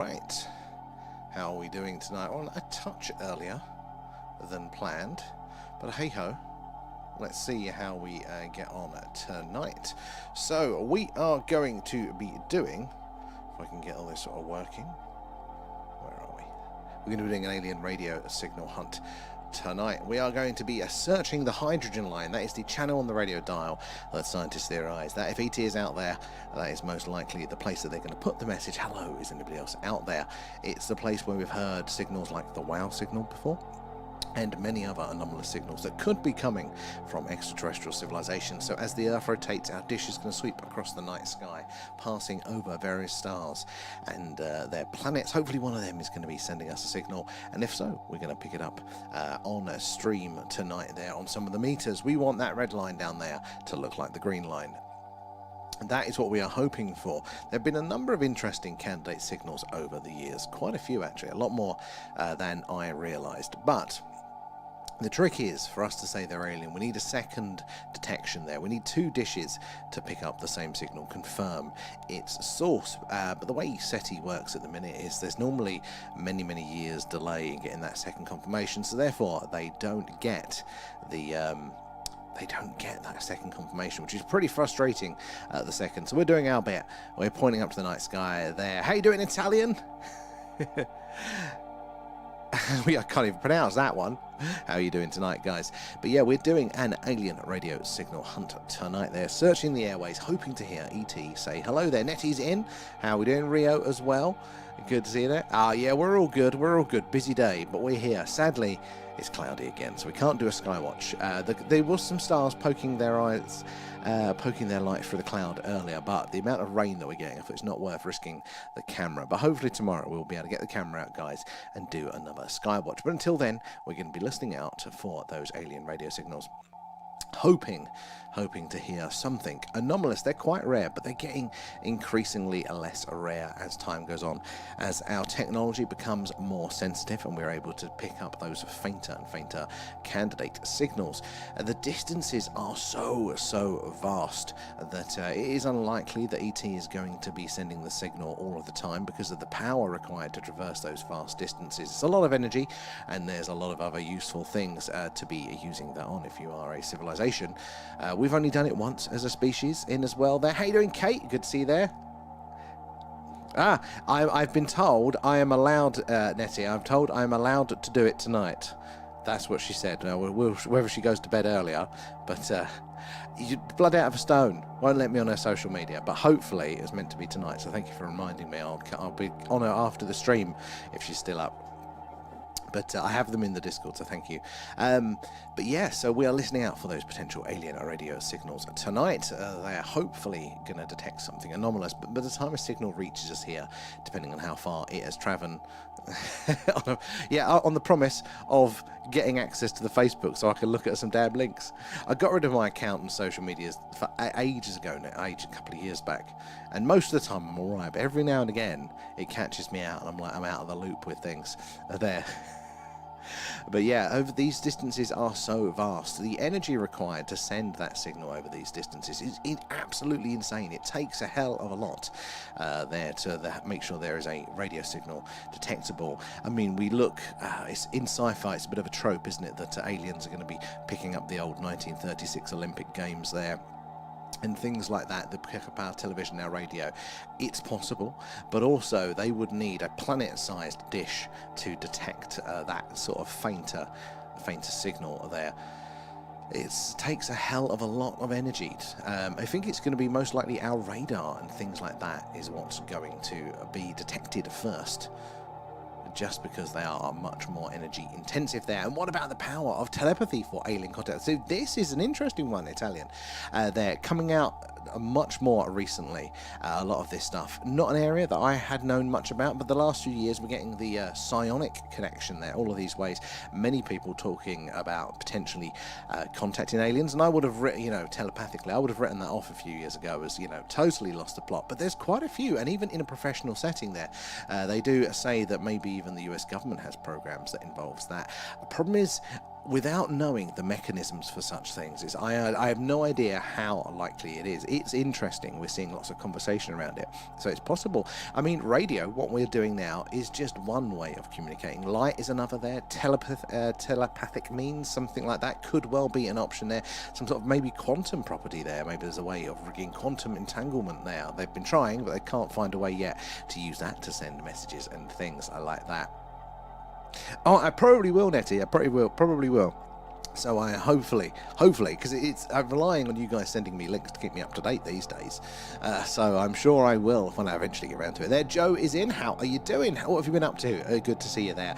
Right, how are we doing tonight? Well, a touch earlier than planned, but hey ho, let's see how we get on tonight. So we are going to be doing, if I can get all this sort of working, where are we? We're going to be doing an alien radio signal hunt tonight. We are going to be searching the hydrogen line. That is the channel on the radio dial that scientists theorize that if ET is out there, that is most likely the place that they're going to put the message, hello, is anybody else out there? It's the place where we've heard signals like the wow signal before, and many other anomalous signals that could be coming from extraterrestrial civilization. So as the Earth rotates, our dish is going to sweep across the night sky, passing over various stars and their planets. Hopefully one of them is going to be sending us a signal, and if so, we're going to pick it up on a stream tonight there on some of the meters. We want that red line down there to look like the green line. That is what we are hoping for. There have been a number of interesting candidate signals over the years, quite a few actually, a lot more than I realized, but the trick is, for us to say they're alien, we need a second detection there. We need two dishes to pick up the same signal, confirm its source. But the way SETI works at the minute is there's normally many, many years delay in getting that second confirmation, so therefore they don't get the that second confirmation, which is pretty frustrating at the second. So we're doing our bit. We're pointing up to the night sky there. How you doing, Italian? I can't even pronounce that one. How are you doing tonight, guys? But yeah, we're doing an alien radio signal hunt tonight. They're searching the airways, hoping to hear ET say hello there. Nettie's in. How are we doing? Rio as well. Good to see you there. Yeah, we're all good. We're all good. Busy day, but we're here. Sadly, it's cloudy again, so we can't do a skywatch. There was some stars poking their eyes, poking their light through the cloud earlier, but the amount of rain that we're getting, I thought it's not worth risking the camera. But hopefully tomorrow we'll be able to get the camera out, guys, and do another skywatch. But until then, we're going to be listening out for those alien radio signals. Hoping to hear something anomalous. They're quite rare, but they're getting increasingly less rare as time goes on, as our technology becomes more sensitive and we're able to pick up those fainter and fainter candidate signals. The distances are so vast that it is unlikely that ET is going to be sending the signal all of the time because of the power required to traverse those vast distances. It's a lot of energy, and there's a lot of other useful things to be using that on if you are a civilization. We've only done it once as a species in as well there. How you doing, Kate? Good to see you there. I've been told I am allowed, Nettie, I'm told I'm allowed to do it tonight. That's what she said. Whether she goes to bed earlier, but blood out of a stone. Won't let me on her social media, but hopefully it's meant to be tonight, so thank you for reminding me. I'll be on her after the stream if she's still up. But I have them in the Discord, so thank you. But yeah, so we are listening out for those potential alien radio signals tonight. They are hopefully going to detect something anomalous, but by the time a signal reaches us here, depending on how far it has travelled, on the promise of getting access to the Facebook so I can look at some damn links. I got rid of my account on social medias for ages ago now, a couple of years back, and most of the time I'm alright, but every now and again it catches me out and I'm out of the loop with things there. But yeah, over these distances are so vast. The energy required to send that signal over these distances is absolutely insane. It takes a hell of a lot there to make sure there is a radio signal detectable. I mean, we look, it's in sci-fi, it's a bit of a trope, isn't it, that aliens are going to be picking up the old 1936 Olympic Games there and things like that, that pick up our television, our radio. It's possible, but also they would need a planet-sized dish to detect that sort of fainter signal there. It takes a hell of a lot of energy. I think it's going to be most likely our radar and things like that is what's going to be detected first, just because they are much more energy intensive there. And what about the power of telepathy for alien contact? So this is an interesting one, Italian. They're coming out much more recently, a lot of this stuff. Not an area that I had known much about, but the last few years we're getting the psionic connection there, all of these ways. Many people talking about potentially contacting aliens, and I would have written, telepathically, I would have written that off a few years ago as, totally lost the plot. But there's quite a few, and even in a professional setting there, they do say that maybe even the US government has programs that involves that. The problem is, without knowing the mechanisms for such things, I have no idea how likely it is. It's interesting. We're seeing lots of conversation around it. So it's possible. I mean, radio, what we're doing now, is just one way of communicating. Light is another there. Telepathic means, something like that, could well be an option there. Some sort of maybe quantum property there. Maybe there's a way of rigging quantum entanglement there. They've been trying, but they can't find a way yet to use that to send messages and things. I like that. Oh, I probably will, Nettie. I probably will. So I hopefully, because I'm relying on you guys sending me links to keep me up to date these days. So I'm sure I will when I eventually get around to it. There, Joe is in. How are you doing? What have you been up to? Good to see you there.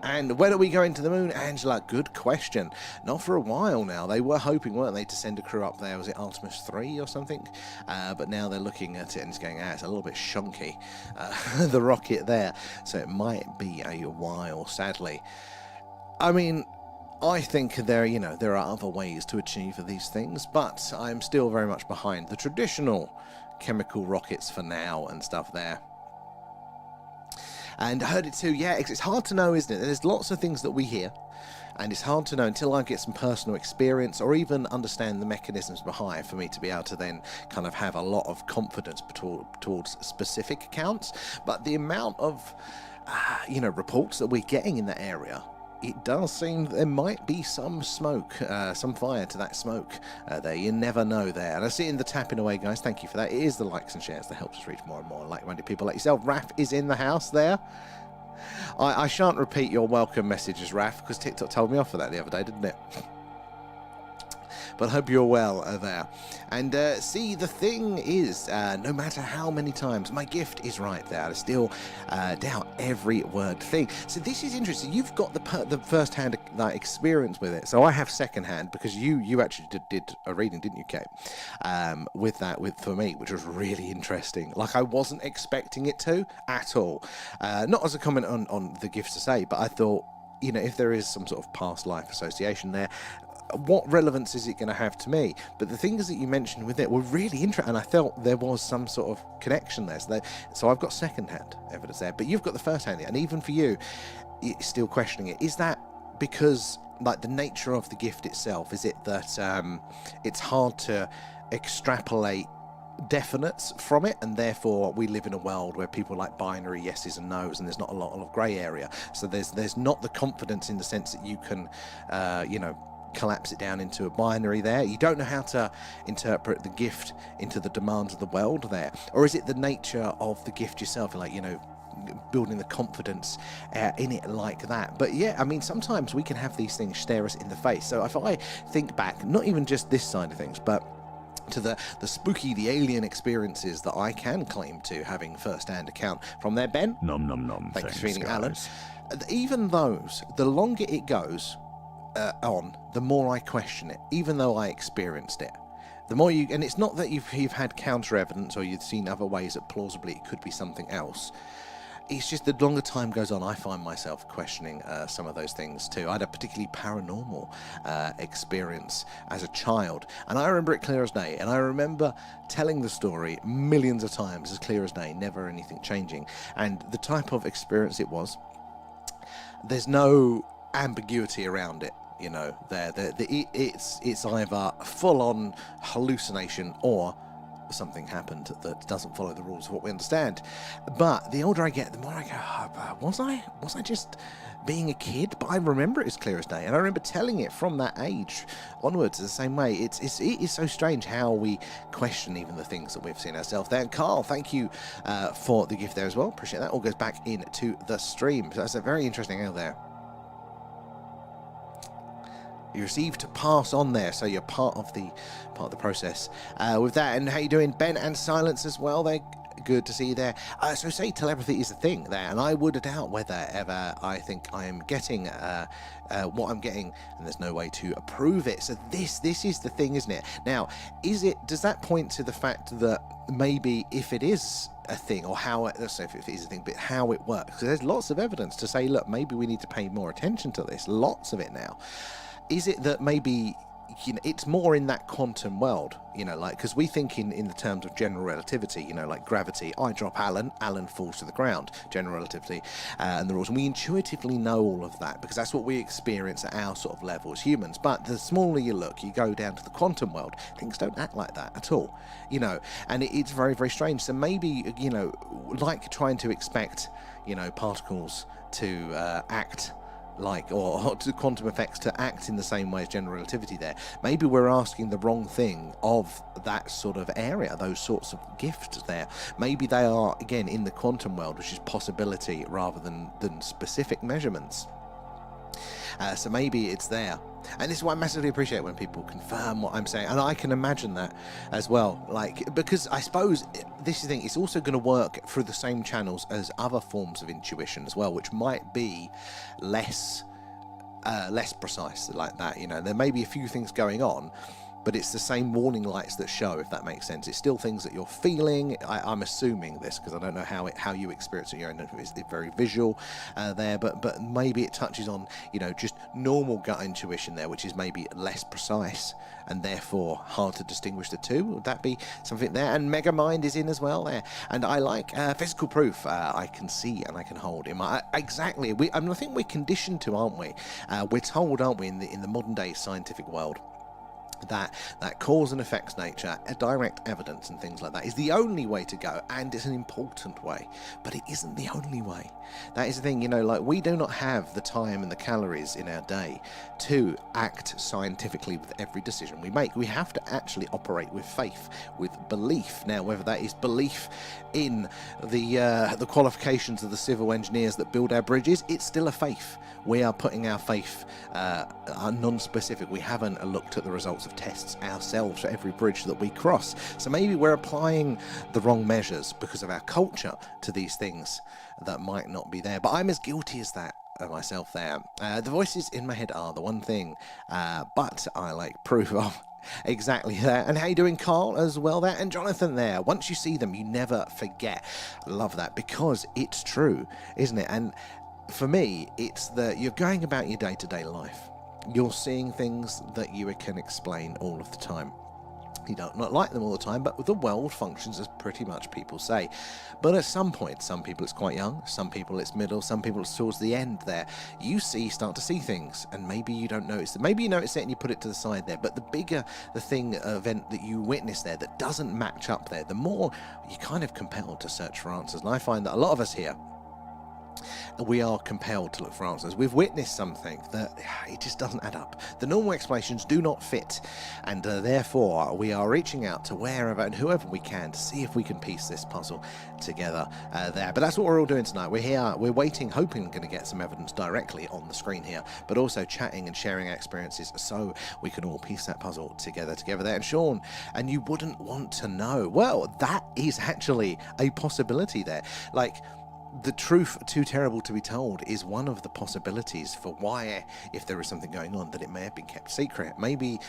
And when are we going to the moon, Angela? Good question. Not for a while now. They were hoping, weren't they, to send a crew up there. Was it Artemis 3 or something? But now they're looking at it and it's going, it's a little bit shonky, the rocket there. So it might be a while, sadly. I mean, I think there are other ways to achieve these things, but I'm still very much behind the traditional chemical rockets for now and stuff there. And I heard it too, yeah, it's hard to know, isn't it? There's lots of things that we hear, and it's hard to know until I get some personal experience or even understand the mechanisms behind for me to be able to then kind of have a lot of confidence towards specific accounts. But the amount of, reports that we're getting in that area, it does seem that there might be some smoke, some fire to that smoke there. You never know there. And I see it in the tapping away, guys. Thank you for that. It is the likes and shares that helps us reach more and more like-minded people like yourself. Raf is in the house there. I shan't repeat your welcome messages, Raf, because TikTok told me off for that the other day, didn't it? But I hope you're well there. And see, the thing is, no matter how many times, my gift is right there. I still doubt every word thing. So this is interesting. You've got the first-hand experience with it. So I have second-hand because you actually did a reading, didn't you, Kate? For me, which was really interesting. Like, I wasn't expecting it to at all. Not as a comment on the gifts to say, but I thought, if there is some sort of past life association there, what relevance is it going to have to me? But the things that you mentioned with it were really interesting, and I felt there was some sort of connection there. So I've got second-hand evidence there, but you've got the first-hand, and even for you, you're still questioning it. Is that because, like, the nature of the gift itself? Is it that it's hard to extrapolate definites from it, and therefore we live in a world where people like binary yeses and nos, and there's not a lot of grey area? So there's not the confidence in the sense that you can, collapse it down into a binary there. You don't know how to interpret the gift into the demands of the world there. Or is it the nature of the gift yourself, like, building the confidence in it like that? But yeah, I mean, sometimes we can have these things stare us in the face. So if I think back, not even just this side of things, but to the spooky, the alien experiences that I can claim to having first-hand account from there, Ben. Nom nom nom. Thanks for feeding, Alan. Even those, the longer it goes on, the more I question it, even though I experienced it. The more and it's not that you've had counter evidence or you've seen other ways that plausibly it could be something else. It's just the longer time goes on, I find myself questioning some of those things too. I had a particularly paranormal experience as a child, and I remember it clear as day, and I remember telling the story millions of times as clear as day, never anything changing. And the type of experience it was, there's no ambiguity around it. It's either full-on hallucination or something happened that doesn't follow the rules of what we understand. But the older I get, the more I go, was I just being a kid? But I remember it as clear as day, and I remember telling it from that age onwards the same way. It is so strange how we question even the things that we've seen ourselves there. And Carl, thank you for the gift there as well. Appreciate that. All goes back into the stream. So that's a very interesting angle there. You receive to pass on there, so you're part of the process with that. And how you doing, Ben? And Silence as well. They're good to see you there. So say telepathy is a thing there, and I would doubt whether ever I think I am getting what I'm getting, and there's no way to prove it. So this is the thing, isn't it? Now, does that point to the fact that maybe if it is a thing, or how let's say if it is a thing, but how it works? Because there's lots of evidence to say, look, maybe we need to pay more attention to this. Lots of it now. Is it that maybe you know, it's more in that quantum world, you know, like, because we think in the terms of general relativity, you know, like gravity. I drop Alan falls to the ground, general relativity, and the rules. And we intuitively know all of that because that's what we experience at our sort of level as humans. But the smaller you look, you go down to the quantum world, things don't act like that at all, you know, and it's very, very strange. So maybe, you know, like trying to expect, you know, particles to act like, or to quantum effects to act in the same way as general relativity there. Maybe we're asking the wrong thing of that sort of area, those sorts of gifts there. Maybe they are, again, in the quantum world, which is possibility rather than specific measurements. So maybe it's there. And this is why I massively appreciate when people confirm what I'm saying. And I can imagine that as well. Like, because I suppose this is the thing, it's also going to work through the same channels as other forms of intuition as well, which might be less precise like that. You know, there may be a few things going on, but it's the same warning lights that show, if that makes sense. It's still things that you're feeling. I'm assuming this because I don't know how you experience it. It's very visual there, but maybe it touches on, you know, just normal gut intuition there, which is maybe less precise and therefore hard to distinguish the two. Would that be something there? And Mega Mind is in as well there. And I like physical proof. I can see and I can hold in my exactly. I think we're conditioned to, aren't we? We're told, aren't we, in the modern day scientific world, that cause and effects nature, direct evidence and things like that is the only way to go, and it's an important way, but it isn't the only way. That is the thing, you know, like, we do not have the time and the calories in our day to act scientifically with every decision we make. We have to actually operate with faith, with belief. Now, whether that is belief in the qualifications of the civil engineers that build our bridges, it's still a faith. We are putting our faith non-specific. We haven't looked at the results of tests ourselves for every bridge that we cross. So maybe we're applying the wrong measures because of our culture to these things that might not be there. But I'm as guilty as that myself there. The voices in my head are the one thing, but I like proof of exactly that. And how you doing, Carl, as well there, and Jonathan there. Once you see them, you never forget. I love that because it's true, isn't it? And for me, it's that you're going about your day-to-day life. You're seeing things that you can explain all of the time. You don't not like them all the time, but the world functions as pretty much people say. But at some point, some people it's quite young, some people it's middle, some people it's towards the end there. You start to see things, and maybe you don't notice it. Maybe you notice it and you put it to the side there. But the bigger the event that you witness there that doesn't match up there, the more you're kind of compelled to search for answers. And I find that a lot of us here, we are compelled to look for answers. We've witnessed something that it just doesn't add up. The normal explanations do not fit, and therefore we are reaching out to wherever and whoever we can to see if we can piece this puzzle together there. But that's what we're all doing tonight. We're here, we're waiting, hoping we're going to get some evidence directly on the screen here, but also chatting and sharing our experiences so we can all piece that puzzle together there. And Sean, and you wouldn't want to know. Well, that is actually a possibility there. Like, the truth too terrible to be told is one of the possibilities for why, if there is something going on, that it may have been kept secret. Maybe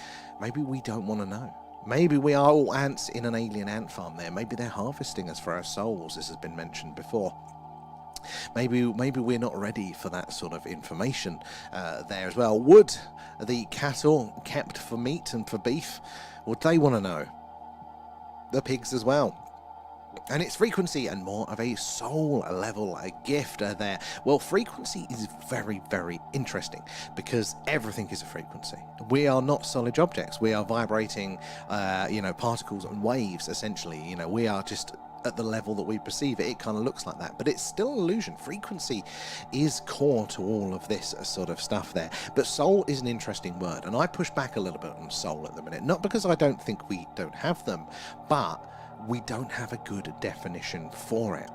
we don't want to know. Maybe we are all ants in an alien ant farm there. Maybe they're harvesting us for our souls, as has been mentioned before. Maybe we're not ready for that sort of information there as well. Would the cattle kept for meat and for beef, would they want to know? The pigs as well. And it's frequency and more of a soul level gift there. Well, frequency is very, very interesting because everything is a frequency. We are not solid objects. We are vibrating, particles and waves, essentially. We are just at the level that we perceive it. It kind of looks like that, but it's still an illusion. Frequency is core to all of this sort of stuff there. But soul is an interesting word, and I push back a little bit on soul at the minute. Not because I don't think we don't have them, but we don't have a good definition for it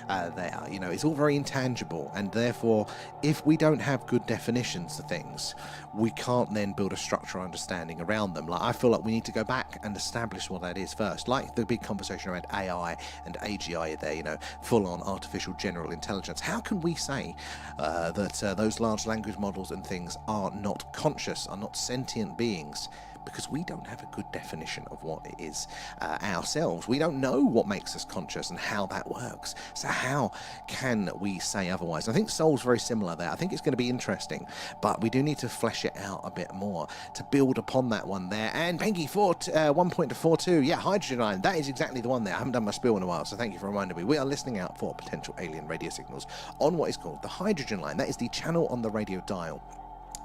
there. It's all very intangible, and therefore if we don't have good definitions to things, we can't then build a structural understanding around them. Like, I feel like we need to go back and establish what that is first, like the big conversation around AI and AGI there, full on artificial general intelligence. How can we say that those large language models and things are not conscious, are not sentient beings, because we don't have a good definition of what it is ourselves. We don't know what makes us conscious and how that works. So how can we say otherwise? I think Soul's very similar there. I think it's going to be interesting, but we do need to flesh it out a bit more to build upon that one there. And Pengy 1.42, yeah, hydrogen line, that is exactly the one there. I haven't done my spiel in a while, so thank you for reminding me. We are listening out for potential alien radio signals on what is called the hydrogen line. That is the channel on the radio dial.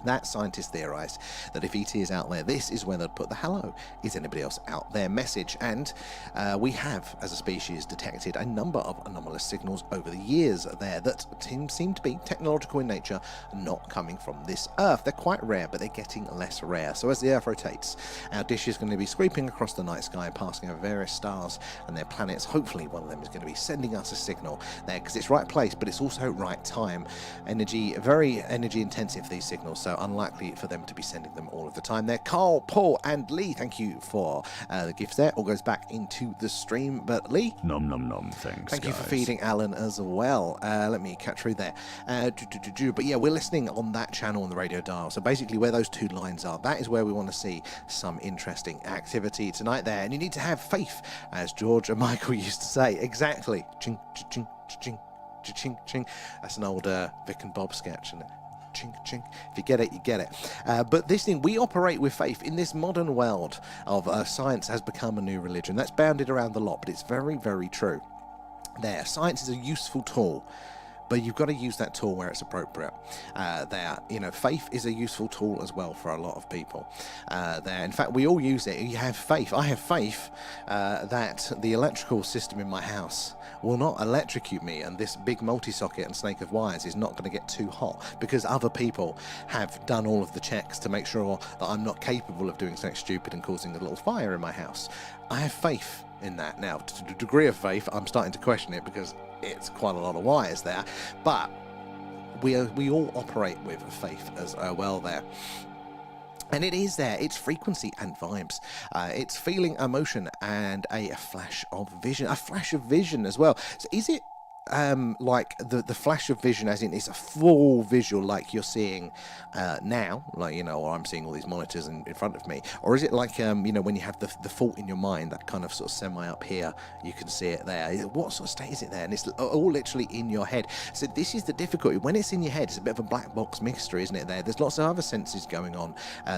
That scientists theorise that if ET is out there, this is where they'd put the hello, is anybody else out there message. And we have, as a species, detected a number of anomalous signals over the years there that seem to be technological in nature, not coming from this Earth. They're quite rare, but they're getting less rare. So as the Earth rotates, our dish is going to be sweeping across the night sky, passing over various stars and their planets. Hopefully one of them is going to be sending us a signal there, because it's right place, but it's also right time. Very energy intensive, these signals. So unlikely for them to be sending them all of the time there. Carl, Paul, and Lee, thank you for the gifts there. All goes back into the stream, but Lee? Nom nom nom, thanks, Thank you for feeding Alan as well. Let me catch through there. But yeah, we're listening on that channel on the radio dial. So basically where those two lines are, that is where we want to see some interesting activity tonight there. And you need to have faith, as George and Michael used to say. Exactly. Ching, ching, ching, ching, ching, ching. That's an old Vic and Bob sketch, isn't it? Chink, chink. If you get it, you get it. But this thing, we operate with faith in this modern world of science has become a new religion. That's bounded around the lot, but it's very, very true. There, science is a useful tool, but you've got to use that tool where it's appropriate. Faith is a useful tool as well for a lot of people. In fact, we all use it. You have faith. I have faith that the electrical system in my house will not electrocute me, and this big multi-socket and snake of wires is not going to get too hot, because other people have done all of the checks to make sure that I'm not capable of doing something stupid and causing a little fire in my house. I have faith in that. Now, to the degree of faith, I'm starting to question it, because it's quite a lot of wires there, but we all operate with faith as well there. And it is there. It's frequency and vibes. It's feeling, emotion, and a flash of vision. A flash of vision as well. So is it like the flash of vision, as in it's a full visual like you're seeing now, like, or I'm seeing all these monitors in front of me? Or is it like, when you have the thought in your mind, that kind of sort of semi up here, you can see it there? What sort of state is it there? And it's all literally in your head. So this is the difficulty. When it's in your head, it's a bit of a black box mystery, isn't it there? There's lots of other senses going on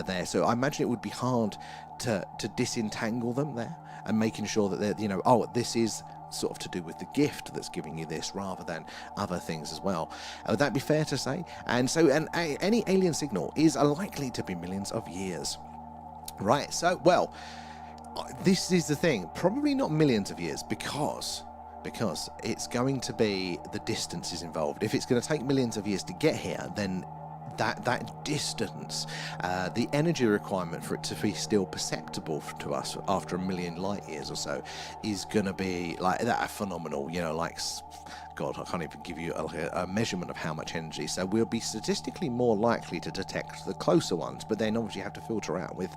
there. So I imagine it would be hard to disentangle them there, and making sure that they're, this is sort of to do with the gift that's giving you this, rather than other things as well. Would that be fair to say? And so any alien signal is likely to be millions of years. Right, so, well, this is the thing. Probably not millions of years, because it's going to be the distances involved. If it's going to take millions of years to get here, then that distance, the energy requirement for it to be still perceptible to us after a million light years or so, is going to be like that phenomenal, God, I can't even give you a measurement of how much energy. So we'll be statistically more likely to detect the closer ones, but then obviously you have to filter out with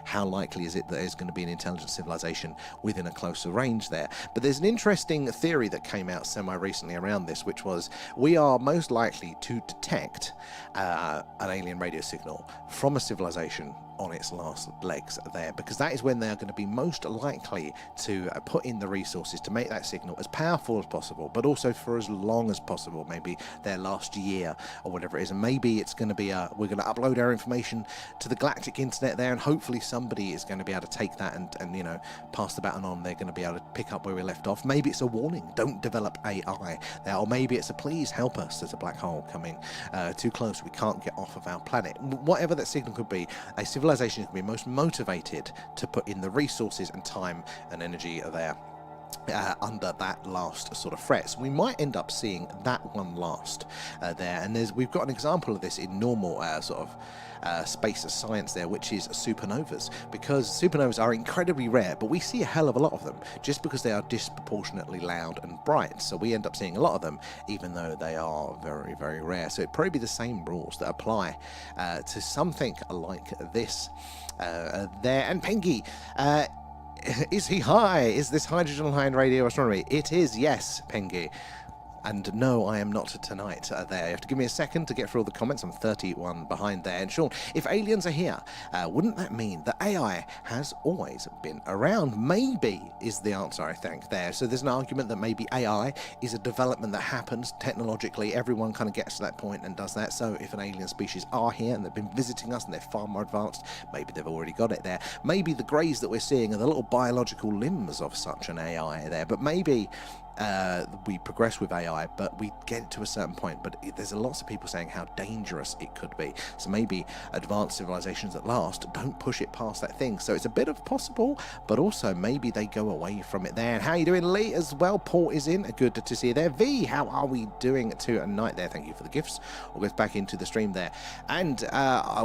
how likely is it that there's going to be an intelligent civilization within a closer range there. But there's an interesting theory that came out semi-recently around this, which was we are most likely to detect an alien radio signal from a civilization on its last legs there, because that is when they are going to be most likely to put in the resources to make that signal as powerful as possible, but also for as long as possible, maybe their last year or whatever it is. And maybe it's going to be we're going to upload our information to the galactic internet there, and hopefully somebody is going to be able to take that and pass the baton on. They're going to be able to pick up where we left off. Maybe it's a warning, don't develop AI there, or maybe it's a please help us, there's a black hole coming too close, we can't get off of our planet. Whatever that signal could be, a civilization can be most motivated to put in the resources and time and energy there under that last sort of threat. So we might end up seeing that one last there. And we've got an example of this in normal space science there, which is supernovas, because supernovas are incredibly rare, but we see a hell of a lot of them just because they are disproportionately loud and bright. So we end up seeing a lot of them, even though they are very, very rare. So it'd probably be the same rules that apply to something like this there. And Pengy, is he high? Is this hydrogen line radio astronomy? It is, yes, Pengy. And no, I am not tonight there. You have to give me a second to get through all the comments. I'm 31 behind there. And Sean, if aliens are here, wouldn't that mean that AI has always been around? Maybe is the answer, I think, there. So there's an argument that maybe AI is a development that happens technologically. Everyone kind of gets to that point and does that. So if an alien species are here and they've been visiting us and they're far more advanced, maybe they've already got it there. Maybe the greys that we're seeing are the little biological limbs of such an AI there. But maybe we progress with AI, but we get to a certain point. But there's lots of people saying how dangerous it could be. So maybe advanced civilizations at last don't push it past that thing. So it's a bit of possible, but also maybe they go away from it there. And how are you doing, Lee, as well? Paul is in. Good to see you there. V, how are we doing tonight there? Thank you for the gifts. We'll get back into the stream there. And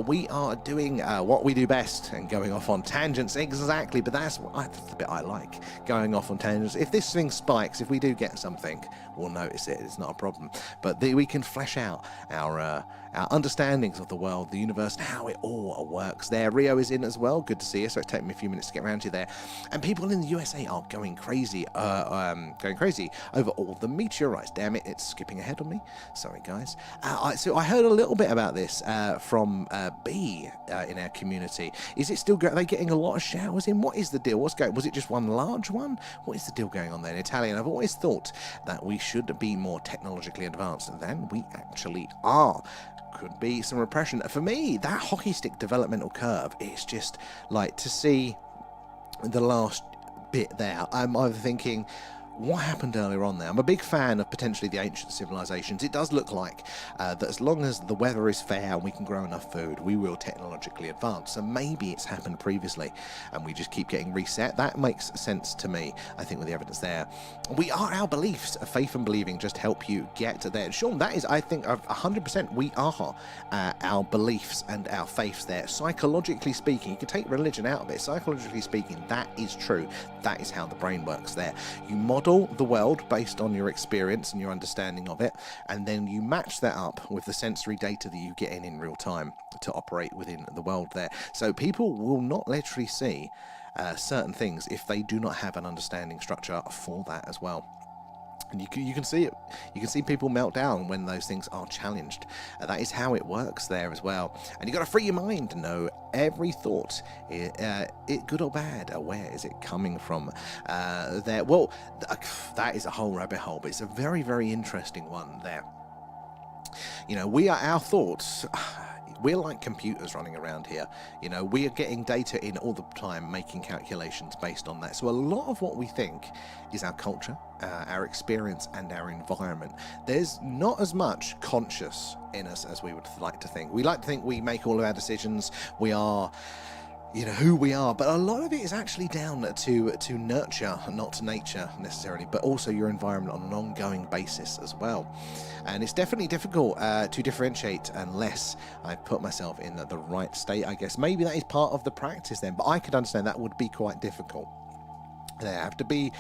we are doing what we do best and going off on tangents. Exactly, but that's the bit I like, going off on tangents. If this thing spikes, if we do get something, we'll notice it. It's not a problem. But we can flesh out our understandings of the world, the universe, and how it all works there. Rio is in as well. Good to see you. So it's taken me a few minutes to get around to you there. And people in the USA are going crazy over all the meteorites. Damn it, it's skipping ahead on me. Sorry, guys. So I heard a little bit about this from B in our community. Is it still are they getting a lot of showers in? What is the deal? What's going? Was it just one large one? What is the deal going on there in Italian? I've always thought that we should be more technologically advanced than we actually are. Could be some repression. For me, that hockey stick developmental curve is just like to see the last bit there. I'm either thinking, what happened earlier on there? I'm a big fan of potentially the ancient civilizations. It does look like that as long as the weather is fair and we can grow enough food, we will technologically advance. So maybe it's happened previously and we just keep getting reset. That makes sense to me, I think, with the evidence there. We are our beliefs. Faith and believing just help you get there. Sean, that is, I think, 100% we are our beliefs and our faiths there. Psychologically speaking, you can take religion out of it. Psychologically speaking, that is true. That is how the brain works there. You model the world based on your experience and your understanding of it, and then you match that up with the sensory data that you get in real time to operate within the world there. So people will not literally see certain things if they do not have an understanding structure for that as well. And you can see it. You can see people melt down when those things are challenged. That is how it works there as well. And you've got to free your mind to know every thought, good or bad. Where is it coming from? There. Well, that is a whole rabbit hole, but it's a very, very interesting one there. You know, we are our thoughts. We're like computers running around here. You know, we are getting data in all the time, making calculations based on that. So a lot of what we think is our culture, our experience, and our environment. There's not as much conscious in us as we would like to think. We like to think we make all of our decisions. We are, you know, who we are, but a lot of it is actually down to nurture, not to nature necessarily, but also your environment on an ongoing basis as well. And it's definitely difficult to differentiate unless I put myself in the right state, I guess. Maybe that is part of the practice then, but I could understand that would be quite difficult. I have to be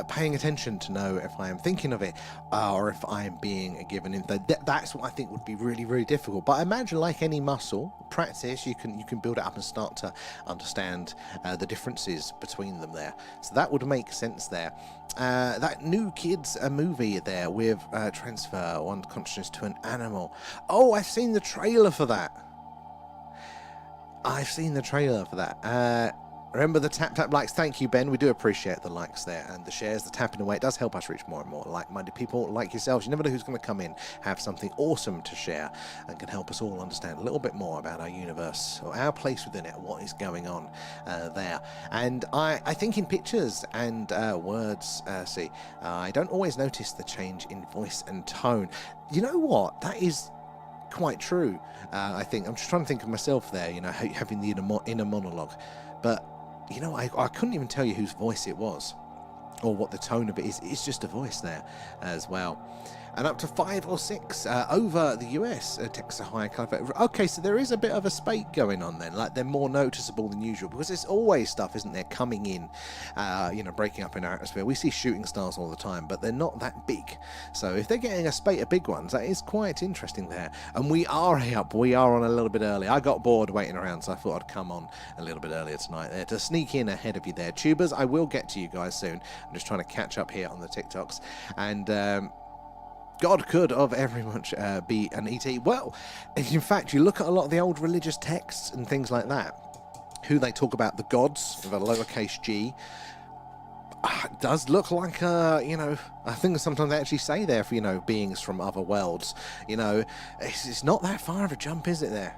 paying attention to know if I am thinking of it or if I am being given in. That's what I think would be really, really difficult. But I imagine, like any muscle, practice, you can build it up and start to understand the differences between them there. So that would make sense there. That New Kids movie there with transfer one consciousness to an animal. Oh, I've seen the trailer for that. Remember the tap likes. Thank you, Ben. We do appreciate the likes there and the shares, the tapping away. It does help us reach more and more like-minded people like yourselves. You never know who's going to come in, have something awesome to share, and can help us all understand a little bit more about our universe or our place within it, what is going on there. And I think in pictures and words, I don't always notice the change in voice and tone. You know what? That is quite true. I think I'm just trying to think of myself there, you know, having the inner monologue. But you know, I couldn't even tell you whose voice it was or what the tone of it is. It's just a voice there as well. And up to 5 or 6 over the US, Texas high. Okay, so there is a bit of a spate going on then. Like, they're more noticeable than usual because there's always stuff, isn't there, coming in, you know, breaking up in our atmosphere. We see shooting stars all the time, but they're not that big. So if they're getting a spate of big ones, that is quite interesting there. And we are up. We are on a little bit early. I got bored waiting around, so I thought I'd come on a little bit earlier tonight there to sneak in ahead of you there. Tubers, I will get to you guys soon. I'm just trying to catch up here on the TikToks. And God could of very much be an ET. Well, in fact, you look at a lot of the old religious texts and things like that, who they talk about the gods with a lowercase g. It does look like, you know, I think sometimes they actually say there for, you know, beings from other worlds. You know, it's not that far of a jump, is it there?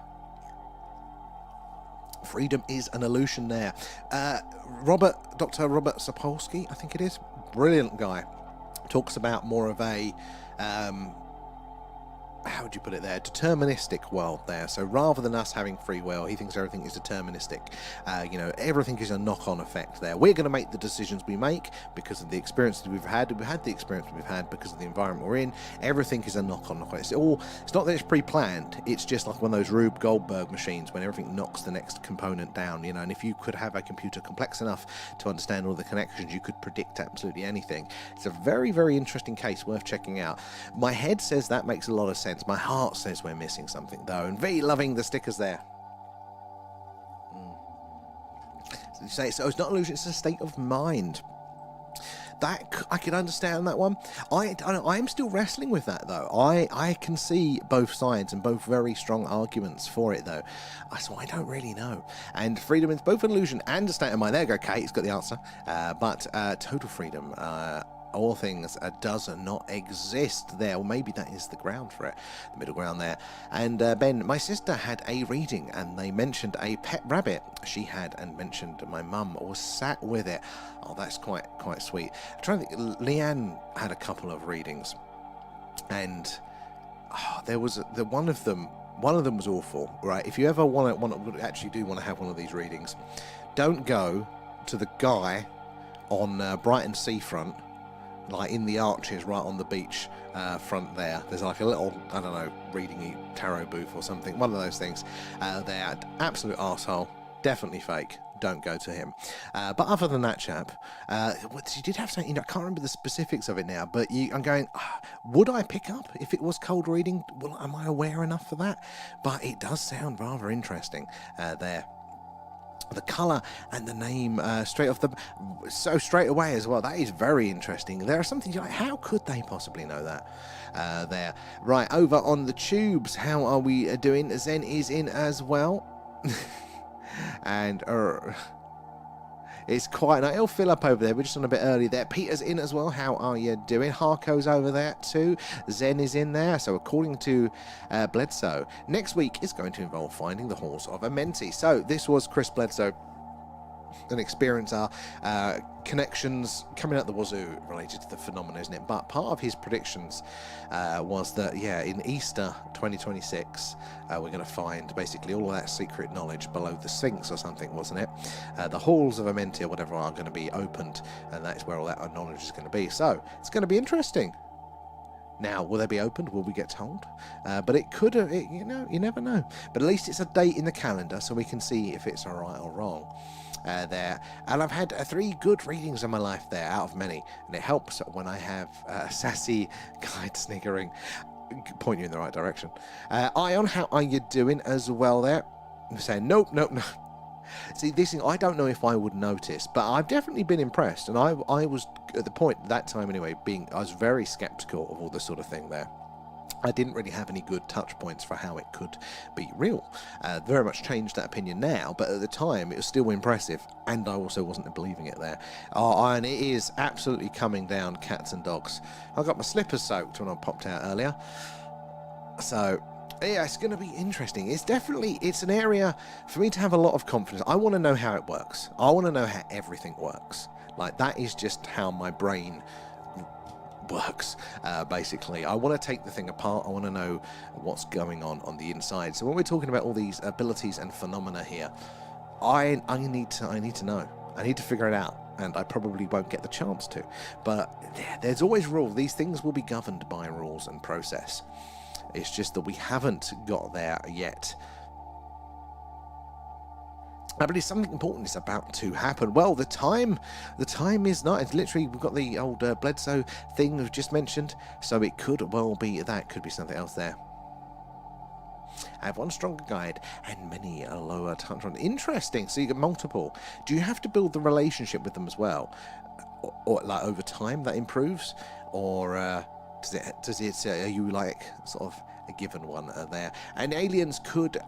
Freedom is an illusion there. Dr. Robert Sapolsky, I think it is, brilliant guy, talks about more of a, how would you put it there, deterministic world there. So rather than us having free will, he thinks everything is deterministic. You know, everything is a knock-on effect there. We're going to make the decisions we make because of the experiences we've had. We've had the experience we've had because of the environment we're in. Everything is a knock-on. It's not that it's pre-planned. It's just like one of those Rube Goldberg machines when everything knocks the next component down, you know. And if you could have a computer complex enough to understand all the connections, you could predict absolutely anything. It's a very, very interesting case, worth checking out. My head says that makes a lot of sense. My heart says we're missing something, though. And V loving the stickers there. So you say, so it's not an illusion, it's a state of mind. That I can understand that one. I'm still wrestling with that, though. I can see both sides and both very strong arguments for it, though. So I don't really know. And freedom is both an illusion and a state of mind. There you go, Kate. He's got the answer. But total freedom, all things, does not exist there. Or maybe that is the ground for it, the middle ground there. And Ben, my sister had a reading and they mentioned a pet rabbit she had, and mentioned my mum was sat with it. Oh, that's quite sweet. I'm trying to think. Leanne had a couple of readings, and there was one of them was awful, right? If you ever actually do want to have one of these readings, don't go to the guy on Brighton seafront, like in the arches right on the beach front there. There's like a little, I don't know, reading tarot booth or something, one of those things. They're absolute arsehole, definitely fake. Don't go to him. But other than that, chap, you did have something, you know, I can't remember the specifics of it now, but I'm going, would I pick up if it was cold reading? Well, am I aware enough for that? But it does sound rather interesting there. The colour and the name straight away as well. That is very interesting. There are something like, how could they possibly know that there? Right, over on the tubes, how are we doing? Zen is in as well. And it's quite nice. It'll fill up over there. We're just on a bit early there. Peter's in as well. How are you doing? Harco's over there too. Zen is in there. So according to Bledsoe, next week is going to involve finding the halls of Amenti. So this was Chris Bledsoe, an experiencer, connections coming out the wazoo related to the phenomenon, isn't it? But part of his predictions was that, yeah, in Easter 2026, we're going to find basically all of that secret knowledge below the Sphinx or something, wasn't it? The halls of Amenti or whatever are going to be opened, and that's where all that knowledge is going to be. So it's going to be interesting. Now, will they be opened? Will we get told? But it could, you know, you never know. But at least it's a date in the calendar, so we can see if it's all right or wrong. There, and I've had 3 good readings in my life there out of many, and it helps when I have sassy guide sniggering point you in the right direction. Ion, how are you doing as well there? I'm saying nope. See, this thing, I don't know if I would notice, but I've definitely been impressed, and I was at the point that time anyway, I was very skeptical of all this sort of thing there. I didn't really have any good touch points for how it could be real. Very much changed that opinion now, but at the time it was still impressive, and I also wasn't believing it there. And it is absolutely coming down, cats and dogs. I got my slippers soaked when I popped out earlier. So, yeah, it's going to be interesting. It's an area for me to have a lot of confidence. I want to know how it works. I want to know how everything works. Like, that is just how my brain works, basically. I want to take the thing apart. I want to know what's going on the inside. So when we're talking about all these abilities and phenomena here, I need to know. I need to figure it out, and I probably won't get the chance to. But there's always rules. These things will be governed by rules and process. It's just that we haven't got there yet. But it's something important is about to happen. Well, the time is not. It's literally, we've got the old Bledsoe thing we've just mentioned, so it could well be that. Could be something else there. I have one stronger guide and many a lower touch on. Interesting. So you get multiple. Do you have to build the relationship with them as well, or like over time that improves, or are you like sort of a given one there? And aliens could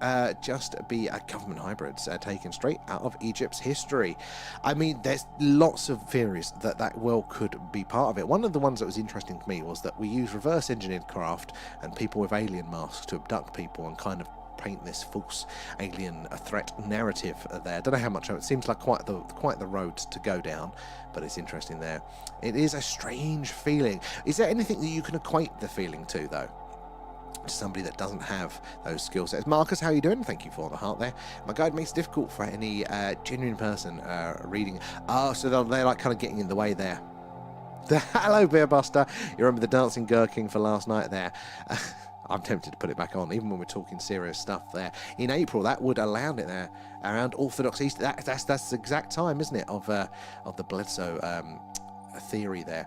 just be government hybrids taken straight out of Egypt's history. I mean, there's lots of theories that well could be part of it. One of the ones that was interesting to me was that we use reverse engineered craft and people with alien masks to abduct people and kind of paint this false alien threat narrative there. I don't know how much. It seems like quite the road to go down, but it's interesting there. It is a strange feeling. Is there anything that you can equate the feeling to, though? To somebody that doesn't have those skill sets. Marcus, how are you doing? Thank you for the heart there. My guide makes it difficult for any genuine person reading. So they're like kind of getting in the way there. Hello, Beer Buster. You remember the dancing Gherkin for last night there? I'm tempted to put it back on, even when we're talking serious stuff there. In April, that would allow it there around Orthodox Easter. That's the exact time, isn't it, of the Bledsoe theory there.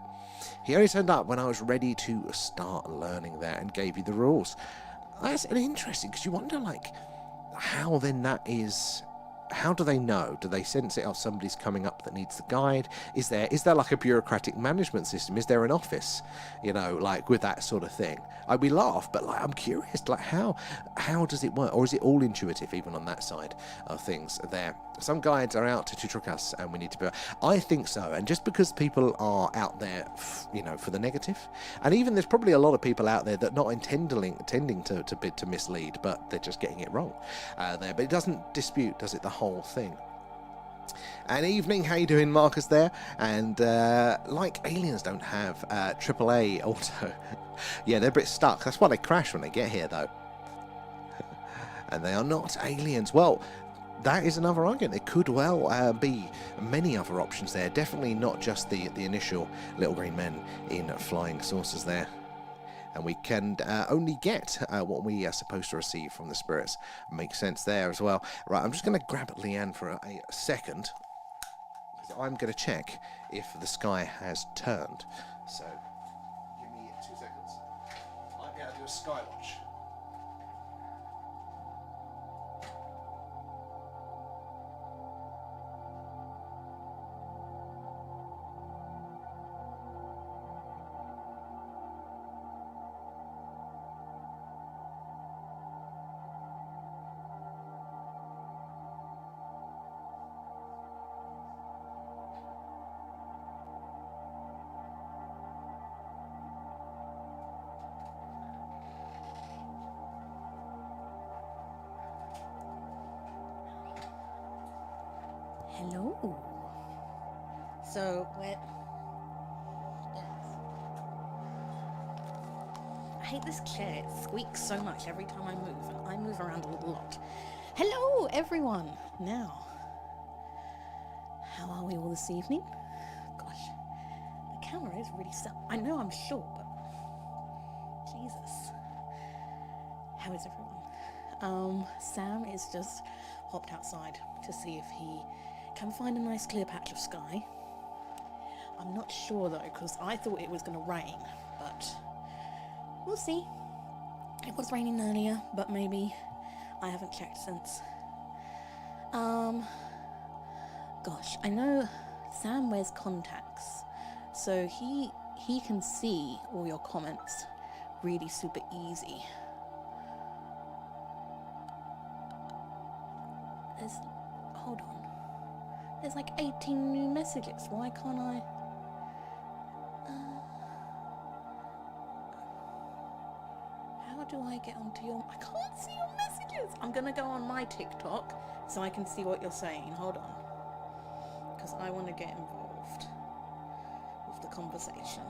He only turned up when I was ready to start learning there and gave you the rules. That's interesting, because you wonder, like, how then that is... How do they know? Do they sense it? Oh, somebody's coming up that needs the guide? Is there like a bureaucratic management system? Is there an office, you know, like with that sort of thing? We laugh, but like I'm curious, like how does it work? Or is it all intuitive even on that side of things there? Some guides are out to trick us and we need to be... I think so. And just because people are out there, you know, for the negative, and even there's probably a lot of people out there that not intending to mislead, but they're just getting it wrong there. But it doesn't dispute, does it, the whole thing? And evening, how you doing, Marcus there? And like aliens don't have AAA auto. Yeah, they're a bit stuck. That's why they crash when they get here, though. And they are not aliens. Well, that is another argument. There could well be many other options there. Definitely not just the initial little green men in flying saucers there. And we can only get what we are supposed to receive from the spirits. Makes sense there as well. Right, I'm just going to grab Leanne for a second. I'm going to check if the sky has turned. So, give me 2 seconds. Might be able to do a skywatch. Hello. So, I hate this chair. It squeaks so much every time I move, and I move around a lot. Hello, everyone. Now, how are we all this evening? Gosh, the camera is really stuck. I know I'm short, but Jesus. How is everyone? Sam is just hopped outside to see if he can find a nice clear patch of sky. I'm not sure though, because I thought it was going to rain, but we'll see. It was raining earlier, but maybe I haven't checked since. Gosh, I know Sam wears contacts, so he can see all your comments really super easy. Hold on. There's like 18 new messages. Why can't I? How do I get onto your... I can't see your messages. I'm going to go on my TikTok so I can see what you're saying. Hold on. Because I want to get involved with the conversation.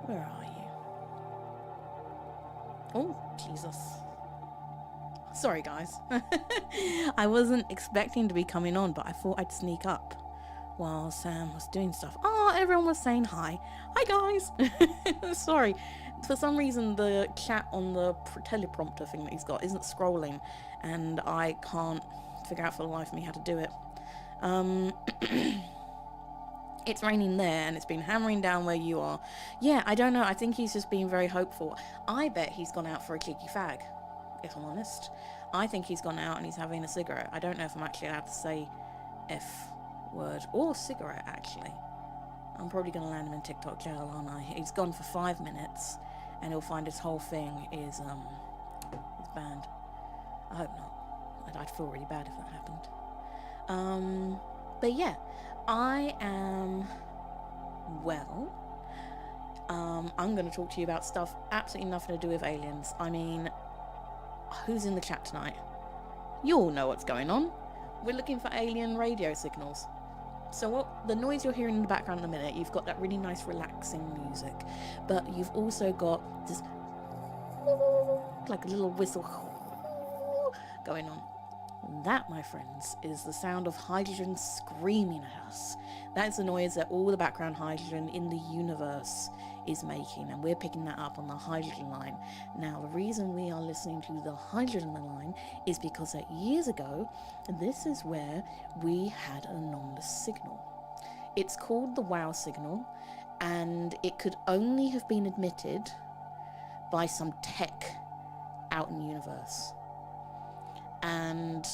Where are you? Oh, Jesus. Sorry, guys. I wasn't expecting to be coming on, but I thought I'd sneak up while Sam was doing stuff. Oh, everyone was saying hi. Hi, guys. Sorry. For some reason, the chat on the teleprompter thing that he's got isn't scrolling, and I can't figure out for the life of me how to do it. It's raining there, and it's been hammering down where you are. Yeah, I don't know. I think he's just being very hopeful. I bet he's gone out for a cheeky fag, if I'm honest. I think he's gone out and he's having a cigarette. I don't know if I'm actually allowed to say F word or cigarette, actually. I'm probably going to land him in TikTok jail, aren't I? He's gone for 5 minutes, and he'll find his whole thing is banned. I hope not. I'd feel really bad if that happened. But yeah, I am well. I'm going to talk to you about stuff absolutely nothing to do with aliens. I mean, who's in the chat tonight? You all know what's going on. We're looking for alien radio signals. So what the noise you're hearing in the background in a minute, you've got that really nice relaxing music, but you've also got this like a little whistle going on. That, my friends, is the sound of hydrogen screaming at us. That's the noise that all the background hydrogen in the universe is making, and we're picking that up on the hydrogen line. Now, the reason we are listening to the hydrogen line is because that years ago, this is where we had an anomalous signal. It's called the WOW signal, and it could only have been admitted by some tech out in the universe. And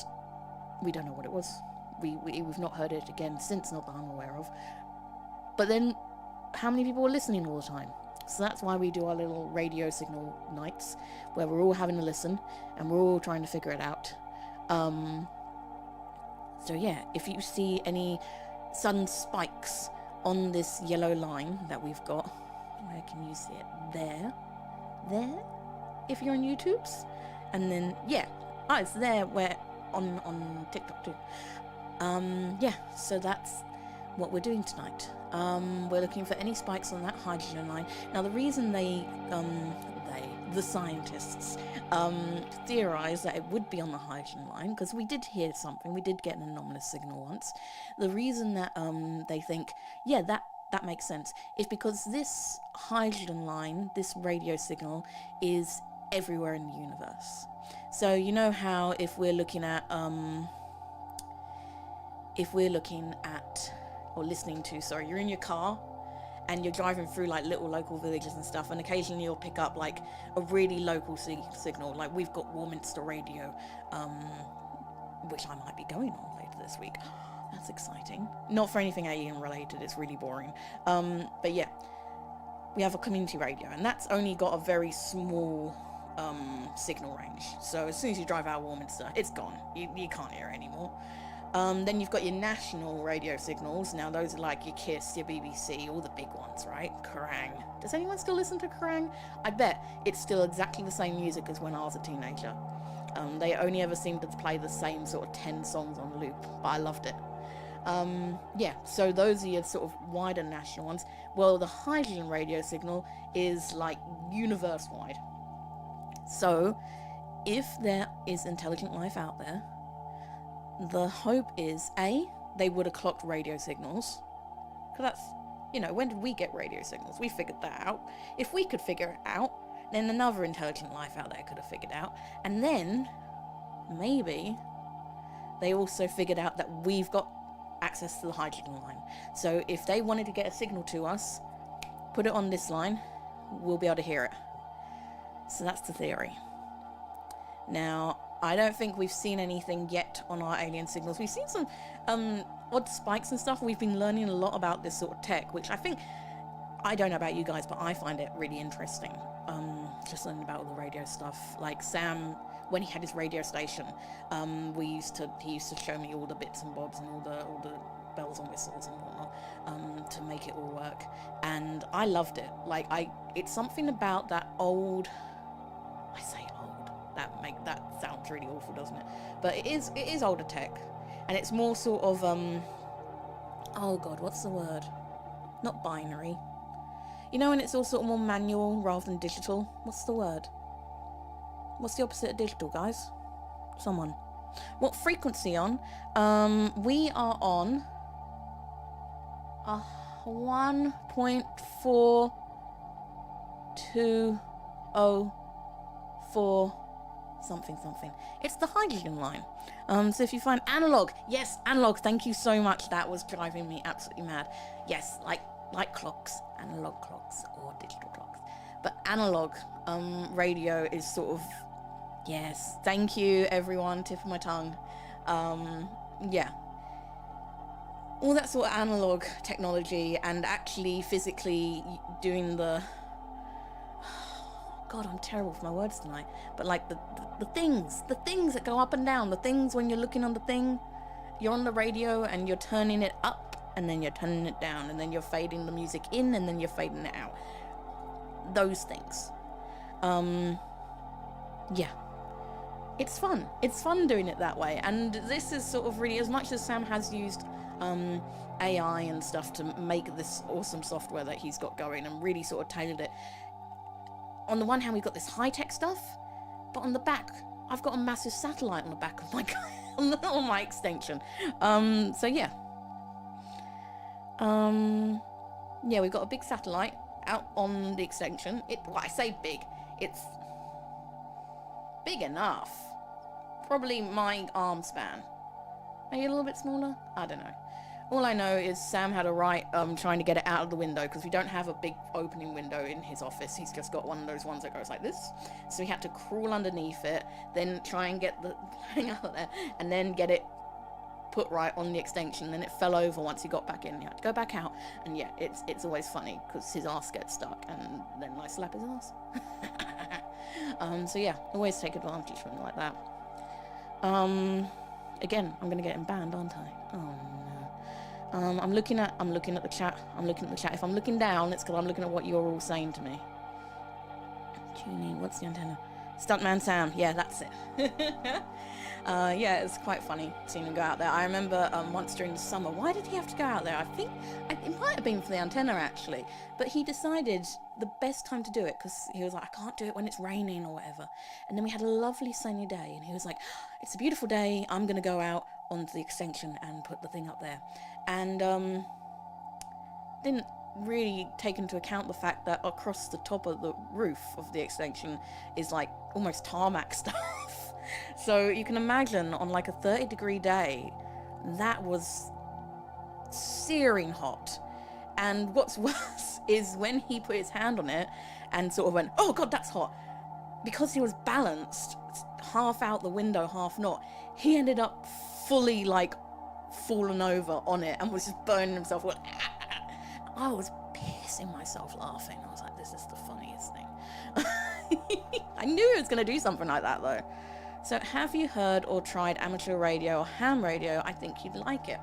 we don't know what it was. We've not heard it again since, not that I'm aware of. But then, how many people are listening all the time? So that's why we do our little radio signal nights, where we're all having a listen, and we're all trying to figure it out. So yeah, if you see any sudden spikes on this yellow line that we've got, where can you see it? There, if you're on YouTube's, and then yeah. It's there where on TikTok too. Yeah, so that's what we're doing tonight. We're looking for any spikes on that hydrogen line. Now the reason the scientists theorized that it would be on the hydrogen line, because we did hear something, we did get an anomalous signal once. The reason that they think, yeah, that makes sense, is because this hydrogen line, this radio signal, is everywhere in the universe. So you know how if we're looking at or listening to, sorry, you're in your car and you're driving through like little local villages and stuff, and occasionally you'll pick up like a really local signal. Like we've got Warminster Radio, which I might be going on later this week. That's exciting. Not for anything alien related, it's really boring. But yeah, we have a community radio, and that's only got a very small signal range. So as soon as you drive out of Warminster, it's gone. You can't hear it anymore. Then you've got your national radio signals. Now those are like your KISS, your BBC, all the big ones, right? Kerrang. Does anyone still listen to Kerrang? I bet it's still exactly the same music as when I was a teenager. They only ever seem to play the same sort of 10 songs on loop, but I loved it. Yeah, so those are your sort of wider national ones. Well, the hydrogen radio signal is like universe-wide. So, if there is intelligent life out there, the hope is, A, they would have clocked radio signals. Because that's, when did we get radio signals? We figured that out. If we could figure it out, then another intelligent life out there could have figured out. And then, maybe, they also figured out that we've got access to the hydrogen line. So, if they wanted to get a signal to us, put it on this line, we'll be able to hear it. So that's the theory. Now, I don't think we've seen anything yet on our alien signals. We've seen some odd spikes and stuff. We've been learning a lot about this sort of tech, which I don't know about you guys, but I find it really interesting. Just learning about all the radio stuff. Like Sam, when he had his radio station, he used to show me all the bits and bobs and all the bells and whistles and whatnot, to make it all work. And I loved it. It's something about that old, I say old, that sounds really awful, doesn't it? But it is older tech, and it's more sort of oh god, what's the word? Not binary. And it's all sort of more manual rather than digital. What's the word? What's the opposite of digital, guys? Someone. What frequency on? We are on 1.4204 something. It's the hydrogen line. So if you find analog, yes, analog, thank you so much. That was driving me absolutely mad. Yes, like clocks, analog clocks or digital clocks. But analog radio is sort of, yes, thank you everyone, tip of my tongue. Yeah. all that sort of analog technology and actually physically doing the, God, I'm terrible for my words tonight, but like the things that go up and down, the things when you're looking on the thing, you're on the radio and you're turning it up and then you're turning it down and then you're fading the music in and then you're fading it out. Those things. Yeah. It's fun. It's fun doing it that way. And this is sort of really, as much as Sam has used AI and stuff to make this awesome software that he's got going and really sort of tailored it. On the one hand, we've got this high-tech stuff, but on the back, I've got a massive satellite on the back of my on my extension. So yeah. Yeah, we've got a big satellite out on the extension. Well, I say big, it's big enough. Probably my arm span. Maybe a little bit smaller? I don't know. All I know is Sam had a right trying to get it out of the window because we don't have a big opening window in his office. He's just got one of those ones that goes like this. So he had to crawl underneath it, then try and get the thing out of there, and then get it put right on the extension. Then it fell over once he got back in. He had to go back out. And yeah, it's always funny because his ass gets stuck and then I slap his ass. So yeah, always take advantage from it like that. Again, I'm gonna get him banned, aren't I? Oh no. I'm looking at the chat. If I'm looking down, it's because I'm looking at what you're all saying to me. Tuning, what's the antenna? Stuntman Sam, yeah, that's it. Yeah, it's quite funny seeing him go out there. I remember once during the summer, why did he have to go out there? I think it might have been for the antenna actually, but he decided the best time to do it because he was like, I can't do it when it's raining or whatever. And then we had a lovely sunny day and he was like, it's a beautiful day, I'm going to go out onto the extension and put the thing up there. And didn't really take into account the fact that across the top of the roof of the extension is like almost tarmac stuff. So you can imagine on like a 30-degree day, that was searing hot. And what's worse is when he put his hand on it and sort of went, oh God, that's hot. Because he was balanced, half out the window, half not, he ended up fully like fallen over on it and was just burning himself. I was pissing myself laughing. I was like, this is the funniest thing. I knew it was going to do something like that though. So have you heard or tried amateur radio or ham radio? I think you'd like it.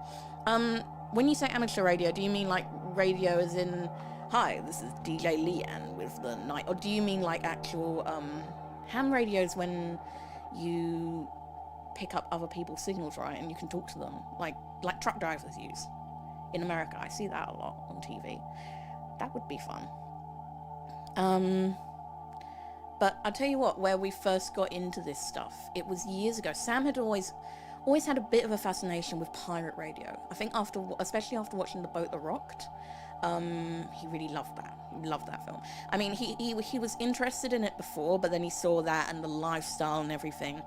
When you say amateur radio, do you mean like radio as in, hi, this is DJ Leanne with the night, or do you mean like actual ham radios when you pick up other people's signals, right, and you can talk to them, like truck drivers use in America? I see that a lot on TV. That would be fun. But I'll tell you what, where we first got into this stuff, it was years ago. Sam had always had a bit of a fascination with pirate radio. I think especially after watching The Boat That Rocked, he really loved that. He loved that film. I mean, he was interested in it before, but then he saw that and the lifestyle and everything.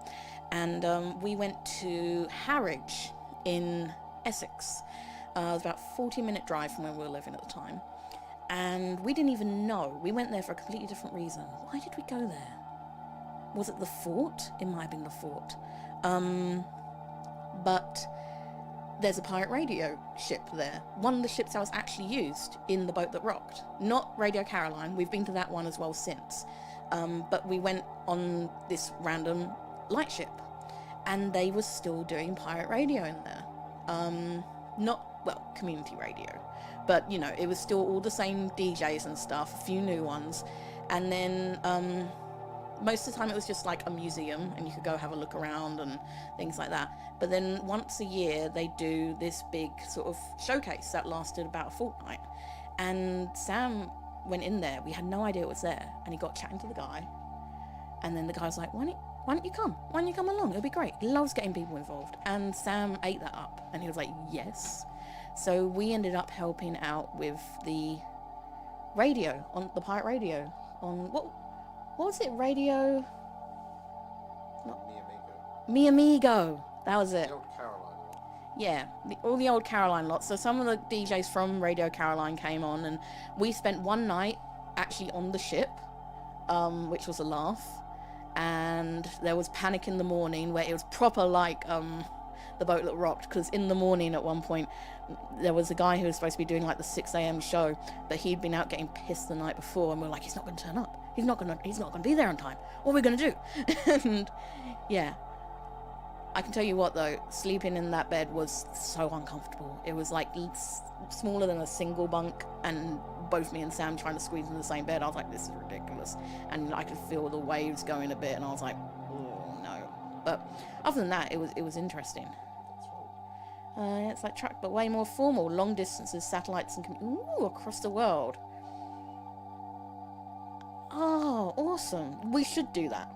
And we went to Harwich in Essex. It was about a 40-minute drive from where we were living at the time. And we didn't even know. We went there for a completely different reason. Why did we go there? Was it the fort? It might have been the fort. But there's a pirate radio ship there. One of the ships that was actually used in The Boat That Rocked. Not Radio Caroline. We've been to that one as well since. But we went on this random lightship. And they were still doing pirate radio in there. Community radio. But, you know, it was still all the same DJs and stuff, a few new ones. And then most of the time it was just like a museum and you could go have a look around and things like that. But then once a year they do this big sort of showcase that lasted about a fortnight. And Sam went in there. We had no idea it was there. And he got chatting to the guy. And then the guy was like, why don't you come? Why don't you come along? It'll be great. He loves getting people involved. And Sam ate that up. And he was like, yes. So we ended up helping out with the radio, on the pirate radio, on what was it? Radio? Mi Amigo. That was it. The old Caroline lot. Yeah, all the old Caroline lots. So some of the DJs from Radio Caroline came on, and we spent one night actually on the ship, which was a laugh. And there was Panic in the Morning, where it was proper like the boat that rocked, because in the morning at one point there was a guy who was supposed to be doing like the 6 a.m. show, but he'd been out getting pissed the night before, and we were like, he's not going to turn up. He's not going to be there on time. What are we going to do? And yeah, I can tell you what though, sleeping in that bed was so uncomfortable. It was like smaller than a single bunk, and both me and Sam trying to squeeze in the same bed. I was like, this is ridiculous. And I could feel the waves going a bit, and I was like, oh no. But other than that, it was interesting. It's like track, but way more formal. Long distances, satellites, and across the world. Oh, awesome. We should do that.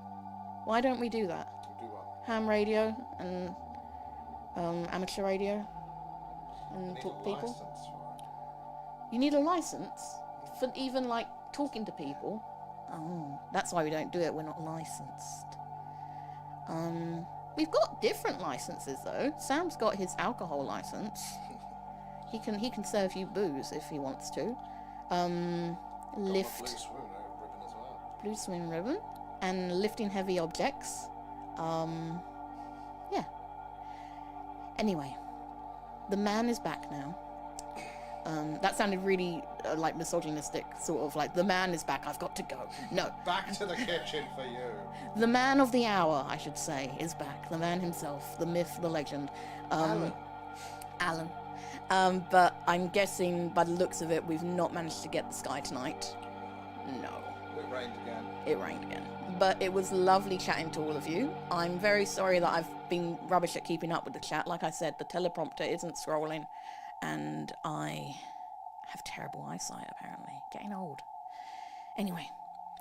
Why don't we do that? Do what? Ham radio and amateur radio and talk to people. You need a license for even like talking to people. Oh, that's why we don't do it. We're not licensed. We've got different licenses though. Sam's got his alcohol license. He can serve you booze if he wants to. Lift blue swim ribbon and lifting heavy objects. Yeah. Anyway, the man is back now. That sounded really like misogynistic, sort of like, the man is back, I've got to go. No. Back to the kitchen for you. The man of the hour, I should say, is back. The man himself, the myth, the legend. Alan. But I'm guessing by the looks of it, we've not managed to get the sky tonight. No. It rained again. It rained again. But it was lovely chatting to all of you. I'm very sorry that I've been rubbish at keeping up with the chat. Like I said, the teleprompter isn't scrolling. And I have terrible eyesight, apparently. Getting old. Anyway,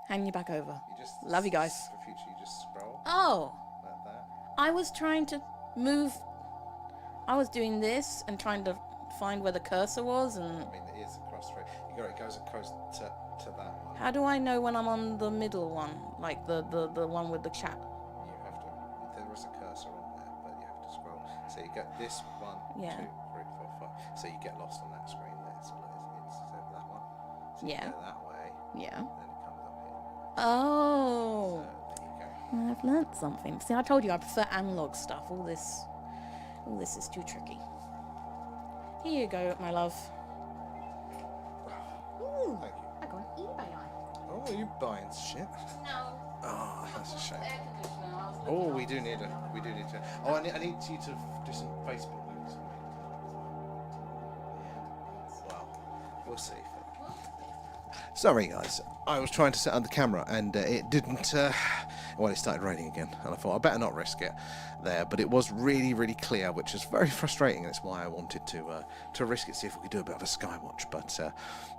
hand you back over. Love you guys. For future, you just scroll. Oh. Like that. I was trying to move. I was doing this and trying to find where the cursor was, and... I mean, it is across through. It goes across to that one. How do I know when I'm on the middle one? Like the one with the chat? You have to... There is a cursor on there, but you have to scroll. So you get this one, Yeah. 2, 3, 4, 5. So you get lost on that screen there. So it's that one. So Yeah. you go that way. Yeah. Then it comes up here. Oh. So there you go. I've learnt something. See, I told you I prefer analog stuff. All this is too tricky. Here you go, my love. Ooh, Thank you. I got an eBay eye. Oh, you buying shit? No. Oh, that's a shame. Air conditioner. I was Oh, looking we up. do need to. Oh, I need you to do some Facebook links. Yeah. Well, we'll see. Sorry, guys. I was trying to set up the camera and it didn't. Well, it started raining again, and I thought I better not risk it there. But it was really, really clear, which is very frustrating. That's why I wanted to risk it, see if we could do a bit of a skywatch. But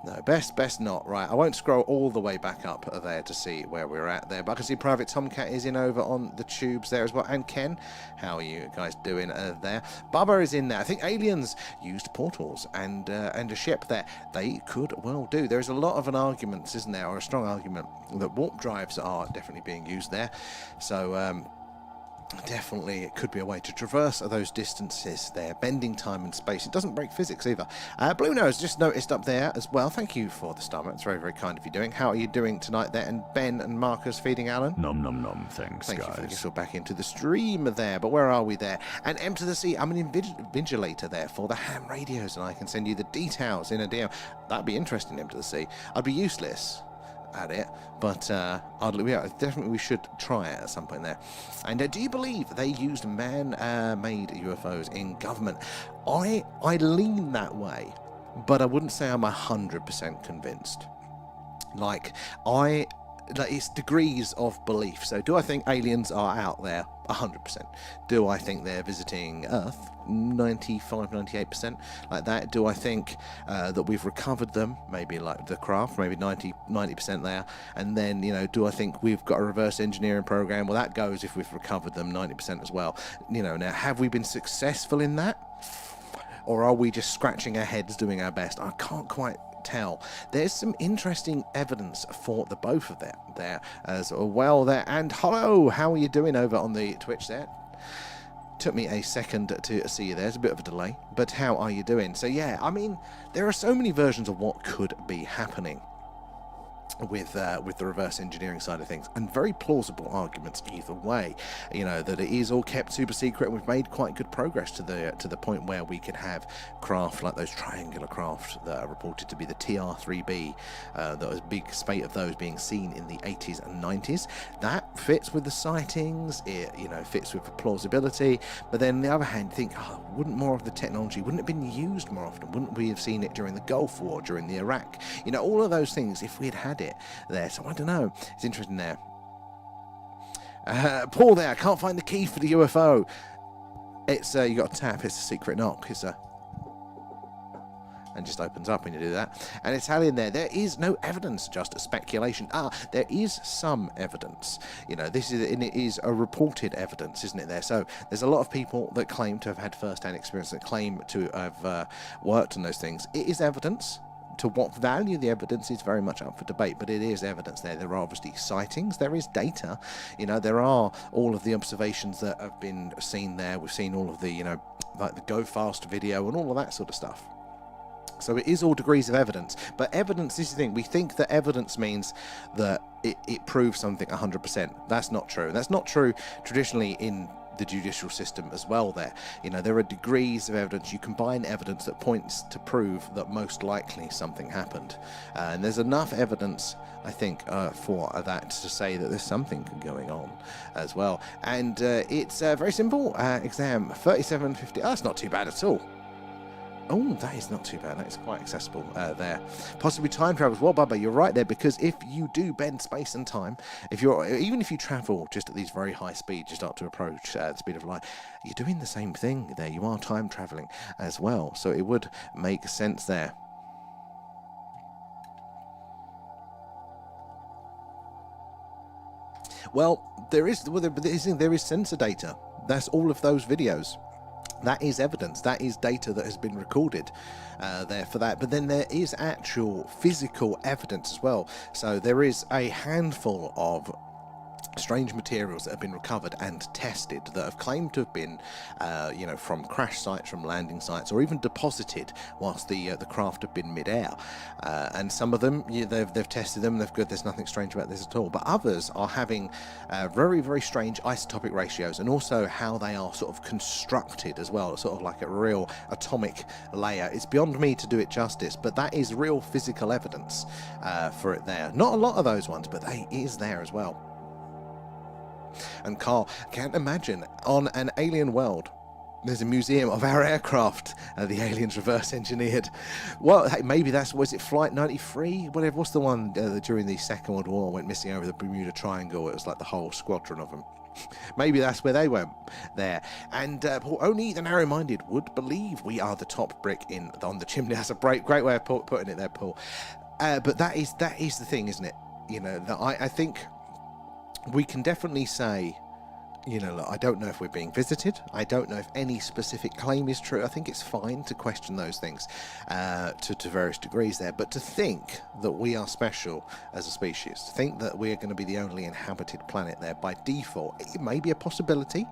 no, best not. Right, I won't scroll all the way back up there to see where we're at there. But I can see Private Tomcat is in over on the tubes there as well. And Ken, how are you guys doing there? Bubba is in there. I think aliens used portals and a ship there. They could well do. There is a lot of an argument, isn't there, or a strong argument that warp drives are definitely being used there. So definitely it could be a way to traverse those distances there, bending time and space. It doesn't break physics either. Blue Nose just noticed up there as well. Thank you for the star. It's very, very kind of you doing. How are you doing tonight there? And Ben and Marcus feeding Alan? Nom nom nom, thanks Thank guys. you for getting back into the stream there. But where are we there? And M to the C, I'm an invigilator there for the ham radios, and I can send you the details in a DM. That'd be interesting, M to the C. I'd be useless at it, but definitely we should try it at some point there. And do you believe they used man-made UFOs in government? I lean that way, but I wouldn't say I'm 100% convinced. It's degrees of belief. So do I think aliens are out there? 100%. Do I think they're visiting Earth? 95, 98%, like that. Do I think that we've recovered them? Maybe like the craft, maybe 90% there. And then, do I think we've got a reverse engineering program? Well, that goes if we've recovered them 90% as well. Now, have we been successful in that? Or are we just scratching our heads doing our best? I can't quite tell. There's some interesting evidence for the both of them there as well there. And hello, how are you doing over on the Twitch there? Took me a second to see you there. There's a bit of a delay, but how are you doing? So yeah, I mean, there are so many versions of what could be happening. with the reverse engineering side of things, and very plausible arguments either way. You know, that it is all kept super secret, and we've made quite good progress to the point where we can have craft like those triangular craft that are reported to be the TR-3B. There was a big spate of those being seen in the 80s and 90s. That fits with the sightings. It, you know, fits with the plausibility. But then on the other hand, think, wouldn't more of the technology, wouldn't it have been used more often? Wouldn't we have seen it during the Gulf War, during the Iraq? You know, all of those things, if we had it there. So I don't know. It's interesting there. Paul there, I can't find the key for the UFO. It's you got to tap. It's a secret knock. It's a and just opens up when you do that. And Italian there is no evidence, just a speculation. There is some evidence. You know, this is, and it is a reported evidence, isn't it there? So there's a lot of people that claim to have had first-hand experience, that claim to have worked on those things. It is evidence. To what value the evidence is very much up for debate, but it is evidence there. There are obviously sightings, there is data, you know, there are all of the observations that have been seen there. We've seen all of the, you know, like the Go Fast video and all of that sort of stuff. So it is all degrees of evidence, but evidence is the thing. We think that evidence means that it proves something 100%. That's not true. That's not true traditionally in the judicial system as well there. You know, there are degrees of evidence. You combine evidence that points to prove that most likely something happened. And there's enough evidence, I think, for that to say that there's something going on as well. And it's a very simple exam, 3750. Oh, that's not too bad at all. Oh, that is not too bad. That is quite accessible there. Possibly time travel as well, Bubba. You're right there, because if you do bend space and time, even if you travel just at these very high speeds, you start to approach the speed of light, you're doing the same thing there. You are time traveling as well, so it would make sense there. Well, there is sensor data. That's all of those videos. That is evidence, that is data that has been recorded there for that. But then there is actual physical evidence as well. So there is a handful of strange materials that have been recovered and tested that have claimed to have been, you know, from crash sites, from landing sites, or even deposited whilst the craft have been mid-air. And some of them, they've tested them, they're good, there's nothing strange about this at all. But others are having very, very strange isotopic ratios, and also how they are sort of constructed as well, sort of like a real atomic layer. It's beyond me to do it justice, but that is real physical evidence for it there. Not a lot of those ones, but it is there as well. And Carl, can't imagine, on an alien world, there's a museum of our aircraft, the aliens reverse engineered. Well, hey, maybe was it Flight 93? Whatever, what's the one during the Second World War went missing over the Bermuda Triangle? It was like the whole squadron of them. Maybe that's where they went there. And only the narrow-minded would believe we are the top brick on the chimney. That's a great way of putting it there, Paul. But that is the thing, isn't it? You know, that I think we can definitely say, you know, look, I don't know if we're being visited. I don't know if any specific claim is true. I think it's fine to question those things to various degrees there. But to think that we are special as a species, to think that we're going to be the only inhabited planet there by default, it may be a possibility,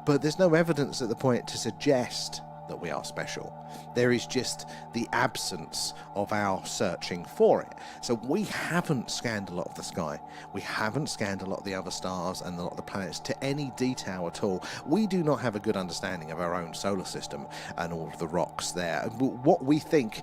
but there's no evidence at the point to suggest that we are special. There is just the absence of our searching for it. So we haven't scanned a lot of the sky. We haven't scanned a lot of the other stars and a lot of the planets to any detail at all. We do not have a good understanding of our own solar system and all of the rocks there. What we think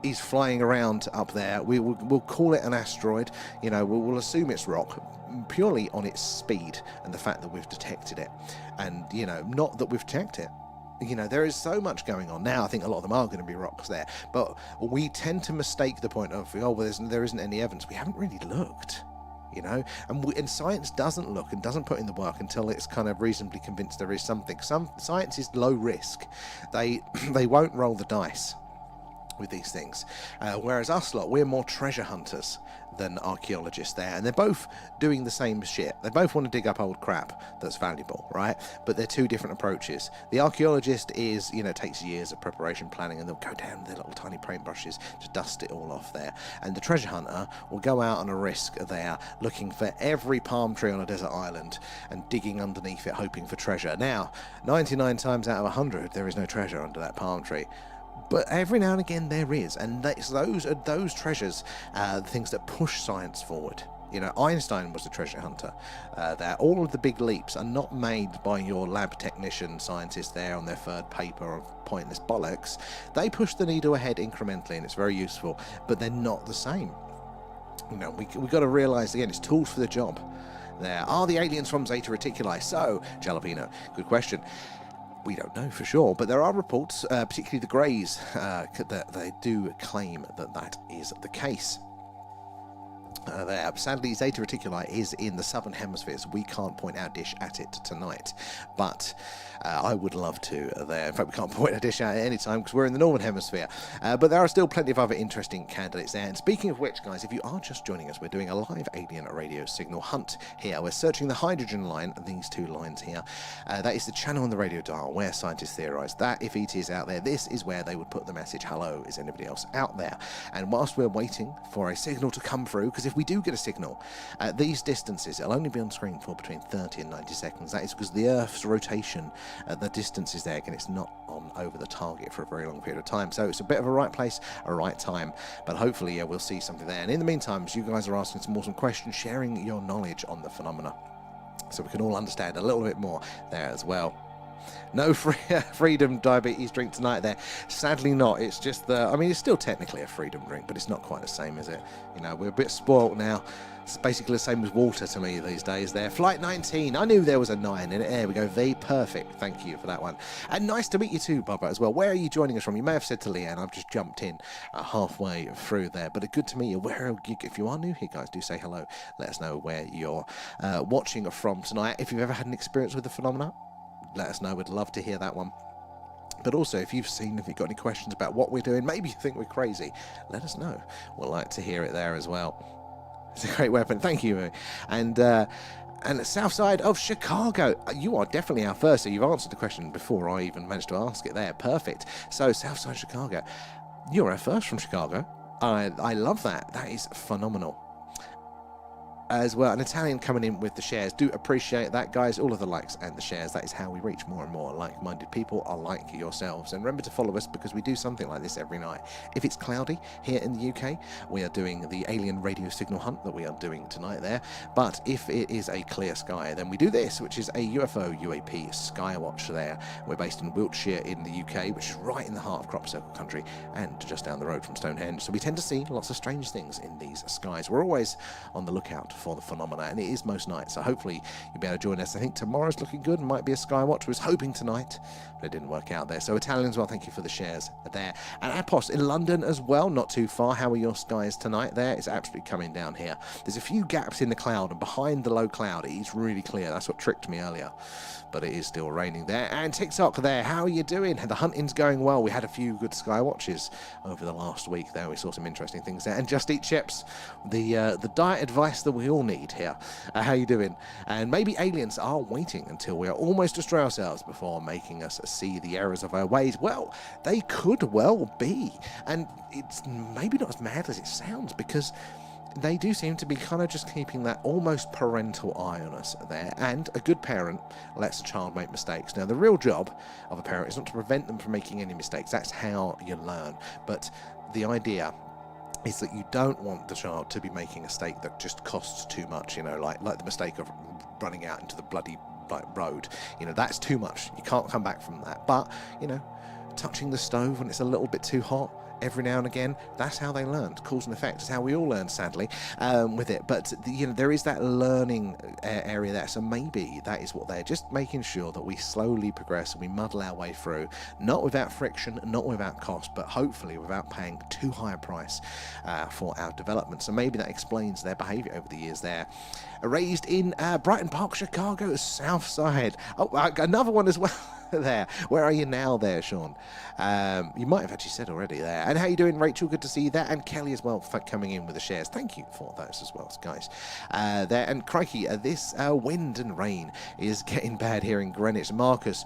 is flying around up there, we'll call it an asteroid. You know, we'll assume it's rock purely on its speed and the fact that we've detected it. And, you know, not that we've detected it. You know, there is so much going on now. I think a lot of them are going to be rocks there, but we tend to mistake the point of, oh, well, there isn't any evidence. We haven't really looked, you know, and science doesn't look and doesn't put in the work until it's kind of reasonably convinced there is something. Science is low risk. They won't roll the dice with these things, whereas us lot, we're more treasure hunters than archaeologists there, and they're both doing the same shit. They both want to dig up old crap that's valuable, right? But they're two different approaches. The archaeologist is, you know, takes years of preparation planning, and they'll go down with their little tiny paintbrushes to dust it all off there. And the treasure hunter will go out on a risk there, looking for every palm tree on a desert island and digging underneath it, hoping for treasure. Now, 99 times out of 100, there is no treasure under that palm tree. But every now and again there is, and those treasures, the things that push science forward. Einstein was a treasure hunter. All of the big leaps are not made by your lab technician scientists there on their third paper of pointless bollocks. They push the needle ahead incrementally, and it's very useful, but they're not the same. We've got to realise, again, it's tools for the job. There are the aliens from Zeta Reticuli. So, Jalapeno, good question. We don't know for sure, but there are reports, particularly the Greys, that they do claim that is the case. Sadly, Zeta Reticuli is in the southern hemisphere, so we can't point our dish at it tonight. But I would love to there. In fact, we can't point our dish at it any time because we're in the northern hemisphere. But there are still plenty of other interesting candidates there. And speaking of which, guys, if you are just joining us, we're doing a live alien radio signal hunt here. We're searching the hydrogen line, these two lines here. That is the channel on the radio dial where scientists theorise that if ET is out there, this is where they would put the message, hello, is anybody else out there? And whilst we're waiting for a signal to come through, because if we do get a signal at these distances, it'll only be on screen for between 30 and 90 seconds. That is because the Earth's rotation, the distance is there. Again, it's not on over the target for a very long period of time. So it's a bit of a right place, a right time. But hopefully, yeah, we'll see something there. And in the meantime, as you guys are asking some awesome questions, sharing your knowledge on the phenomena, so we can all understand a little bit more there as well. No freedom diabetes drink tonight there. Sadly not. It's just it's still technically a freedom drink, but it's not quite the same, is it? We're a bit spoilt now. It's basically the same as water to me these days there. Flight 19. I knew there was a 9 in it. There we go. V. Perfect. Thank you for that one. And nice to meet you too, Bubba, as well. Where are you joining us from? You may have said to Leanne. I've just jumped in halfway through there. But good to meet you. If you are new here, guys, do say hello. Let us know where you're watching from tonight. If you've ever had an experience with the phenomena, let us know. We'd love to hear that one. But also, if you've got any questions about what we're doing, maybe you think we're crazy, let us know. We'd like to hear it there as well. It's a great weapon. Thank you. And the south side of Chicago. You are definitely our first, so you've answered the question before I even managed to ask it there. Perfect. So, south side of Chicago. You're our first from Chicago. I love that. That is phenomenal. As well, an Italian coming in with the shares. Do appreciate that, guys. All of the likes and the shares. That is how we reach more and more like-minded people are like yourselves. And remember to follow us because we do something like this every night. If it's cloudy here in the UK, we are doing the alien radio signal hunt that we are doing tonight there. But if it is a clear sky, then we do this, which is a UFO UAP skywatch there. We're based in Wiltshire in the UK, which is right in the heart of crop circle country and just down the road from Stonehenge. So we tend to see lots of strange things in these skies. We're always on the lookout for the phenomena, and it is most nights, so hopefully you'll be able to join us. I think tomorrow's looking good. Might be a skywatch. Was hoping tonight, but it didn't work out there. So Italians, well, thank you for the shares there. And Apos in London as well, not too far. How are your skies tonight there? It's absolutely coming down here. There's a few gaps in the cloud, and behind the low cloud it is really clear. That's what tricked me earlier, but it is still raining there. And TikTok there, how are you doing? The hunting's going well. We had a few good sky watches over the last week there. We saw some interesting things there. And Just Eat Chips, the diet advice that we all need here. How you doing? And maybe aliens are waiting until we are almost destroy ourselves before making us see the errors of our ways. Well, they could well be. And it's maybe not as mad as it sounds, because they do seem to be kind of just keeping that almost parental eye on us there. And a good parent lets a child make mistakes. Now, the real job of a parent is not to prevent them from making any mistakes. That's how you learn. But the idea is that you don't want the child to be making a mistake that just costs too much, like the mistake of running out into the bloody road. That's too much. You can't come back from that. But, touching the stove when it's a little bit too hot, every now and again, that's how they learn. Cause and effect is how we all learn, sadly, with it. But there is that learning area there. So maybe that is what they're just making sure that we slowly progress and we muddle our way through, not without friction, not without cost, but hopefully without paying too high a price for our development. So maybe that explains their behaviour over the years there. Raised in Brighton Park, Chicago, South Side. Oh, another one as well. There. Where are you now there, Sean? You might have actually said already there. And how you doing, Rachel? Good to see you there. And Kelly as well for coming in with the shares. Thank you for those as well, guys. There. And crikey, this wind and rain is getting bad here in Greenwich. Marcus,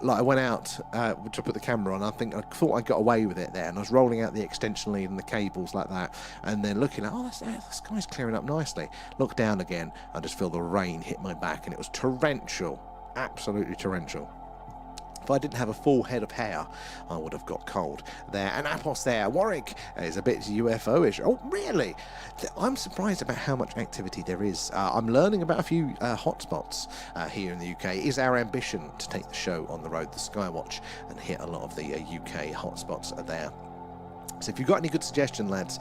I went out to put the camera on. I thought I got away with it there, and I was rolling out the extension lead and the cables like that, and then looking at, the sky's clearing up nicely. Look down again, I just feel the rain hit my back, and it was torrential, absolutely torrential. If I didn't have a full head of hair, I would have got cold there. And Apos there, Warwick is a bit UFO-ish. Oh, really? I'm surprised about how much activity there is. I'm learning about a few hotspots here in the UK. It is our ambition to take the show on the road, the Skywatch, and hit a lot of the UK hotspots there. So if you've got any good suggestions, lads,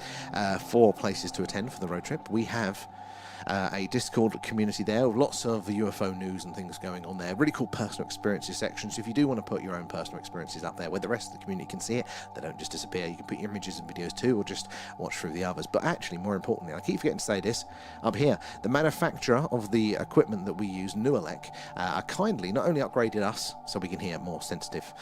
for places to attend for the road trip, we have a Discord community there with lots of UFO news and things going on there. Really cool personal experiences section. So if you do want to put your own personal experiences up there where the rest of the community can see it, they don't just disappear. You can put your images and videos too, or just watch through the others. But actually, more importantly, I keep forgetting to say this, up here, the manufacturer of the equipment that we use, Nuelec, kindly not only upgraded us so we can hear more sensitive,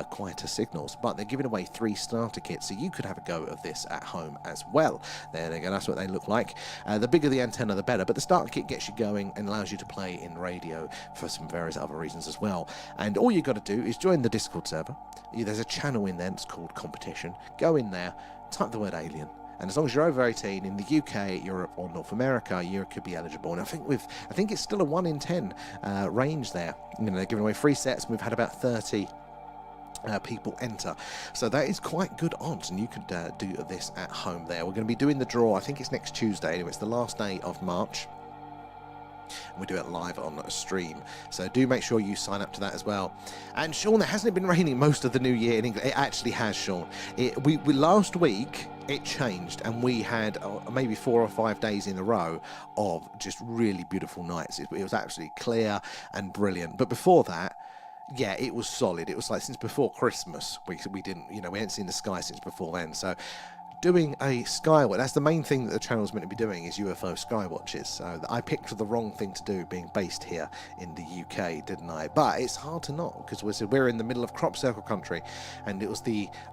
quieter signals, but they're giving away 3 starter kits, so you could have a go of this at home as well. There they go, that's what they look like. The bigger the antenna, the better, but the starter kit gets you going and allows you to play in radio for some various other reasons as well. And all you got to do is join the Discord server. There's a channel in there that's called Competition. Go in there, type the word alien, and as long as you're over 18 in the UK, Europe, or North America, you could be eligible. And I think it's still a 1 in 10 range there. They're giving away 3 sets, and we've had about 30 people enter, so that is quite good odds, and you could do this at home there. We're going to be doing the draw, I think it's next Tuesday, anyway, it's the last day of March, and we do it live on a stream, so do make sure you sign up to that as well. And Sean, hasn't it been raining most of the new year in England? It actually has, Sean. We last week it changed, and we had maybe 4 or 5 days in a row of just really beautiful nights. It was absolutely clear and brilliant, but before that, yeah, it was solid. It was like since before Christmas, we didn't, we hadn't seen the sky since before then. So doing a skywatch, that's the main thing that the channel's meant to be doing, is UFO skywatches. So I picked the wrong thing to do being based here in the UK, didn't I? But it's hard to not, because we're in the middle of crop circle country, and it was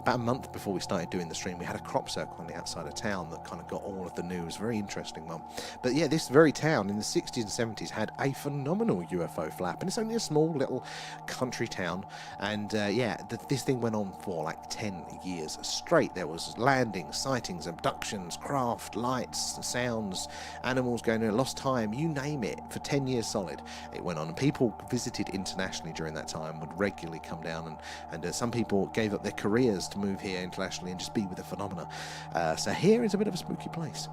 about a month before we started doing the stream, we had a crop circle on the outside of town that kind of got all of the news. Very interesting one. But yeah, this very town in the 60s and 70s had a phenomenal UFO flap, and it's only a small little country town, and this thing went on for like 10 years straight. There was landings, sightings, abductions, craft, lights, sounds, animals going in, lost time, you name it, for 10 years solid it went on. And people visited internationally during that time, would regularly come down, and some people gave up their careers to move here internationally and just be with the phenomena. So here is a bit of a spooky place.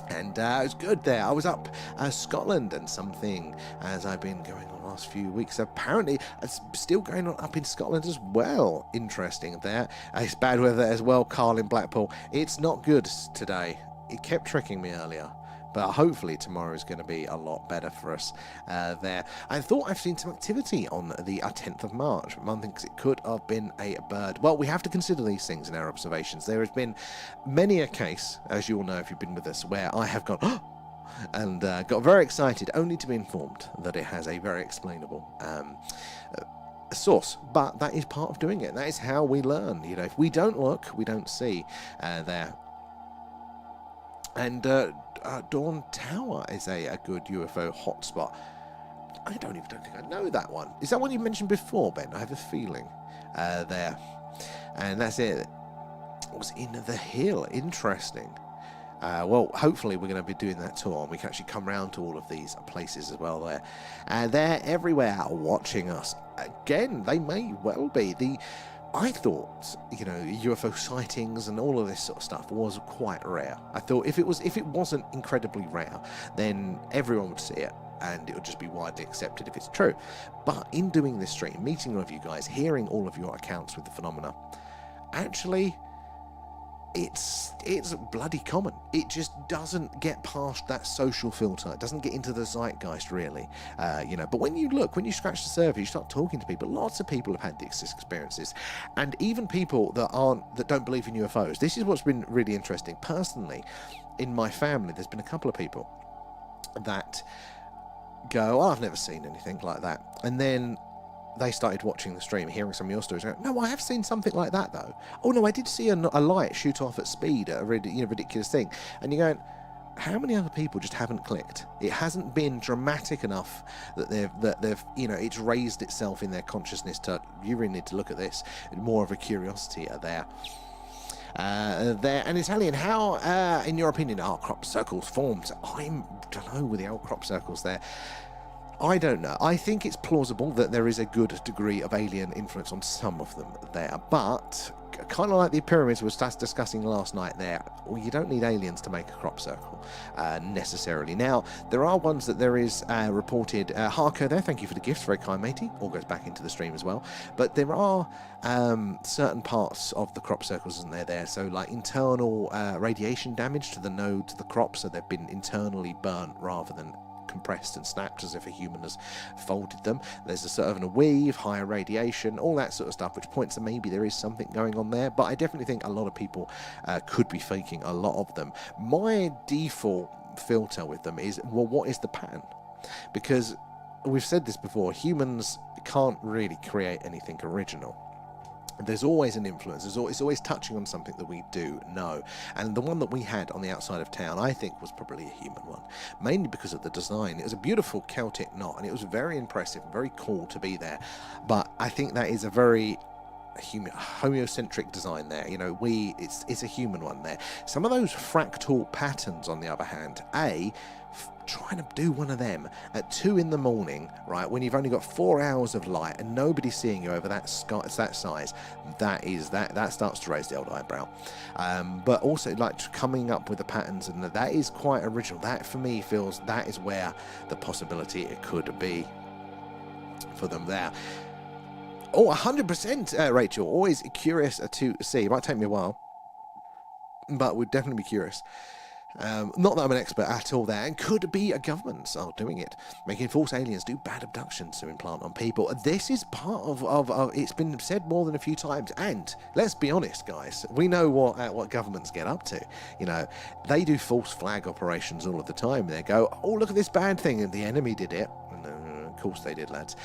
And it was good there. I was up Scotland and something, as I've been going on the last few weeks. Apparently, it's still going on up in Scotland as well. Interesting there. It's bad weather as well, Carl in Blackpool. It's not good today. It kept tricking me earlier, but hopefully tomorrow is going to be a lot better for us there. I thought I've seen some activity on the 10th of March. One thinks it could have been a bird. Well, we have to consider these things in our observations. There has been many a case, as you all know if you've been with us, where I have gone, oh! and got very excited, only to be informed that it has a very explainable source. But that is part of doing it. That is how we learn. If we don't look, we don't see there. And Dawn Tower is a good UFO hotspot. I don't think I know that one. Is that one you mentioned before, Ben? I have a feeling there. And that's it. It was in the hill. Interesting. Well, hopefully we're going to be doing that tour, and we can actually come around to all of these places as well there. And they're everywhere watching us. Again, they may well be. I thought, UFO sightings and all of this sort of stuff was quite rare. I thought if it wasn't incredibly rare, then everyone would see it, and it would just be widely accepted if it's true. But in doing this stream, meeting all of you guys, hearing all of your accounts with the phenomena, actually, it's bloody common. It just doesn't get past that social filter. It doesn't get into the zeitgeist, really. But when you scratch the surface, you start talking to people. Lots of people have had these experiences, and even people that don't believe in UFOs. This is what's been really interesting. Personally, in my family, there's been a couple of people that go, "Oh, I've never seen anything like that," and then they started watching the stream, hearing some of your stories. No, I have seen something like that though. Oh no, I did see a light shoot off at speed, a ridiculous thing. And you're going, how many other people just haven't clicked? It hasn't been dramatic enough that they've it's raised itself in their consciousness to, you really need to look at this. More of a curiosity there. And Italian, how, in your opinion, are crop circles formed? I don't know with the old crop circles there. I don't know. I think it's plausible that there is a good degree of alien influence on some of them there, but kind of like the pyramids we were discussing last night there, well, you don't need aliens to make a crop circle necessarily. Now, there are ones that there is reported, Harko there, thank you for the gifts, very kind matey, all goes back into the stream as well, but there are certain parts of the crop circles, isn't there, so like internal radiation damage to the node, to the crop, so they've been internally burnt rather than compressed and snapped as if a human has folded them. There's a sort of a weave, higher radiation, all that sort of stuff, which points to maybe there is something going on there, but I definitely think a lot of people could be faking a lot of them. My default filter with them is, well, what is the pattern? Because we've said this before, humans can't really create anything original. There's always an influence, it's always touching on something that we do know, and the one that we had on the outside of town I think was probably a human one, mainly because of the design. It was a beautiful Celtic knot and it was very impressive, very cool to be there, but I think that is a very homocentric design there, you know, it's a human one there. Some of those fractal patterns on the other hand, trying to do one of them at 2 in the morning, right, when you've only got 4 hours of light and nobody's seeing you over that sky, it's that size, that starts to raise the old eyebrow. But also like coming up with the patterns, and that is quite original. That for me feels that is where the possibility it could be for them there. Oh, 100%, Rachel, always curious to see. It might take me a while, but we'd definitely be curious. Not that I'm an expert at all there, and could be a government doing it, making false aliens do bad abductions to implant on people. This is part of it's been said more than a few times, and let's be honest, guys, we know what governments get up to. You know, they do false flag operations all of the time. They go, oh, look at this bad thing, and the enemy did it. Of course they did, lads.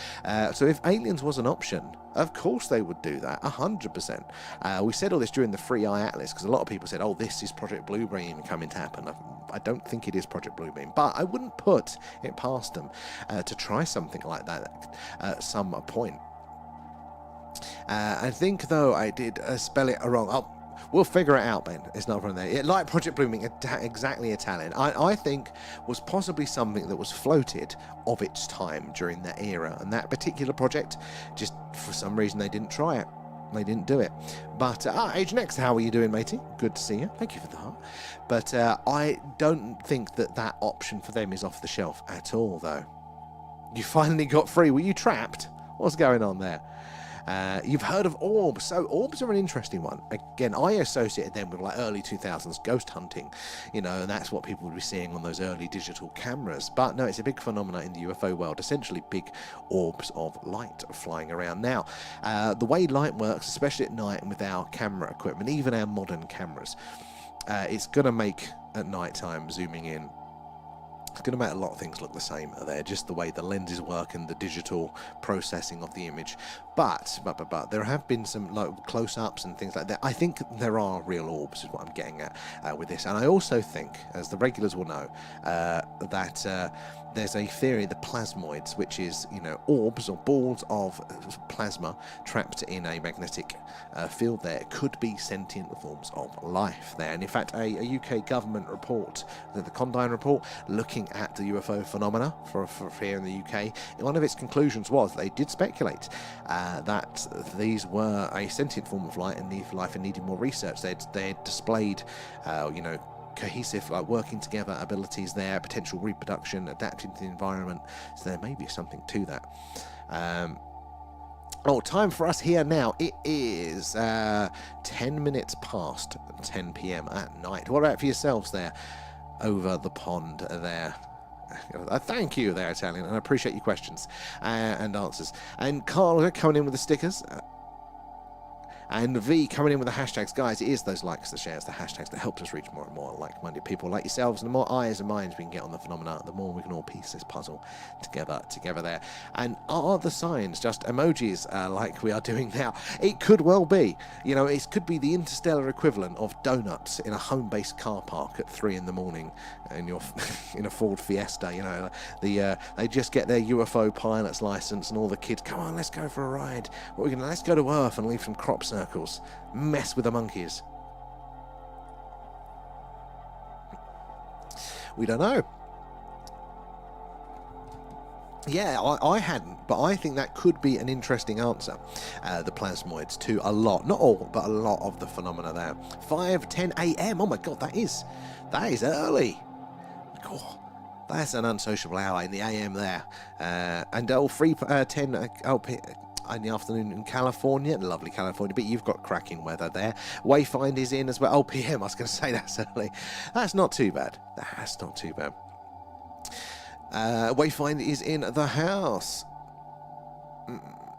So if aliens was an option, of course they would do that, 100%. We said all this during the Free Eye Atlas, because a lot of people said, oh, this is Project Bluebeam coming to happen. I don't think it is Project Bluebeam, but I wouldn't put it past them to try something like that at some point. I think, though, I did spell it wrong. We'll figure it out, Ben. It's not from there. Like Project Blooming, exactly Italian. I think was possibly something that was floated of its time during that era. And that particular project, just for some reason, they didn't try it. They didn't do it. But, Age Next, how are you doing, matey? Good to see you. Thank you for the heart. But I don't think that option for them is off the shelf at all, though. You finally got free. Were you trapped? What's going on there? You've heard of orbs. So orbs are an interesting one. Again, I associated them with like early 2000s ghost hunting, you know, and that's what people would be seeing on those early digital cameras. But no, it's a big phenomenon in the UFO world, essentially big orbs of light flying around. Now, the way light works, especially at night and with our camera equipment, even our modern cameras, it's going to make at night time zooming in, it's going to make a lot of things look the same there, just the way the lenses work and the digital processing of the image. But there have been some like close-ups and things like that. I think there are real orbs, is what I'm getting at with this. And I also think, as the regulars will know, that there's a theory, the plasmoids, which is, you know, orbs or balls of plasma trapped in a magnetic field there, could be sentient forms of life there. And in fact, a UK government report, the Condine report, looking at the UFO phenomena for here in the UK, one of its conclusions was they did speculate that these were a sentient form of life and needed more research. They had displayed, you know, cohesive, like working together abilities there, potential reproduction, adapting to the environment. So there may be something to that. Time for us here now. It is 10 minutes past 10 p.m. at night. What about for yourselves there over the pond there? Thank you there, Italian, and I appreciate your questions and answers. And Carl coming in with the stickers. And V coming in with the hashtags. Guys, it is those likes, the shares, the hashtags that help us reach more and more like-minded people like yourselves. And the more eyes and minds we can get on the phenomena, the more we can all piece this puzzle together there. And are the signs just emojis like we are doing now? It could well be. You know, it could be the interstellar equivalent of donuts in a home-based car park at 3 in the morning in your in a Ford Fiesta. You know, they just get their UFO pilot's license and all the kids, come on, let's go for a ride. Let's go to Earth and leave some crop circles, mess with the monkeys. We don't know. Yeah, I hadn't, but I think that could be an interesting answer. The plasmoids to a lot, not all, but a lot of the phenomena there. 5:10 a.m. Oh my God, that is early. God, that's an unsociable hour in the AM there. And 3:10 in the afternoon in California, lovely California, but you've got cracking weather there. Wayfind is in as well. Oh, PM, I was going to say that's early. That's not too bad. That's not too bad. Wayfind is in the house.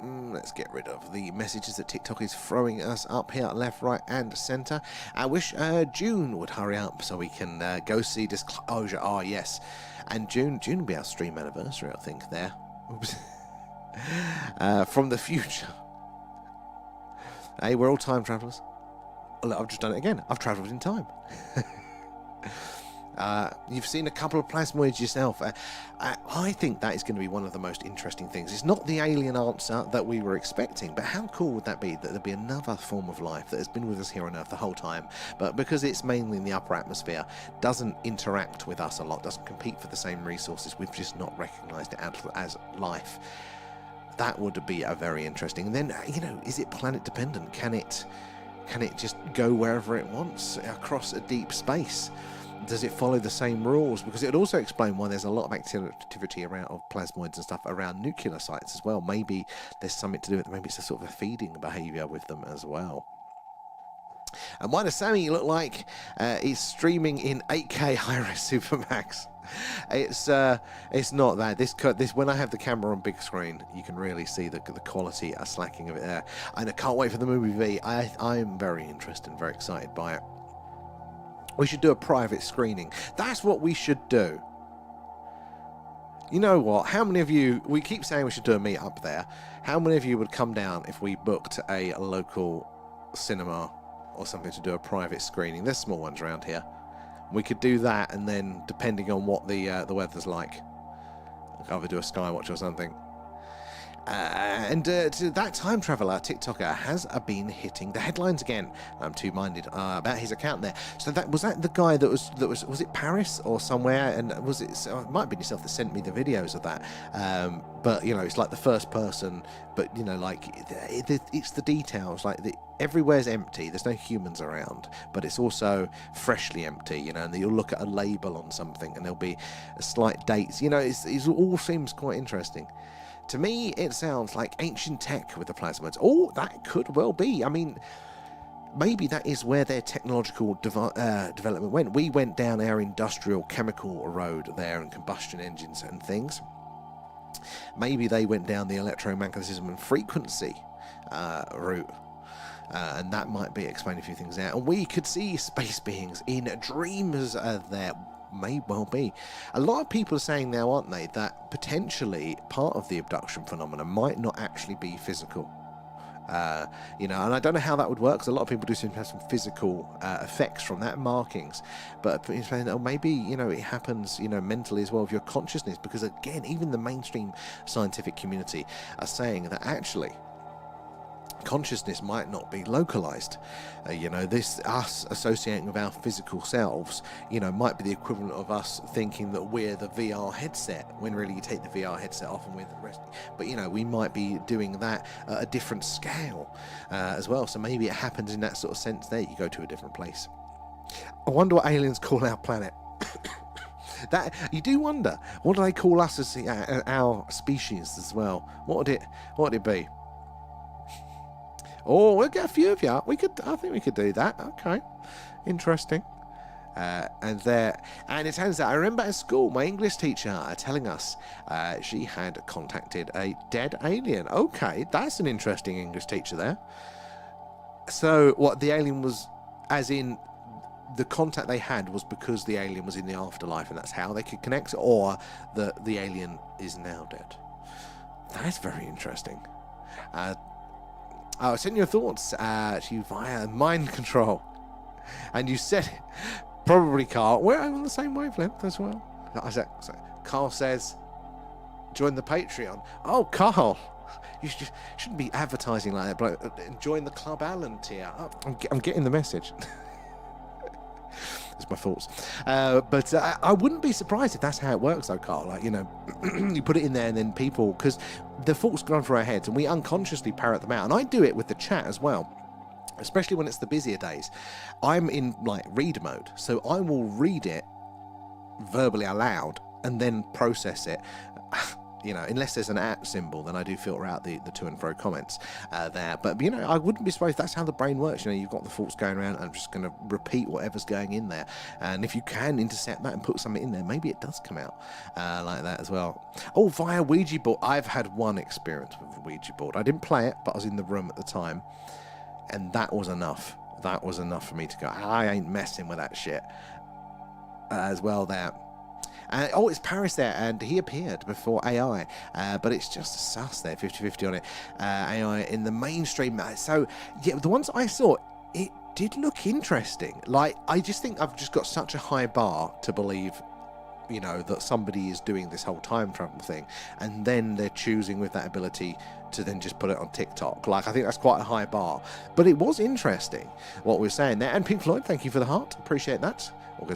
Let's get rid of the messages that TikTok is throwing us up here, left, right, and centre. I wish June would hurry up so we can go see Disclosure. Oh, yes. And June will be our stream anniversary, I think, there. Oops. From the future. Hey, we're all time travellers. Look, I've just done it again. I've travelled in time. You've seen a couple of plasmoids yourself. I think that is going to be one of the most interesting things. It's not the alien answer that we were expecting, but how cool would that be, that there'd be another form of life that has been with us here on Earth the whole time, but because it's mainly in the upper atmosphere, doesn't interact with us a lot, doesn't compete for the same resources, we've just not recognised it as life. That would be a very interesting. And then, is it planet dependent? Can it just go wherever it wants across a deep space? Does it follow the same rules? Because it would also explain why there's a lot of activity around of plasmoids and stuff around nuclear sites as well. Maybe there's something to do with it. Maybe it's a sort of a feeding behaviour with them as well. And why does Sammy look like he's streaming in 8K high-res Supermax? It's not that. This when I have the camera on big screen, you can really see the quality, slacking of it there. And I can't wait for the movie V. I am very interested and very excited by it. We should do a private screening. That's what we should do. You know what? How many of you... We keep saying we should do a meet up there. How many of you would come down if we booked a local cinema or something to do a private screening? There's small ones around here. We could do that, and then, depending on what the weather's like, either do a skywatcher or something. And that time traveller TikToker has been hitting the headlines again. I'm too minded about his account there. So was that the guy that was it Paris or somewhere? And was it? So it might have been yourself that sent me the videos of that. But it's like the first person. But it's the details. Like everywhere's empty. There's no humans around, but it's also freshly empty. And you'll look at a label on something, and there'll be slight dates. It all seems quite interesting. To me, it sounds like ancient tech with the plasmoids. Oh, that could well be. I mean, maybe that is where their technological development went. We went down our industrial chemical road there and combustion engines and things. Maybe they went down the electromagnetism and frequency route. And that might be explaining a few things there. And we could see space beings in dreams there. May well be. A lot of people are saying now, aren't they, that potentially part of the abduction phenomena might not actually be physical. And I don't know how that would work, because a lot of people do seem to have some physical effects from that, markings. But maybe, it happens, mentally as well with your consciousness, because again, even the mainstream scientific community are saying that actually consciousness might not be localized. This us associating with our physical selves, might be the equivalent of us thinking that we're the VR headset, when really you take the VR headset off and we're the rest. But we might be doing that at a different scale as well. So maybe it happens in that sort of sense there. You go to a different place. I wonder what aliens call our planet. That you do wonder. What do they call us as our species as well? What would it be? Oh, we'll get a few of you. I think we could do that. Okay, interesting. And it turns out, I remember at school, my English teacher telling us she had contacted a dead alien. Okay, that's an interesting English teacher there. So, what the alien was, as in the contact they had was because the alien was in the afterlife, and that's how they could connect, or the alien is now dead. That's very interesting. I sent your thoughts to you via mind control. And you said it. Probably Carl. We're on the same wavelength as well. Carl says, join the Patreon. Oh, Carl. You shouldn't be advertising like that, but join the Club Alan tier. Oh, I'm getting the message. It's my thoughts. But I wouldn't be surprised if that's how it works, though, Carl. Like, you know, you put it in there and then people, because the thoughts go on through our heads and we unconsciously parrot them out. And I do it with the chat as well, especially when it's the busier days. I'm in like read mode, so I will read it verbally aloud and then process it. You know, unless there's an @ symbol, then I do filter out the to and fro comments there. But, you know, I wouldn't be surprised. That's how the brain works. You know, you've got the thoughts going around. I'm just going to repeat whatever's going in there. And if you can intercept that and put something in there, maybe it does come out like that as well. Oh, via Ouija board. I've had one experience with a Ouija board. I didn't play it, but I was in the room at the time. And that was enough. That was enough for me to go, I ain't messing with that shit as well there. Oh, it's Paris there, and he appeared before AI, but it's just a sus there, 50-50 on it. AI in the mainstream. So, yeah, the ones I saw, it did look interesting. Like, I just think I've just got such a high bar to believe, you know, that somebody is doing this whole time travel thing, and then they're choosing with that ability to then just put it on TikTok. Like, I think that's quite a high bar. But it was interesting what we're saying there. And Pink Floyd, thank you for the heart. Appreciate that.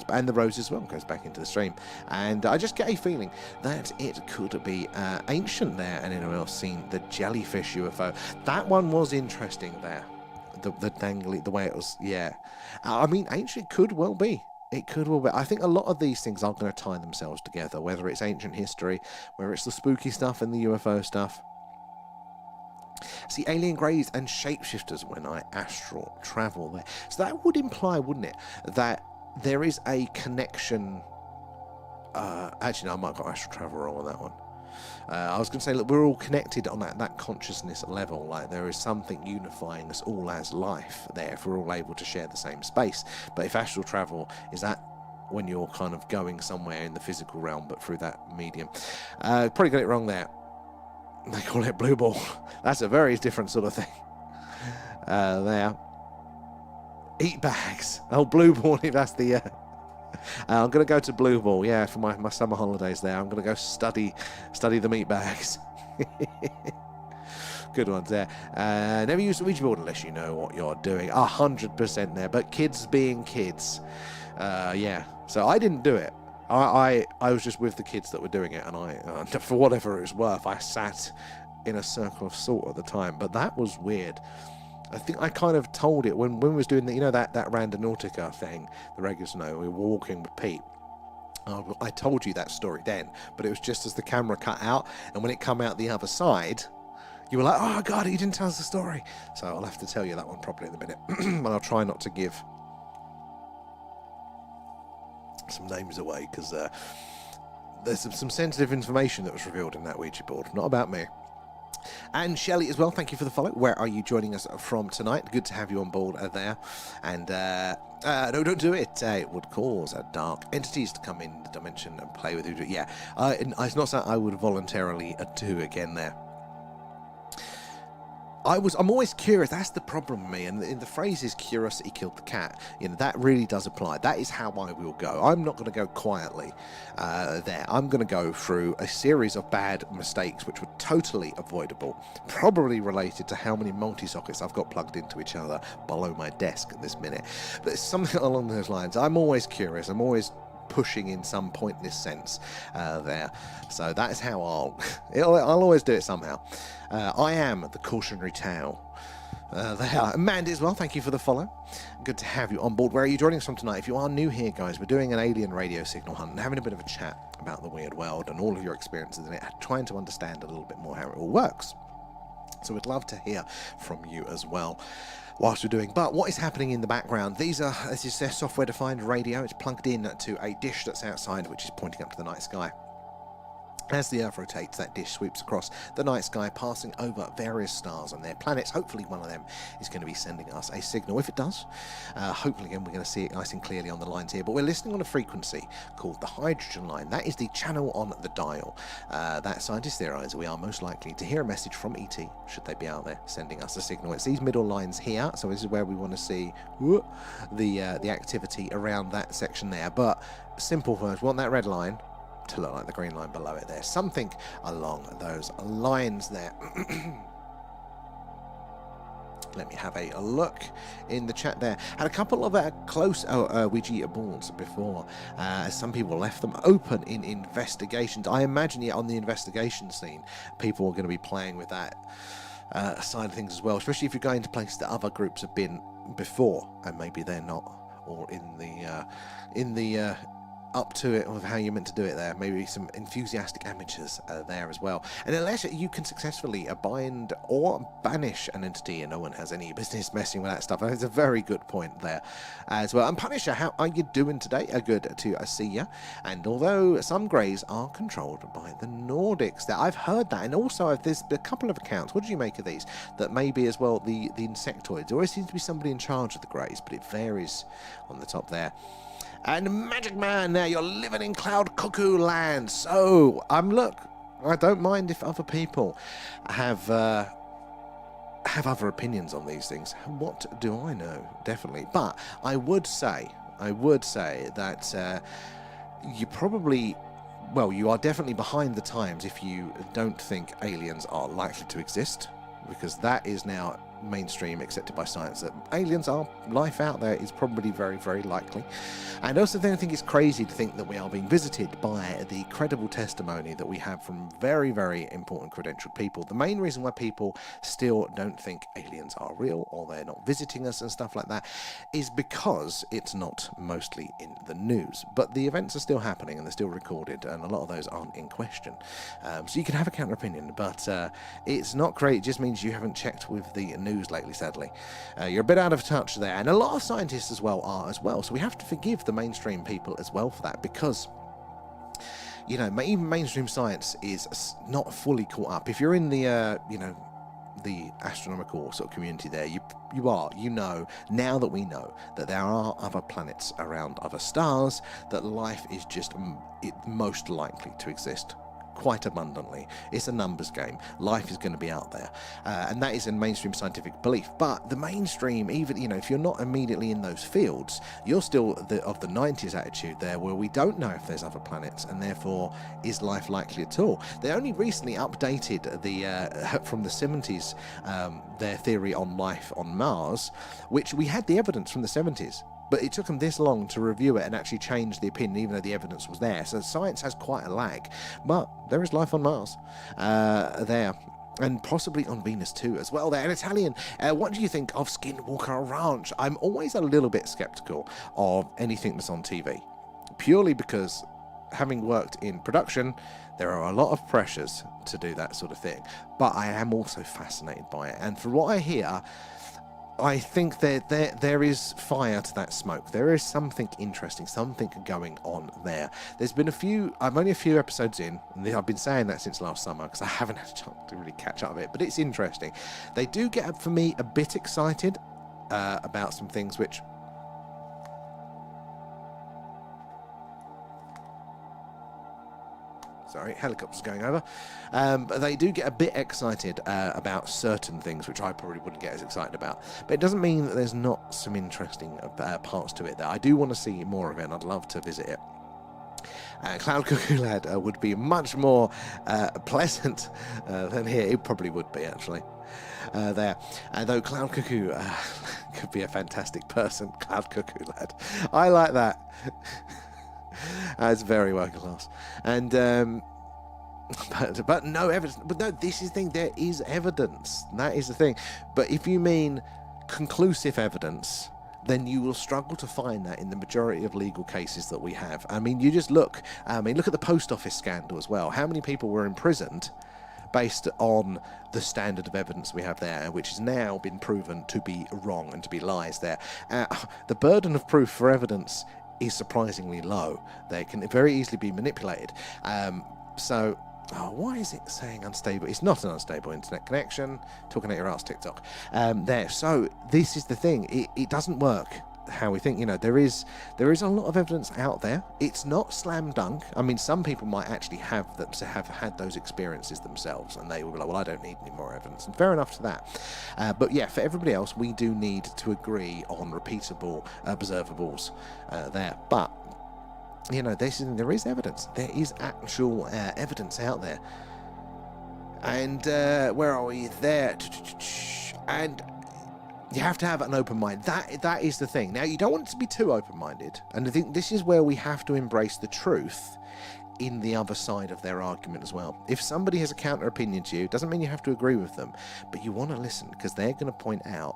And the rose as well goes back into the stream. And I just get a feeling that it could be ancient there. And anyone else seen the jellyfish UFO? That one was interesting there. The dangly, the way it was, yeah. I mean, ancient could well be. It could well be. I think a lot of these things are going to tie themselves together, whether it's ancient history, whether it's the spooky stuff and the UFO stuff. See, alien greys and shapeshifters when I astral travel there. So that would imply, wouldn't it, that there is a connection. Actually, no, I might have got astral travel wrong on that one. I was going to say, look, we're all connected on that consciousness level. Like, there is something unifying us all as life there if we're all able to share the same space. But if astral travel is that when you're kind of going somewhere in the physical realm, but through that medium, probably got it wrong there. They call it blue ball. That's a very different sort of thing. There. Eat bags. Oh, blue ball. That's the. I'm going to go to blue ball. Yeah, for my summer holidays there. I'm going to go study the meat bags. Good ones there. Never use the Ouija board unless you know what you're doing. 100% there. But kids being kids. Yeah. So I didn't do it. I was just with the kids that were doing it, and I, for whatever it was worth, I sat in a circle of salt at the time. But that was weird. I think I kind of told it when we was doing the, you know, that Randonautica thing, the regulars know, we were walking with Pete. I told you that story then, but it was just as the camera cut out, and when it come out the other side, you were like, oh God, you didn't tell us the story. So I'll have to tell you that one properly in a minute, and I'll try not to give some names away, because there's some sensitive information that was revealed in that Ouija board, not about me. And Shelley as well, thank you for the follow. Where are you joining us from tonight? Good to have you on board there. And no, don't do it. It would cause dark entities to come in the dimension and play with you. Yeah, it's not something I would voluntarily do again there. I'm always curious. That's the problem with me. And the phrase is curiosity killed the cat. You know, that really does apply. That is how I will go. I'm not going to go quietly there. I'm going to go through a series of bad mistakes which were totally avoidable, probably related to how many multi-sockets I've got plugged into each other below my desk at this minute. But it's something along those lines. I'm always curious. I'm always pushing in some pointless sense there. So that is how I'll always do it somehow. I am the cautionary tale. There. Mandy as well, thank you for the follow. Good to have you on board. Where are you joining us from tonight? If you are new here, guys, we're doing an alien radio signal hunt and having a bit of a chat about the weird world and all of your experiences in it, trying to understand a little bit more how it all works. So we'd love to hear from you as well whilst we're doing. But what is happening in the background? This is their software-defined radio. It's plugged in to a dish that's outside, which is pointing up to the night sky. As the Earth rotates, that dish sweeps across the night sky, passing over various stars and their planets. Hopefully one of them is going to be sending us a signal. If it does, hopefully again we're going to see it nice and clearly on the lines here. But we're listening on a frequency called the hydrogen line. That is the channel on the dial. That scientists theorize we are most likely to hear a message from ET, should they be out there sending us a signal. It's these middle lines here, so this is where we want to see the activity around that section there. But simple first, we want that red line to look like the green line below it there. Something along those lines there. Let me have a look in the chat there. Had a couple of close Ouija boards before. Some people left them open in investigations. I imagine, on the investigation scene, people are going to be playing with that side of things as well, especially if you're going to places that other groups have been before, and maybe they're not, or in the up to it of how you're meant to do it there. Maybe some enthusiastic amateurs there as well. And unless you can successfully bind or banish an entity, and no one has any business messing with that stuff. That's a very good point there as well. And Punisher, how are you doing today? Good to see you. And although some greys are controlled by the Nordics, that I've heard that, and also there's a couple of accounts. What do you make of these? That maybe as well the insectoids. There always seems to be somebody in charge of the greys, but it varies on the top there. And Magic Man, now you're living in Cloud Cuckoo Land. So, look, I don't mind if other people have other opinions on these things. What do I know? Definitely. But I would say that you probably, well, you are definitely behind the times if you don't think aliens are likely to exist, because that is now mainstream, accepted by science, that aliens are life out there is probably very, very likely. And also then I think it's crazy to think that we are being visited by the credible testimony that we have from very, very important credentialed people. The main reason why people still don't think aliens are real, or they're not visiting us and stuff like that, is because it's not mostly in the news. But the events are still happening and they're still recorded, and a lot of those aren't in question. So you can have a counter opinion, but it's not great. It just means you haven't checked with the news lately, sadly. You're a bit out of touch there, and a lot of scientists as well are as well, so we have to forgive the mainstream people as well for that, because even mainstream science is not fully caught up. If you're in the the astronomical sort of community there, you know now that we know that there are other planets around other stars, that life is just most likely to exist quite abundantly. It's a numbers game. Life is going to be out there, and that is a mainstream scientific belief. But the mainstream, even if you're not immediately in those fields, you're still of the 90s attitude there, where we don't know if there's other planets, and therefore is life likely at all. They only recently updated the from the 70s their theory on life on Mars, which we had the evidence from the 70s. But it took them this long to review it and actually change the opinion, even though the evidence was there. So science has quite a lag. But there is life on Mars there. And possibly on Venus too as well there. And Italian, what do you think of Skinwalker Ranch? I'm always a little bit skeptical of anything that's on TV. Purely because, having worked in production, there are a lot of pressures to do that sort of thing. But I am also fascinated by it. And from what I hear, I think there is fire to that smoke. There is something interesting, something going on there. There's been I'm only a few episodes in, and I've been saying that since last summer because I haven't had a chance to really catch up with it, but it's interesting. They do get, for me, a bit excited about some things which... Sorry, helicopters going over. But they do get a bit excited about certain things, which I probably wouldn't get as excited about. But it doesn't mean that there's not some interesting parts to it that I do want to see more of it, and I'd love to visit it. Cloud Cuckoo Lad would be much more pleasant than here. It probably would be, actually. There. Though Cloud Cuckoo could be a fantastic person. Cloud Cuckoo Lad. I like that. It's very working class. And but no evidence. But no, this is the thing. There is evidence. That is the thing. But if you mean conclusive evidence, then you will struggle to find that in the majority of legal cases that we have. I mean, you just look. Look at the post office scandal as well. How many people were imprisoned based on the standard of evidence we have there, which has now been proven to be wrong and to be lies there. The burden of proof for evidence is surprisingly low. They can very easily be manipulated. Why is it saying unstable? It's not an unstable internet connection. Talking at your ass, TikTok. There. So this is the thing. It doesn't work how we think. There is a lot of evidence out there. It's not slam dunk. I mean, some people might actually have had those experiences themselves, and they will be like, well, I don't need any more evidence. And fair enough to that. But yeah, for everybody else, we do need to agree on repeatable observables there. But there is evidence. There is actual evidence out there. And where are we? There. And You have to have an open mind. That is the thing. Now, you don't want it to be too open-minded, and I think this is where we have to embrace the truth in the other side of their argument as well. If somebody has a counter opinion to you, it doesn't mean you have to agree with them, but you want to listen, because they're going to point out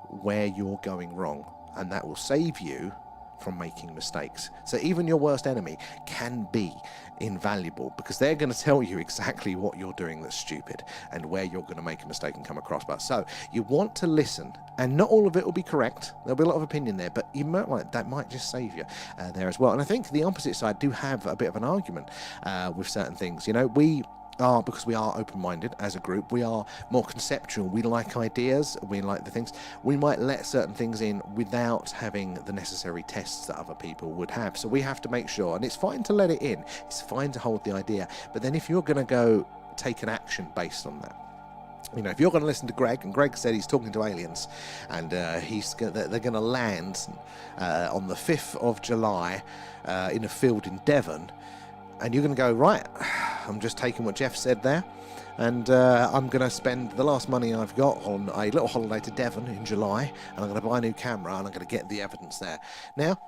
where you're going wrong, and that will save you from making mistakes. So even your worst enemy can be invaluable, because they're going to tell you exactly what you're doing that's stupid and where you're going to make a mistake and come across bad. So you want to listen, and not all of it will be correct. There'll be a lot of opinion there, but you might that might just save you there as well. And I think the opposite side do have a bit of an argument with certain things. You know, because we are open-minded as a group, we are more conceptual, we like ideas, we like the things, we might let certain things in without having the necessary tests that other people would have. So we have to make sure, and it's fine to let it in, it's fine to hold the idea, but then if you're going to go take an action based on that, you know, if you're going to listen to Greg, and Greg said he's talking to aliens, and they're going to land on the 5th of July in a field in Devon, and you're going to go, right, I'm just taking what Jeff said there, and I'm going to spend the last money I've got on a little holiday to Devon in July, and I'm going to buy a new camera, and I'm going to get the evidence there. Now,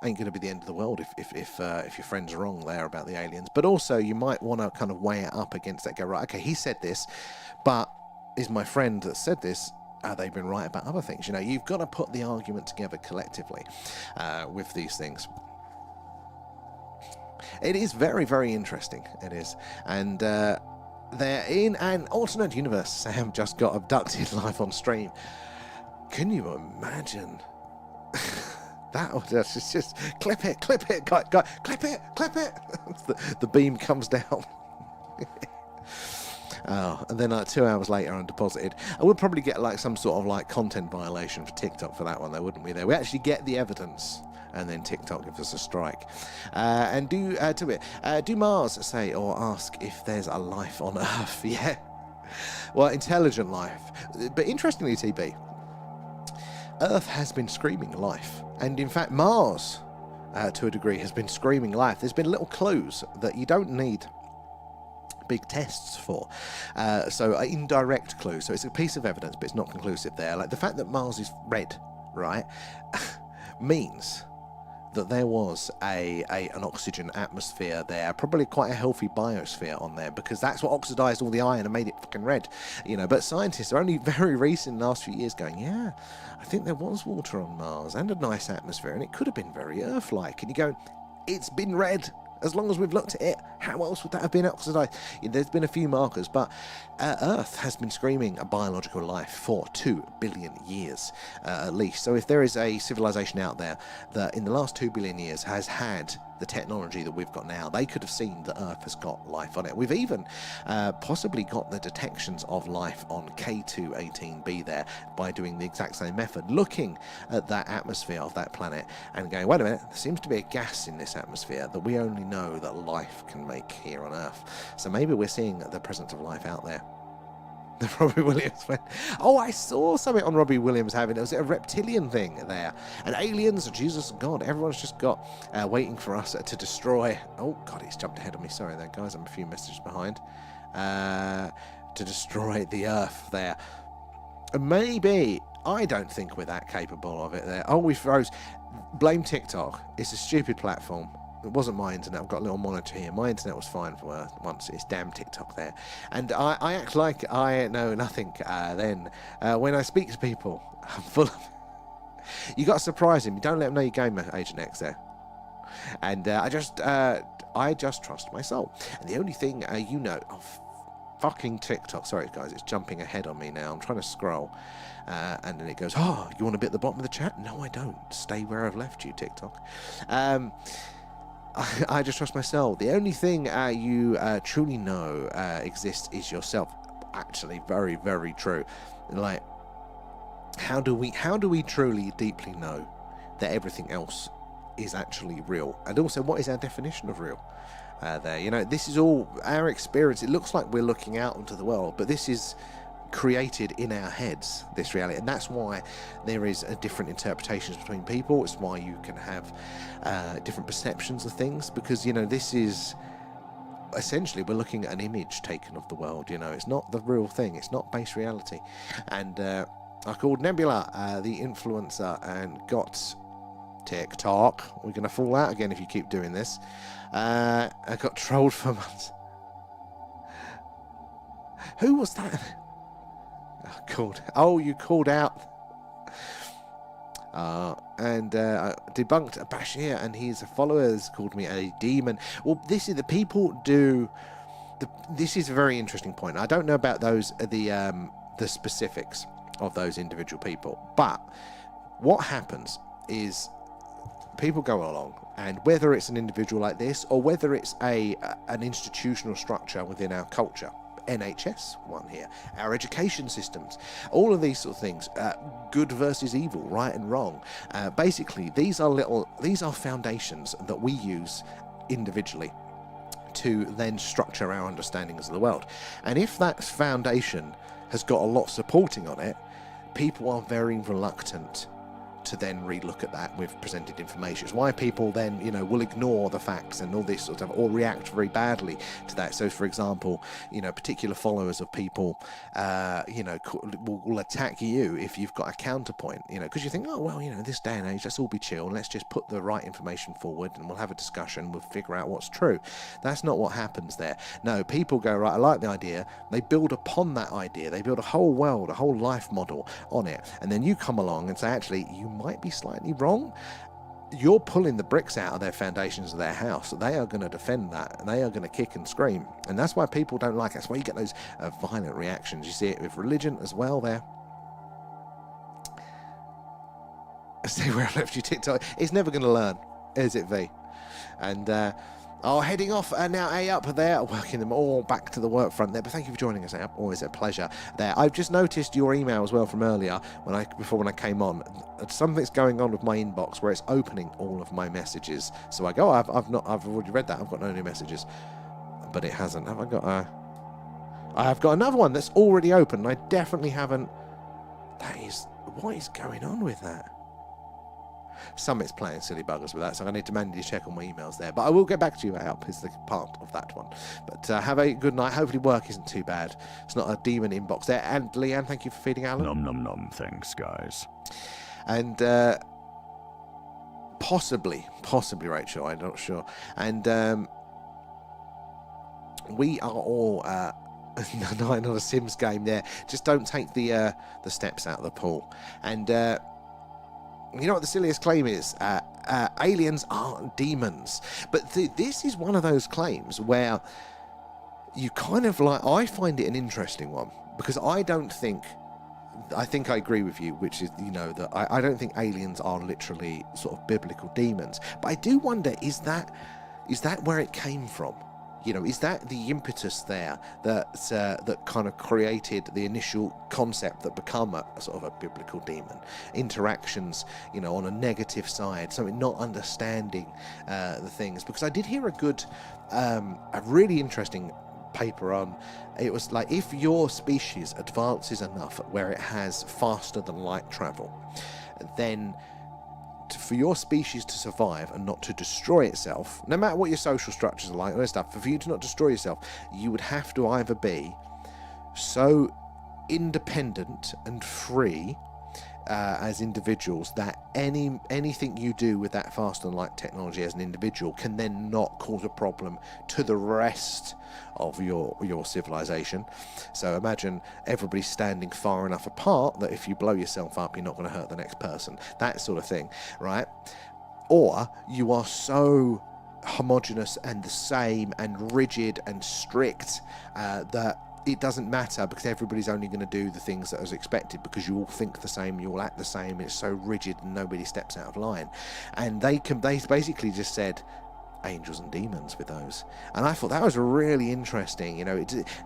ain't going to be the end of the world if your friend's wrong there about the aliens, but also you might want to kind of weigh it up against that, go, right, okay, he said this, but is my friend that said this, have they been right about other things? You know, you've got to put the argument together collectively with these things. It is very, very interesting. It is. And they're in an alternate universe. Sam just got abducted live on stream. Can you imagine? It's just clip it, guy, clip it. the beam comes down. Oh, and then 2 hours later I'm deposited. I would probably get like some sort of like content violation for TikTok for that one though, wouldn't we? There, we actually get the evidence, and then TikTok gives us a strike. And do Mars say or ask if there's a life on Earth? Yeah. Well, intelligent life. But interestingly, TB, Earth has been screaming life. And in fact, Mars, to a degree, has been screaming life. There's been little clues that you don't need big tests for. So indirect clues. So it's a piece of evidence, but it's not conclusive there. Like the fact that Mars is red, right, means that there was an oxygen atmosphere there, probably quite a healthy biosphere on there, because that's what oxidized all the iron and made it fucking red, you know. But scientists are only very recent in the last few years going, yeah, I think there was water on Mars and a nice atmosphere, and it could have been very Earth-like. And you go, it's been red. As long as we've looked at it, how else would that have been oxidized? There's been a few markers, but Earth has been screaming a biological life for 2 billion years at least. So if there is a civilization out there that in the last 2 billion years has had the technology that we've got now, they could have seen that Earth has got life on it. We've even possibly got the detections of life on K2-18b there by doing the exact same method, looking at that atmosphere of that planet and going, wait a minute, there seems to be a gas in this atmosphere that we only know that life can make here on Earth. So maybe we're seeing the presence of life out there. Robbie Williams went, oh, I saw something on Robbie Williams having, it was a reptilian thing there, and aliens, Jesus and God, everyone's just got waiting for us to destroy. Oh God, he's jumped ahead of me, sorry there guys, I'm a few messages behind. To destroy the Earth there. Maybe, I don't think we're that capable of it there. Oh, we froze. Blame TikTok. It's a stupid platform. It wasn't my internet. I've got a little monitor here. My internet was fine for once. It's damn TikTok there. And I act like I know nothing then. When I speak to people, I'm full of... You got to surprise him. You don't let him know you're Gamer Agent X there. And I just trust my soul. And the only thing you know... Oh, fucking TikTok. Sorry, guys. It's jumping ahead on me now. I'm trying to scroll. And then it goes, oh, you want to be at the bottom of the chat? No, I don't. Stay where I've left you, TikTok. I just trust myself. The only thing you truly know exists is yourself. Actually, very, very true. Like, how do we truly, deeply know that everything else is actually real? And also, what is our definition of real? There, you know, this is all our experience. It looks like we're looking out into the world, but this is created in our heads, this reality, and that's why there is different interpretations between people. It's why you can have different perceptions of things, because, you know, this is essentially, we're looking at an image taken of the world. You know, it's not the real thing, it's not base reality. And I called Nebula, the influencer, and got TikTok. We're going to fall out again if you keep doing this. I got trolled for months. Who was that? You called out. And I debunked Bashir and his followers called me a demon. Well, this is the people do. This is a very interesting point. I don't know about the specifics of those individual people, but what happens is people go along, and whether it's an individual like this or whether it's an institutional structure within our culture, NHS one here, our education systems, all of these sort of things, good versus evil, right and wrong, basically these are foundations that we use individually to then structure our understandings of the world. And if that foundation has got a lot supporting on it, people are very reluctant to then relook at that with presented information. It's why people then, will ignore the facts and all this sort of, or react very badly to that. So, for example, particular followers of people, will attack you if you've got a counterpoint, because you think, oh, well, this day and age, let's all be chill and let's just put the right information forward and we'll have a discussion, we'll figure out what's true. That's not what happens there. No, people go, right, I like the idea. They build upon that idea. They build a whole world, a whole life model on it. And then you come along and say, actually, you might be slightly wrong. You're pulling the bricks out of their foundations of their house. They are going to defend that, and they are going to kick and scream. And that's why people don't like it. That's why you get those violent reactions. You see it with religion as well there. See where I left you, TikTok. It's never going to learn, is it, V? And heading off now, A up there, working them all back to the work front there. But thank you for joining us, A up. Always a pleasure there. I've just noticed your email as well from earlier when I came on. Something's going on with my inbox where it's opening all of my messages. So I go, I've already read that. I've got no new messages, but it hasn't. Have I got I have got another one that's already open. I definitely haven't. What is going on with that? Summit's playing silly buggers with that, so I need to manually check on my emails there. But I will get back to you, Alp, is the part of that one. But have a good night. Hopefully work isn't too bad. It's not a demon inbox there. And Leanne, thank you for feeding Alan. Nom nom nom, thanks guys. And possibly Rachel, I'm not sure. And we are all not a Sims game there. Just don't take the steps out of the pool. And you know what the silliest claim is? Aliens aren't demons. But this is one of those claims where you kind of I find it an interesting one, because I think I agree with you, which is, that I don't think aliens are literally sort of biblical demons. But I do wonder, is that where it came from? Is that the impetus there that kind of created the initial concept that become a sort of a biblical demon? Interactions, on a negative side, something not understanding the things. Because I did hear a really interesting paper on, it was like, if your species advances enough where it has faster than light travel, then for your species to survive and not to destroy itself, no matter what your social structures are like, all that stuff, for you to not destroy yourself, you would have to either be so independent and free as individuals that anything you do with that faster than light technology as an individual can then not cause a problem to the rest of your civilization. So imagine everybody standing far enough apart that if you blow yourself up, you're not going to hurt the next person, that sort of thing, right? Or you are so homogenous and the same and rigid and strict that it doesn't matter, because everybody's only going to do the things that is expected, because you all think the same, you all act the same, it's so rigid and nobody steps out of line. And they basically just said angels and demons with those. And I thought that was really interesting.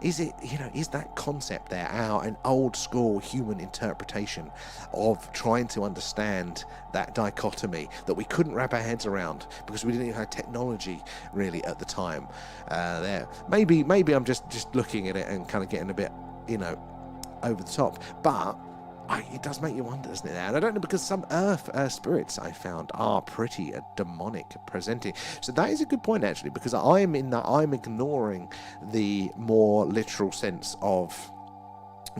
Is that concept there an old school human interpretation of trying to understand that dichotomy that we couldn't wrap our heads around because we didn't even have technology really at the time there. Maybe I'm just looking at it and kind of getting a bit over the top, but it does make you wonder, doesn't it? And I don't know, because some earth spirits I found are pretty demonic presenting. So that is a good point, actually, because I'm ignoring the more literal sense of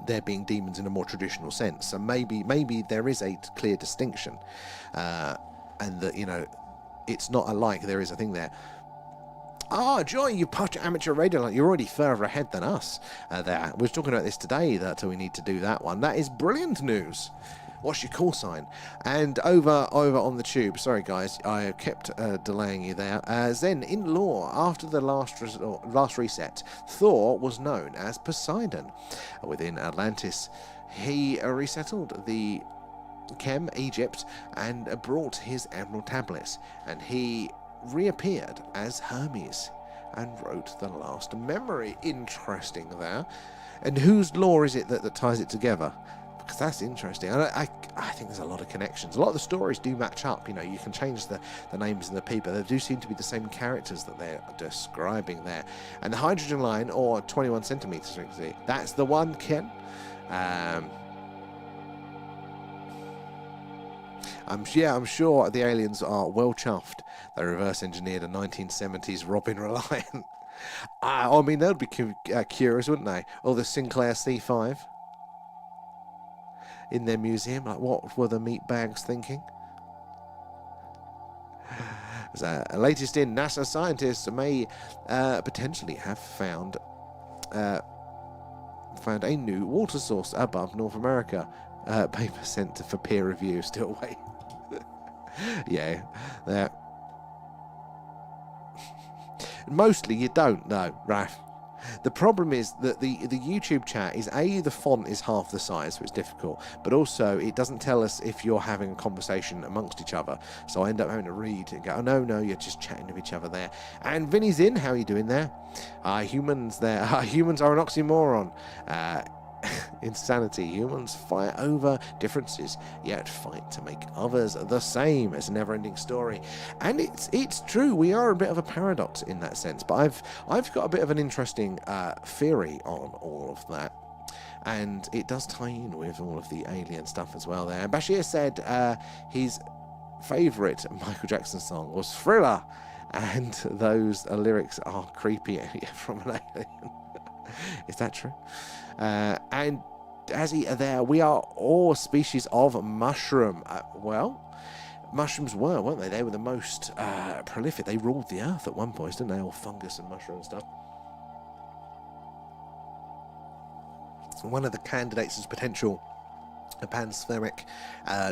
there being demons in a more traditional sense. So maybe there is a clear distinction, and that, you know, it's not alike. There is a thing there. Ah, Joy, you patch amateur radio line. You're already further ahead than us there. We were talking about this today, that we need to do that one. That is brilliant news. What's your call sign? And over on the tube, sorry guys, I kept delaying you there. Zen, in lore, after the last reset, Thor was known as Poseidon. Within Atlantis, he resettled the Chem, Egypt, and brought his emerald tablets, and he reappeared as Hermes and wrote the last memory. Interesting there. And whose lore is it that ties it together? Because that's interesting. I think there's a lot of connections. A lot of the stories do match up. You know, you can change the names and the people. They do seem to be the same characters that they're describing there. And the hydrogen line, or 21 centimeters, that's the one, Ken. I'm sure the aliens are well chuffed. They reverse engineered a 1970s Robin Reliant. I mean, they'd be curious, wouldn't they? Or the Sinclair C5 in their museum. Like, what were the meat bags thinking? So, latest in, NASA scientists may potentially have found a new water source above North America. Paper sent for peer review. Still waiting. Yeah, there. Mostly you don't know, Raph. The problem is that the YouTube chat is, the font is half the size, so it's difficult, but also it doesn't tell us if you're having a conversation amongst each other, so I end up having to read and go, oh no, you're just chatting with each other there. And Vinny's in, how are you doing there? Humans there. Humans are an oxymoron. Insanity. Humans fight over differences, yet fight to make others the same. It's a never-ending story, and it's true. We are a bit of a paradox in that sense. But I've got a bit of an interesting theory on all of that, and it does tie in with all of the alien stuff as well. There, Bashir said his favourite Michael Jackson song was Thriller, and those lyrics are creepy from an alien. Is that true? And as we are all species of mushroom. Mushrooms weren't they? They were the most prolific. They ruled the earth at one point, didn't they? All fungus and mushroom and stuff. One of the candidates is potential panspermic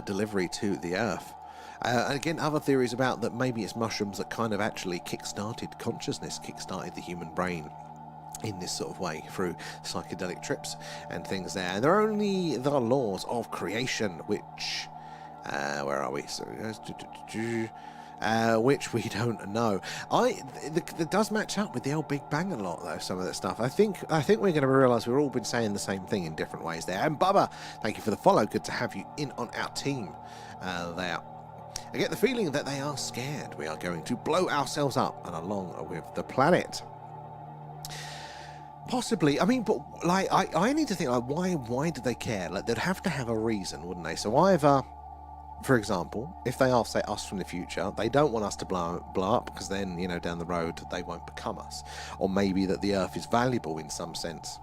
delivery to the earth. And again, other theories about that maybe it's mushrooms that kind of actually kick-started consciousness, kick-started the human brain in this sort of way through psychedelic trips and things there. And there are only the laws of creation, which where are we? So which we don't know. That does match up with the old Big Bang a lot, though. Some of that stuff. I think we're going to realise we've all been saying the same thing in different ways there. And Bubba, thank you for the follow. Good to have you in on our team there. I get the feeling that they are scared. We are going to blow ourselves up, and along with the planet. Possibly. I mean, but like, I need to think, like, why do they care? Like, they'd have to have a reason, wouldn't they? So either, for example, if they are, say, us from the future, they don't want us to blow up, because then, you know, down the road they won't become us. Or maybe that the Earth is valuable in some sense.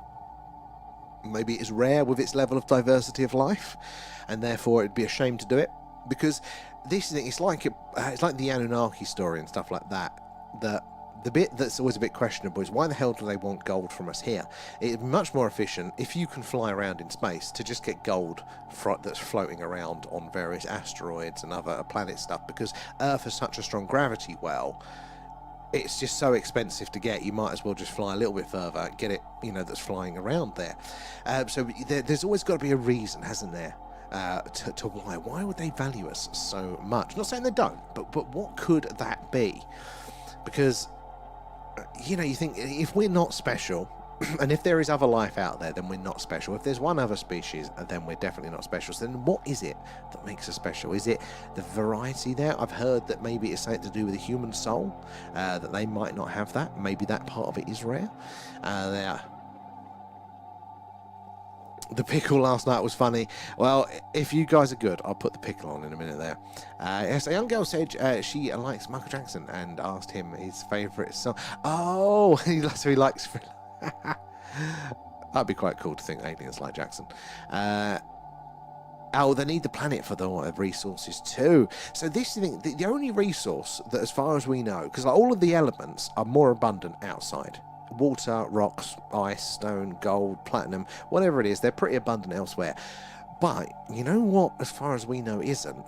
Maybe it is rare with its level of diversity of life, and therefore it'd be a shame to do it. Because this thing, it's like the Anunnaki story and stuff like that. The bit that's always a bit questionable is why the hell do they want gold from us here? It'd be much more efficient if you can fly around in space to just get gold that's floating around on various asteroids and other planet stuff, because Earth has such a strong gravity well. It's just so expensive to get, you might as well just fly a little bit further, get it, you know, that's flying around there. So there's always got to be a reason, hasn't there? To why. Why would they value us so much? Not saying they don't, but what could that be? Because, you know, you think, if we're not special, and if there is other life out there, then we're not special. If there's one other species, then we're definitely not special. So then what is it that makes us special? Is it the variety there? I've heard that maybe it's something to do with the human soul, that they might not have that. Maybe that part of it is rare. The pickle last night was funny. Well, if you guys are good, I'll put the pickle on in a minute there. Yes, a young girl said she likes Michael Jackson and asked him his favourite song. Oh, so he likes... That'd be quite cool to think aliens like Jackson. Oh, they need the planet for the resources too. So this is the only resource that, as far as we know, because like, all of the elements are more abundant outside. Water, rocks, ice, stone, gold, platinum, whatever it is, they're pretty abundant elsewhere. But you know what, as far as we know, isn't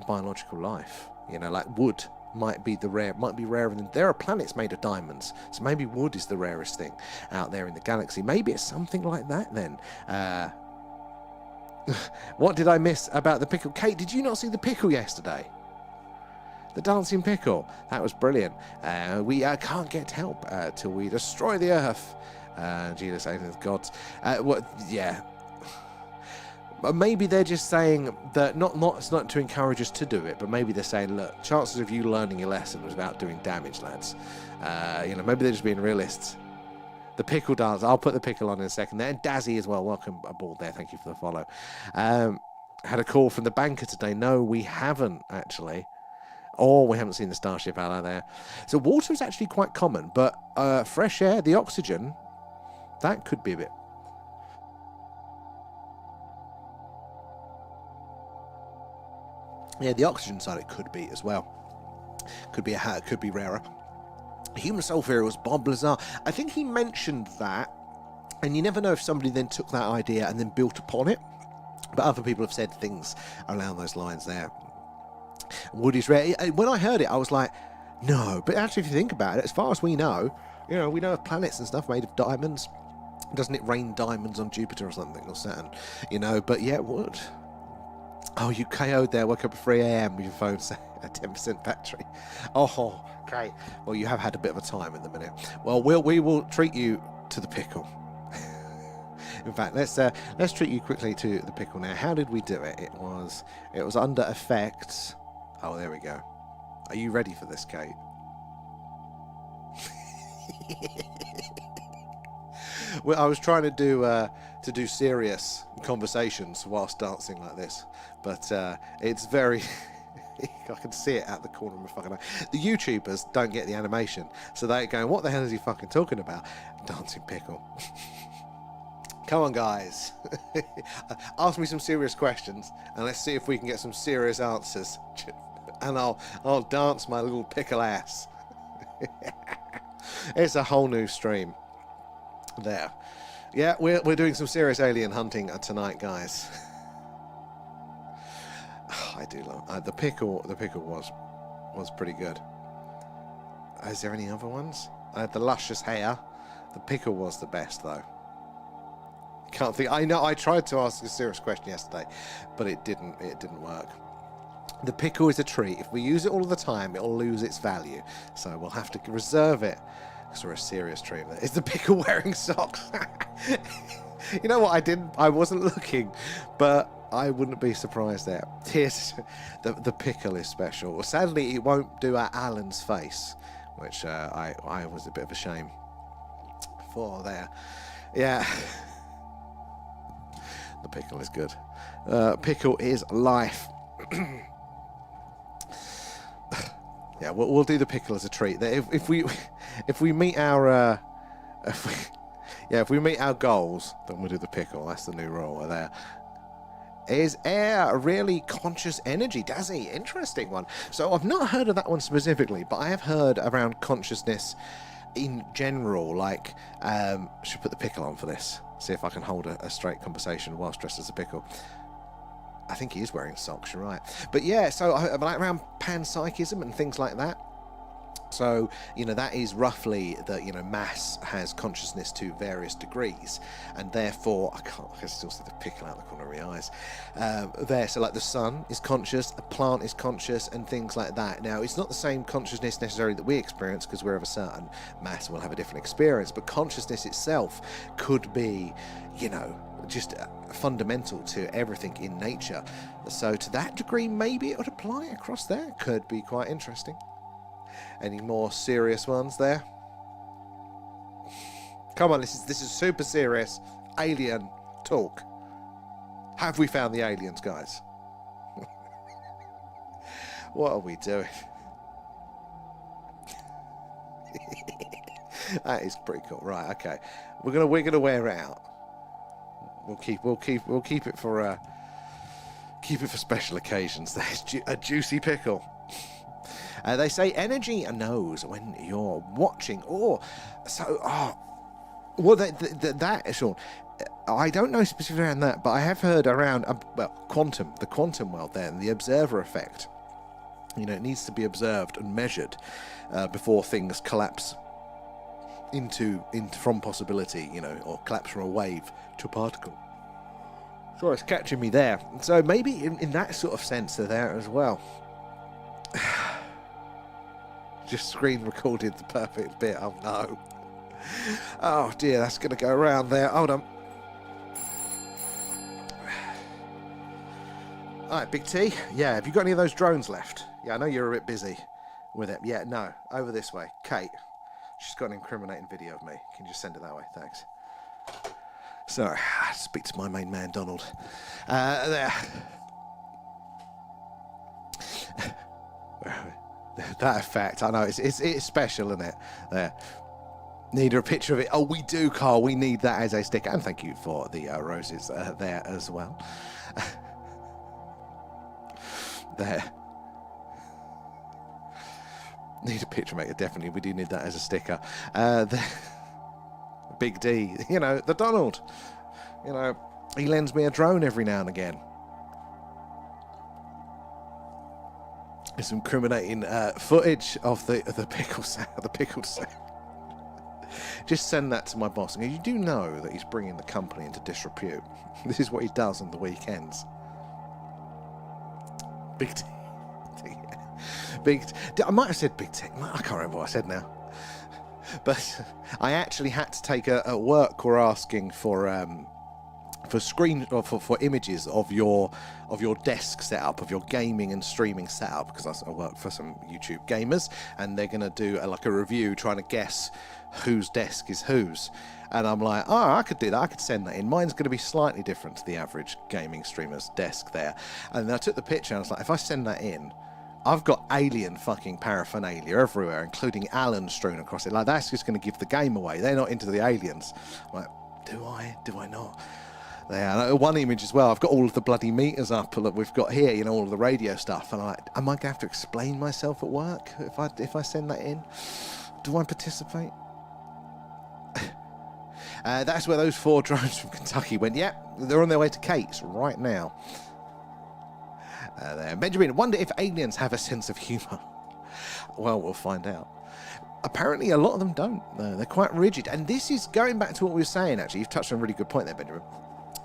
biological life. You know, like wood might be rarer than. There are planets made of diamonds, so maybe wood is the rarest thing out there in the galaxy. Maybe it's something like that then. What did I miss about the pickle? Kate, did you not see the pickle yesterday? The dancing pickle. That was brilliant. We can't get help till we destroy the Earth. Jesus, aliens, gods. Yeah. Maybe they're just saying that it's not to encourage us to do it, but maybe they're saying, look, chances of you learning your lesson was about doing damage, lads. Maybe they're just being realists. The pickle dance. I'll put the pickle on in a second there. And Dazzy as well. Welcome aboard there. Thank you for the follow. Had a call from the banker today. No, we haven't, actually. Or we haven't seen the Starship Ally there. So water is actually quite common, but fresh air, the oxygen, that could be a bit. Yeah, the oxygen side it could be as well. Could be rarer. Human sulfur was Bob Lazar. I think he mentioned that, and you never know if somebody then took that idea and then built upon it. But other people have said things along those lines there. Wood is rare. When I heard it, I was like, no. But actually, if you think about it, as far as we know of planets and stuff made of diamonds. Doesn't it rain diamonds on Jupiter or something, or Saturn? But yeah, it would. Oh, you KO'd there. Woke up at 3 a.m. with your phone saying a 10% battery. Oh, great. Well, you have had a bit of a time in the minute. Well, we will treat you to the pickle. In fact, let's treat you quickly to the pickle now. How did we do it? It was under effects. Oh, there we go. Are you ready for this, Kate? Well, I was trying to do serious conversations whilst dancing like this, but it's very. I can see it out the corner of my fucking eye. The YouTubers don't get the animation, so they're going, "What the hell is he fucking talking about?" Dancing pickle. Come on, guys. Ask me some serious questions, and let's see if we can get some serious answers. And I'll dance my little pickle ass. It's a whole new stream. There. Yeah, we're doing some serious alien hunting tonight, guys. I do love the pickle. The pickle was pretty good. Is there any other ones? The luscious hair. The pickle was the best, though. Can't think. I know. I tried to ask a serious question yesterday, but it didn't work. The pickle is a treat. If we use it all the time, it'll lose its value. So we'll have to reserve it. Because we're a serious treat. Is the pickle wearing socks? You know what? I wasn't looking, but I wouldn't be surprised there. Here's the pickle is special. Sadly, it won't do Alan's face, which I was a bit of a shame for there. Yeah. The pickle is good. Pickle is life. Yeah, we'll do the pickle as a treat. If we meet our if we meet our goals, then we'll do the pickle. That's the new rule there. Is air really conscious energy? Dazzy, interesting one. So I've not heard of that one specifically, but I have heard around consciousness in general. Like, should put the pickle on for this. See if I can hold a straight conversation whilst dressed as a pickle. I think he is wearing socks, you're right. But yeah, so like around panpsychism and things like that. So, that is roughly that, mass has consciousness to various degrees. And therefore, I can still see the pickle out the corner of my eyes. There, so like the sun is conscious, a plant is conscious, and things like that. Now, it's not the same consciousness necessarily that we experience, because we're of a certain mass and we'll have a different experience. But consciousness itself could be, just fundamental to everything in nature. So to that degree, maybe it would apply across there. Could be quite interesting. Any more serious ones there? Come on, this is super serious alien talk. Have we found the aliens, guys? What are we doing? That is pretty cool. Right, okay. We're gonna wear it out. We'll keep it for special occasions. There's a juicy pickle. They say energy knows when you're watching, or so. Well, that Sean, I don't know specifically around that, but I have heard around the quantum world there, and the observer effect. You know, it needs to be observed and measured before things collapse into from possibility, you know, or collapse from a wave to a particle. Sorry, it's catching me there. So maybe in that sort of sense they're there as well. Just screen recorded the perfect bit. Oh no. Oh dear, that's going to go around there. Hold on. Alright, Big T. Yeah, have you got any of those drones left? Yeah, I know you're a bit busy with it. Yeah, no. Over this way. Kate. She's got an incriminating video of me. Can you just send it that way? Thanks. Sorry. I speak to my main man, Donald. There. That effect. I know. It's special, isn't it? There. Need a picture of it. Oh, we do, Carl. We need that as a sticker. And thank you for the roses there as well. There. Need a picture maker, definitely. We do need that as a sticker. Big D. You know, the Donald. You know, he lends me a drone every now and again. There's some incriminating footage of the pickle sound. The pickled sound. Just send that to my boss. And you do know that he's bringing the company into disrepute. This is what he does on the weekends. Big T. Big T. I might have said Big T. I can't remember what I said now. But I actually had to take a work were asking for screen or for images of your desk setup, of your gaming and streaming setup, because I work for some YouTube gamers, and they're going to do a review trying to guess whose desk is whose. And I'm like, oh, I could do that. I could send that in. Mine's going to be slightly different to the average gaming streamer's desk there. And then I took the picture and I was like, if I send that in, I've got alien fucking paraphernalia everywhere, including Alan strewn across it. Like, that's just going to give the game away. They're not into the aliens. I'm like, do I not? There, one image as well. I've got all of the bloody meters up that we've got here, you know, all of the radio stuff. And I'm like, am I going to have to explain myself at work if I send that in? Do I participate? That's where those 4 drones from Kentucky went. Yep, they're on their way to Kate's right now. There. Benjamin, wonder if aliens have a sense of humour. Well, we'll find out. Apparently, a lot of them don't. They're quite rigid. And this is going back to what we were saying, actually. You've touched on a really good point there, Benjamin.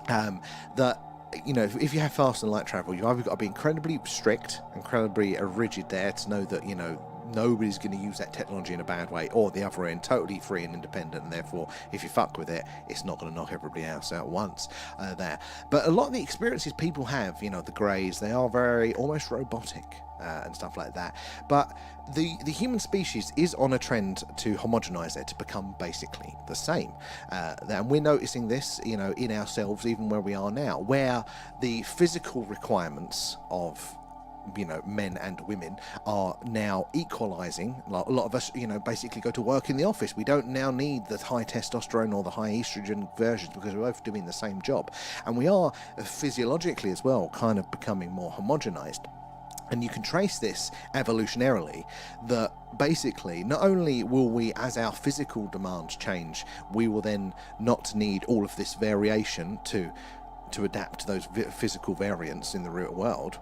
That, you know, if you have fast and light travel, you've either got to be incredibly strict, incredibly rigid there to know that, you know, nobody's going to use that technology in a bad way, or the other end, totally free and independent, and therefore if you fuck with it, it's not going to knock everybody else out once there. But a lot of the experiences people have, you know, the greys, they are very almost robotic and stuff like that. But the human species is on a trend to homogenize it, to become basically the same. And we're noticing this, you know, in ourselves, even where we are now, where the physical requirements of, you know, men and women are now equalizing. A lot of us, you know, basically go to work in the office. We don't now need the high testosterone or the high estrogen versions because we're both doing the same job. And we are physiologically as well kind of becoming more homogenized. And you can trace this evolutionarily, that basically not only will we, as our physical demands change, we will then not need all of this variation to adapt to those physical variants in the real world.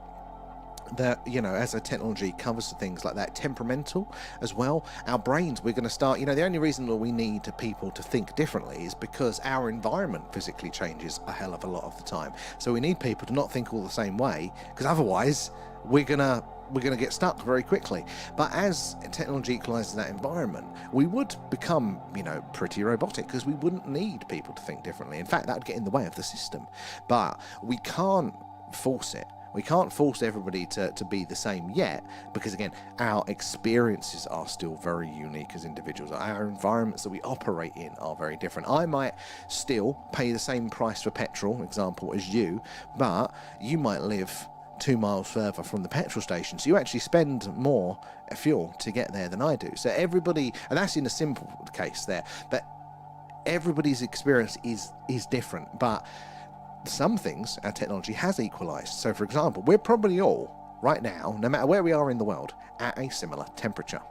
That, you know, as the technology covers things like that, temperamental as well, our brains, we're going to start, you know, the only reason that we need people to think differently is because our environment physically changes a hell of a lot of the time. So we need people to not think all the same way, because otherwise we're gonna get stuck very quickly. But as technology equalizes that environment, we would become, you know, pretty robotic, because we wouldn't need people to think differently. In fact, that would get in the way of the system. But we can't force it. We can't force everybody to be the same yet, because again, our experiences are still very unique as individuals. Our environments that we operate in are very different. I might still pay the same price for petrol, example, as you, but you might live 2 miles further from the petrol station, so you actually spend more fuel to get there than I do. So everybody, and that's in a simple case there, but everybody's experience is different. But some things our technology has equalized. So for example, we're probably all right now, no matter where we are in the world, at a similar temperature.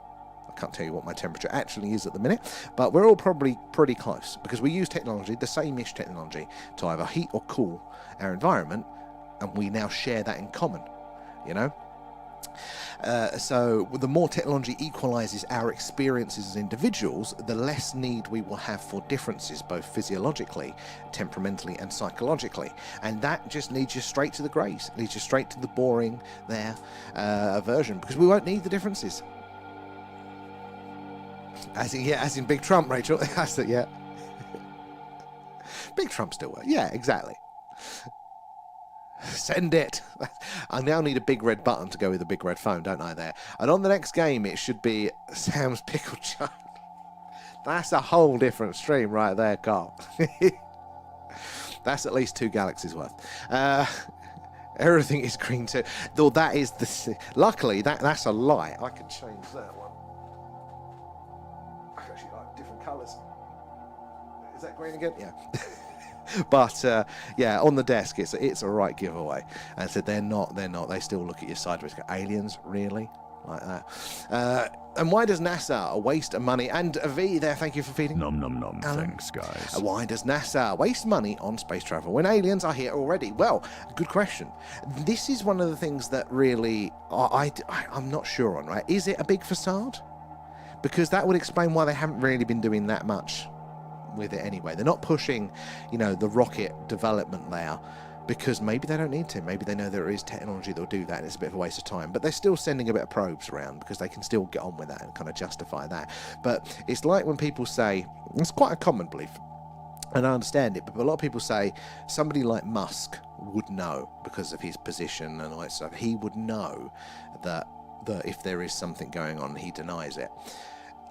I can't tell you what my temperature actually is at the minute, but we're all probably pretty close because we use technology, the same-ish technology, to either heat or cool our environment, and we now share that in common, you know? So the more technology equalizes our experiences as individuals, the less need we will have for differences, both physiologically, temperamentally, and psychologically. And that just leads you straight to the greys, leads you straight to the boring version, because we won't need the differences. As in Big Trump, Rachel. That's it, yeah. Big Trump still works. Yeah, exactly. Send it. I now need a big red button to go with a big red phone, don't I, there? And on the next game, it should be Sam's Pickle Jar. That's a whole different stream right there, Carl. That's at least 2 galaxies worth. Everything is green too. Though that is the... Luckily, that's a lie. I can change that one. I actually like different colours. Is that green again? Yeah. But yeah, on the desk, it's a right giveaway. And so they're not. They still look at you sideways. Go, aliens, really, like that. And why does NASA waste money? And V there, thank you for feeding. Nom nom nom. Alan? Thanks, guys. Why does NASA waste money on space travel when aliens are here already? Well, good question. This is one of the things that really I'm not sure on. Right? Is it a big facade? Because that would explain why they haven't really been doing that much with it anyway. They're not pushing, the rocket development there because maybe they don't need to. Maybe they know there is technology that will do that and it's a bit of a waste of time. But they're still sending a bit of probes around because they can still get on with that and kind of justify that. But it's like when people say, it's quite a common belief, and I understand it, but a lot of people say somebody like Musk would know because of his position and all that stuff. He would know that if there is something going on, he denies it.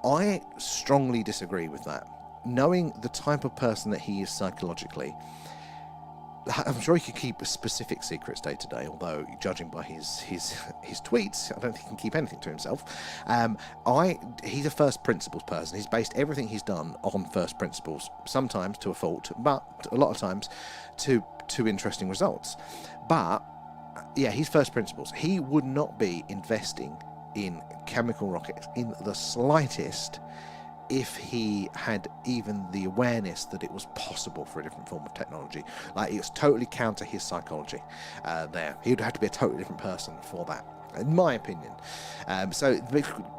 I strongly disagree with that. Knowing the type of person that he is psychologically, I'm sure he could keep specific secrets day to day, although judging by his tweets, I don't think he can keep anything to himself. He's a first principles person. He's based everything he's done on first principles, sometimes to a fault, but a lot of times to interesting results. But yeah, he's first principles. He would not be investing in chemical rockets in the slightest if he had even the awareness that it was possible for a different form of technology. Like, it's totally counter his psychology there. He would have to be a totally different person for that, in my opinion. So it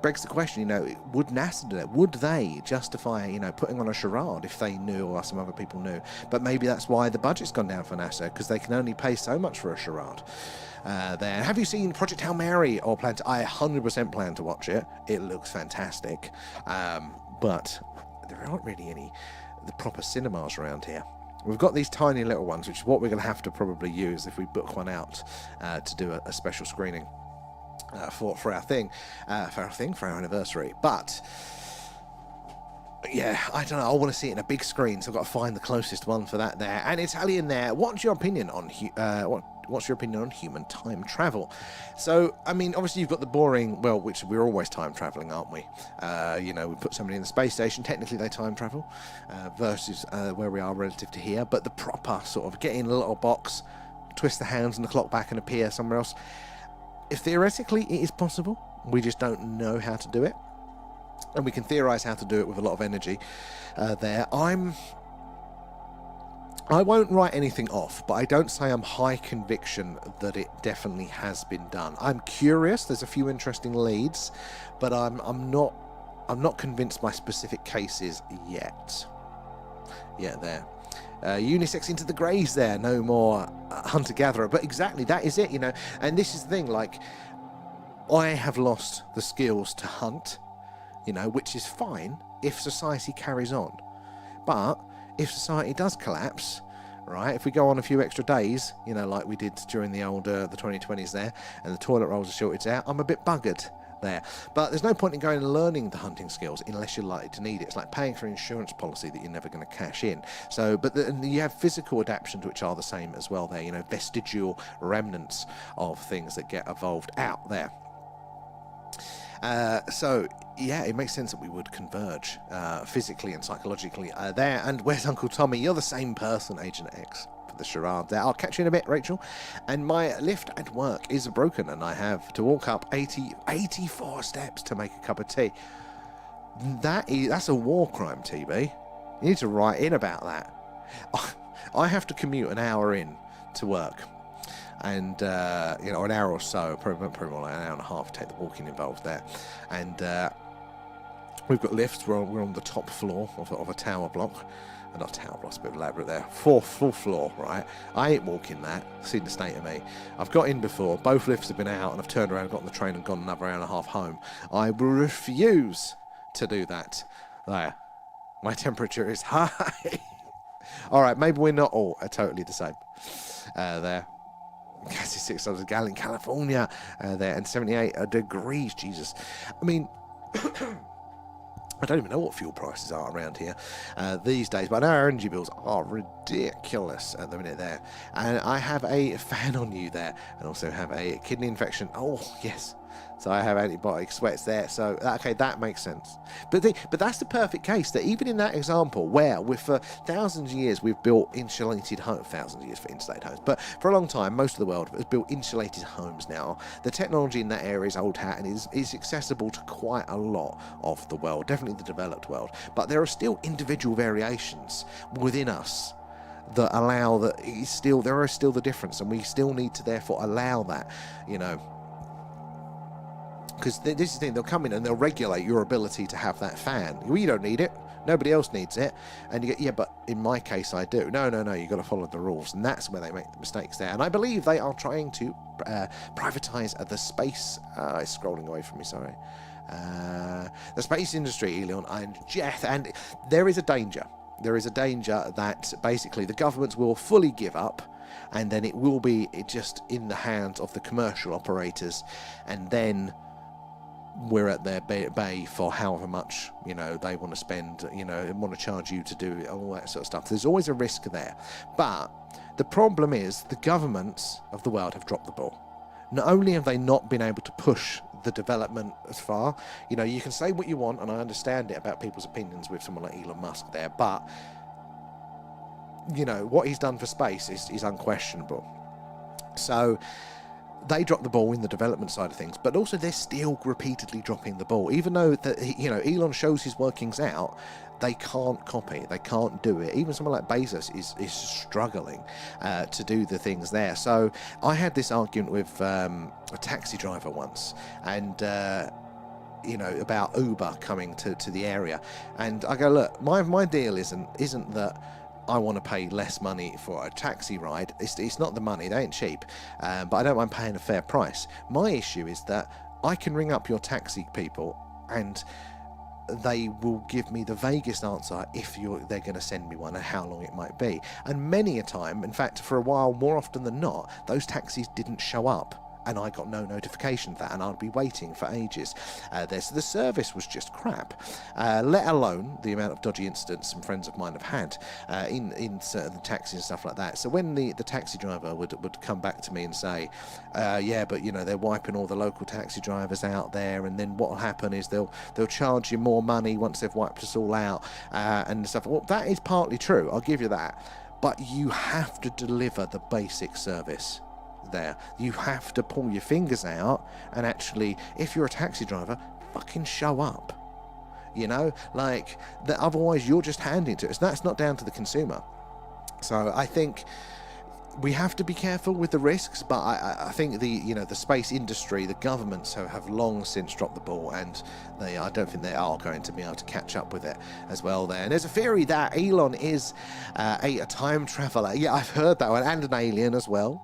begs the question, would NASA do that? Would they justify, putting on a charade if they knew or some other people knew? But maybe that's why the budget's gone down for NASA, because they can only pay so much for a charade. There. Have you seen Project Hail Mary or plan to? I 100% plan to watch it. It looks fantastic. But there aren't really the proper cinemas around here. We've got these tiny little ones, which is what we're going to have to probably use if we book one out to do a special screening for our thing, for our anniversary. But yeah, I don't know. I want to see it in a big screen, so I've got to find the closest one for that there. And Italian there. What's your opinion on What's your opinion on human time travel? So, I mean, obviously you've got the boring, which we're always time traveling, aren't we? We put somebody in the space station, technically they time travel, versus where we are relative to here. But the proper sort of get in a little box, twist the hands and the clock back and appear somewhere else. If theoretically it is possible, we just don't know how to do it. And we can theorize how to do it with a lot of energy there. I won't write anything off, but I don't say I'm high conviction that it definitely has been done. I'm curious. There's a few interesting leads, but I'm not convinced by specific cases yet. Yeah, there. Unisex into the greys there. No more hunter-gatherer. But exactly, that is it, And this is the thing, like, I have lost the skills to hunt, which is fine if society carries on. But if society does collapse, right, if we go on a few extra days, like we did during the 2020s there, and the toilet rolls are shortage out, I'm a bit buggered there. But there's no point in going and learning the hunting skills unless you're likely to need it. It's like paying for an insurance policy that you're never going to cash in. So, but you have physical adaptations which are the same as well there, you know, vestigial remnants of things that get evolved out there. So, yeah, it makes sense that we would converge physically and psychologically there. And where's Uncle Tommy? You're the same person, Agent X, for the charade there. I'll catch you in a bit, Rachel. And my lift at work is broken, and I have to walk up 84 steps to make a cup of tea. That's a war crime, TB. You need to write in about that. I have to commute an hour in to work. And, you know, an hour or so, probably more like an hour and a half to take the walking involved there. And we've got lifts. We're on the top floor of a tower block. Not tower block, it's a bit elaborate there. Full floor, right? I ain't walking that. Seen the state of me. I've got in before. Both lifts have been out, and I've turned around, got on the train, and gone another hour and a half home. I refuse to do that. There. My temperature is high. All right, maybe we're not all totally the same. There. Gas is 600 a gallon, California, there, and 78 degrees. Jesus, I mean, I don't even know what fuel prices are around here these days, but I know our energy bills are ridiculous at the minute there. And I have a fan on you there, and also have a kidney infection. Oh yes. So I have antibiotic sweats there. So, okay, that makes sense. But that's the perfect case, that even in that example, where for thousands of years we've built insulated homes, thousands of years for insulated homes, but for a long time, most of the world has built insulated homes now. The technology in that area is old hat and is accessible to quite a lot of the world, definitely the developed world. But there are still individual variations within us that allow that there is still the difference, and we still need to therefore allow that, you know. Because this is the thing, they'll come in and they'll regulate your ability to have that fan. Well, you don't need it. Nobody else needs it. And you get, yeah, but in my case, I do. No, you've got to follow the rules. And that's where they make the mistakes there. And I believe they are trying to privatize the space. It's scrolling away from me, sorry. The space industry, Elon and Jeff. And there is a danger. There is a danger that basically the governments will fully give up, and then it will be just in the hands of the commercial operators, and then we're at their bay for however much, you know, they want to spend, you know, and want to charge you to do all that sort of stuff. There's always a risk there. But the problem is the governments of the world have dropped the ball. Not only have they not been able to push the development as far, you know, you can say what you want, and I understand it about people's opinions with someone like Elon Musk there, but, you know, what he's done for space is unquestionable. So they drop the ball in the development side of things, but also they're still repeatedly dropping the ball. Even though that, you know, Elon shows his workings out, they can't copy, they can't do it. Even someone like Bezos is struggling to do the things there. So I had this argument with a taxi driver once, and you know, about Uber coming to the area, and I go, look, my deal isn't that I want to pay less money for a taxi ride. It's not the money, they ain't cheap, but I don't mind paying a fair price. My issue is that I can ring up your taxi people and they will give me the vaguest answer if they're going to send me one and how long it might be. And many a time, in fact, for a while, more often than not, those taxis didn't show up, and I got no notification of that, and I'd be waiting for ages. So the service was just crap, let alone the amount of dodgy incidents some friends of mine have had in certain taxis and stuff like that. So when the taxi driver would come back to me and say, yeah, but you know, they're wiping all the local taxi drivers out there, and then what will happen is they'll charge you more money once they've wiped us all out and stuff. Well, that is partly true, I'll give you that, but you have to deliver the basic service there. You have to pull your fingers out and actually, if you're a taxi driver, fucking show up, you know, like that. Otherwise you're just handing it to us. That's not down to the consumer. So I think we have to be careful with the risks, but I think the space industry, the governments have long since dropped the ball, and I don't think they are going to be able to catch up with it as well there. And there's a theory that Elon is a time traveler. Yeah, I've heard that one, and an alien as well.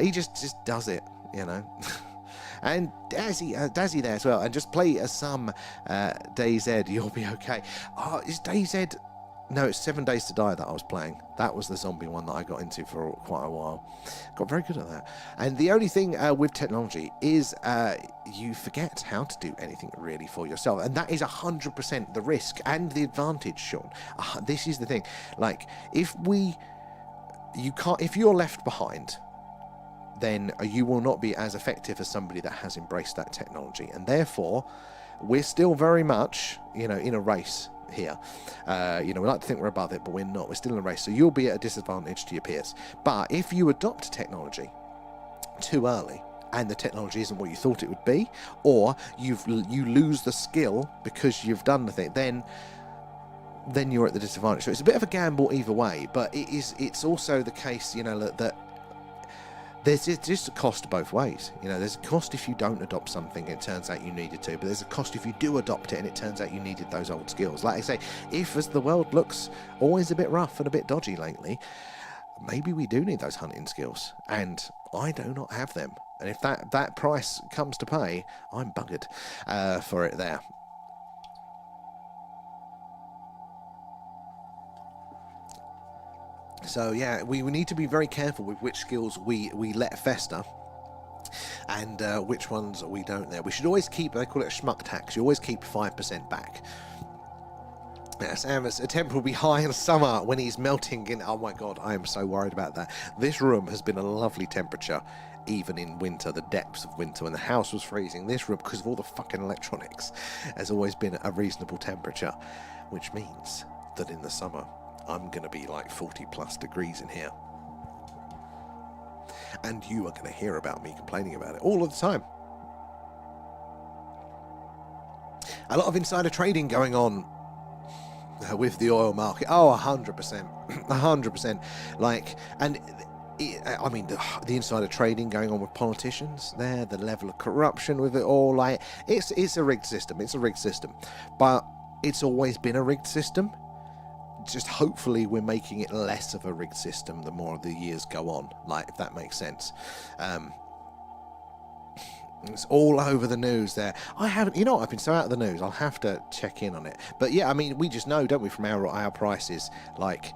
He just does it, you know. And Dazzy there as well. And just play some DayZ, you'll be okay. Oh, is DayZ No, it's 7 Days to Die that I was playing. That was the zombie one that I got into for quite a while. Got very good at that. And the only thing with technology is you forget how to do anything really for yourself. And that is 100% the risk and the advantage, Sean. This is the thing. Like, if you're left behind, then you will not be as effective as somebody that has embraced that technology. And therefore, we're still very much, in a race here. We like to think we're above it, but we're not. We're still in a race. So you'll be at a disadvantage to your peers. But if you adopt technology too early, and the technology isn't what you thought it would be, or you lose the skill because you've done the thing, then you're at the disadvantage. So it's a bit of a gamble either way, but it's also the case, that there's just a cost both ways. There's a cost if you don't adopt something, it turns out you needed to, but there's a cost if you do adopt it and it turns out you needed those old skills. Like I say, as the world looks always a bit rough and a bit dodgy lately, maybe we do need those hunting skills, and I do not have them. And if that price comes to pay, I'm buggered for it there. So yeah, we need to be very careful with which skills we let fester and which ones we don't there. We should always keep, they call it a schmuck tax, you always keep 5% back. Yeah, Sam's temp will be high in summer when he's melting in. Oh my god, I am so worried about that. This room has been a lovely temperature even in winter, the depths of winter when the house was freezing. This room, because of all the fucking electronics, has always been a reasonable temperature, which means that in the summer I'm going to be like 40 plus degrees in here. And you are going to hear about me complaining about it all of the time. A lot of insider trading going on with the oil market. Oh, 100%. 100%. Like, and I mean, the insider trading going on with politicians there, the level of corruption with it all, like, it's a rigged system. It's a rigged system. But it's always been a rigged system. Just hopefully we're making it less of a rigged system the more the years go on, like, if that makes sense. It's all over the news there. I haven't, I've been so out of the news, I'll have to check in on it. But yeah, I mean, we just know, don't we, from our prices, like,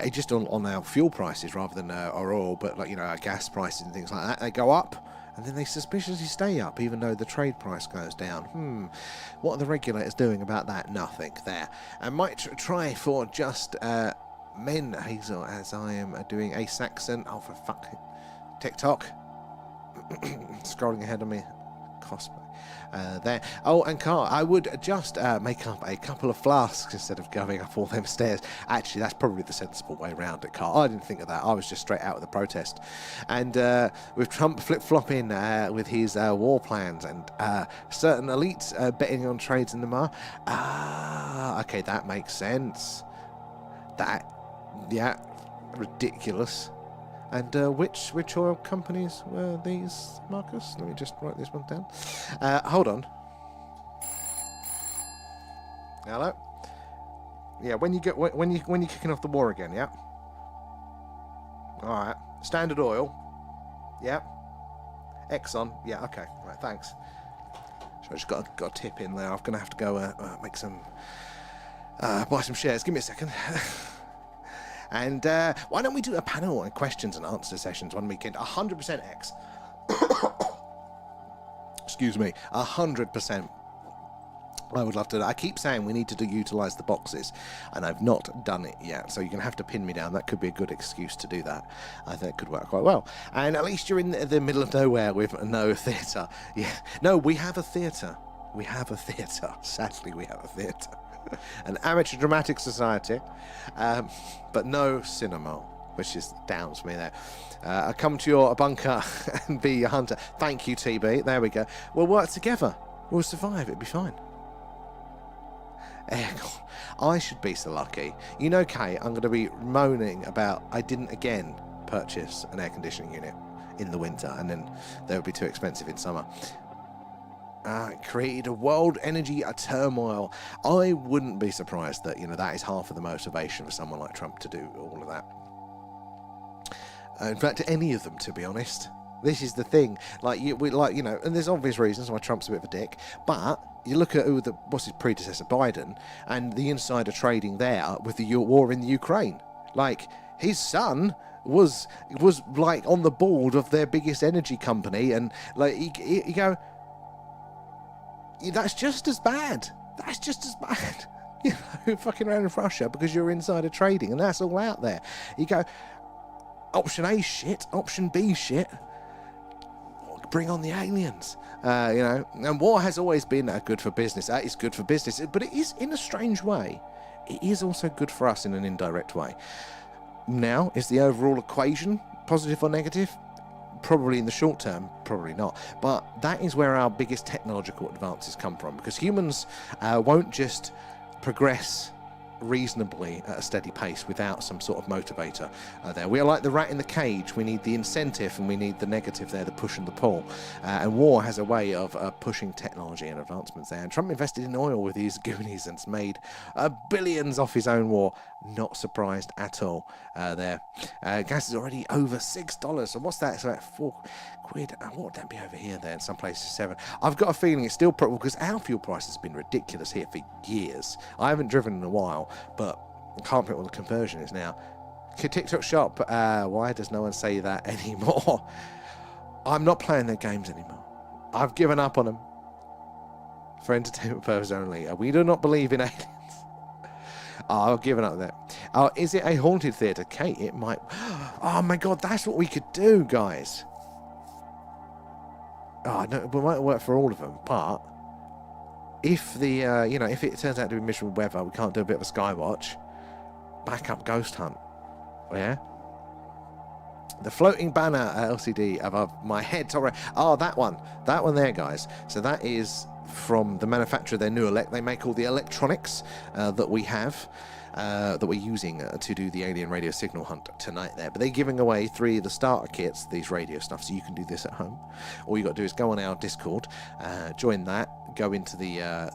just on our fuel prices rather than our oil, but like, our gas prices and things like that, they go up. And then they suspiciously stay up, even though the trade price goes down. What are the regulators doing about that? Nothing there. I might try for just men, Hazel, as I am doing a Saxon. Oh, for fuck. TikTok. Scrolling ahead of me. Cosplay. There. Oh, and Carl, I would just make up a couple of flasks instead of going up all them stairs. Actually, that's probably the sensible way around it, Carl. I didn't think of that. I was just straight out of the protest. And with Trump flip-flopping with his war plans and certain elites betting on trades in the mar. Okay, that makes sense. Yeah, ridiculous. And which oil companies were these, Marcus? Let me just write this one down. Hold on. Hello. Yeah, when you're kicking off the war again, yeah. All right. Standard Oil. Yeah. Exxon. Yeah. Okay. Right. Thanks. So I just got a tip in there. I'm gonna have to go make some buy some shares. Give me a second. And why don't we do a panel and questions and answer sessions one weekend? 100% X. Excuse me. 100%. I would love to. I keep saying we need to utilise the boxes, and I've not done it yet. So you're going to have to pin me down. That could be a good excuse to do that. I think it could work quite well. And at least you're in the middle of nowhere with no theatre. Yeah. No, we have a theatre. We have a theatre. Sadly, we have a theatre. An amateur dramatic society, but no cinema, which is downs me there. I come to your bunker and be a hunter. Thank you, TB. There we go. We'll work together. We'll survive. It'll be fine. I should be so lucky. Kate, I'm going to be moaning about I didn't again purchase an air conditioning unit in the winter, and then they would be too expensive in summer. Created a world energy turmoil. I wouldn't be surprised that that is half of the motivation for someone like Trump to do all of that. In fact, any of them, to be honest. This is the thing. Like, and there's obvious reasons why Trump's a bit of a dick, but you look at what's his predecessor, Biden, and the insider trading there with the war in the Ukraine. Like, his son was like on the board of their biggest energy company, and like you go, that's just as bad. That's just as bad. You know, fucking around with Russia because you're insider trading, and that's all out there. You go, option A shit, option B shit. Bring on the aliens. And war has always been good for business. That is good for business, but it is, in a strange way, it is also good for us in an indirect way. Now, is the overall equation positive or negative? Probably in the short term, probably not. But that is where our biggest technological advances come from, because humans won't just progress reasonably at a steady pace without some sort of motivator there. We are like the rat in the cage. We need the incentive and we need the negative there, the push and the pull. And war has a way of pushing technology and advancements there. And Trump invested in oil with his goonies and's made billions off his own war. Not surprised at all there. Gas is already over $6. So what's that? It's about £4. What would that be over here then? Some places $7. I've got a feeling it's still probable because our fuel price has been ridiculous here for years. I haven't driven in a while, but I can't think what the conversion is now. TikTok shop. Why does no one say that anymore? I'm not playing their games anymore. I've given up on them. For entertainment purposes only. We do not believe in aliens. I've given up that. Is it a haunted theatre? Kate, it might. Oh my god, that's what we could do, guys. Oh, no, it might work for all of them, but if the if it turns out to be miserable weather, we can't do a bit of a skywatch. Backup ghost hunt. Yeah. The floating banner LCD above my head. Oh, that one there, guys. So that is from the manufacturer of their new they make all the electronics that we have, that we're using to do the alien radio signal hunt tonight there. But they're giving away 3 of the starter kits, these radio stuff, so you can do this at home. All you got to do is go on our Discord, join that, go into the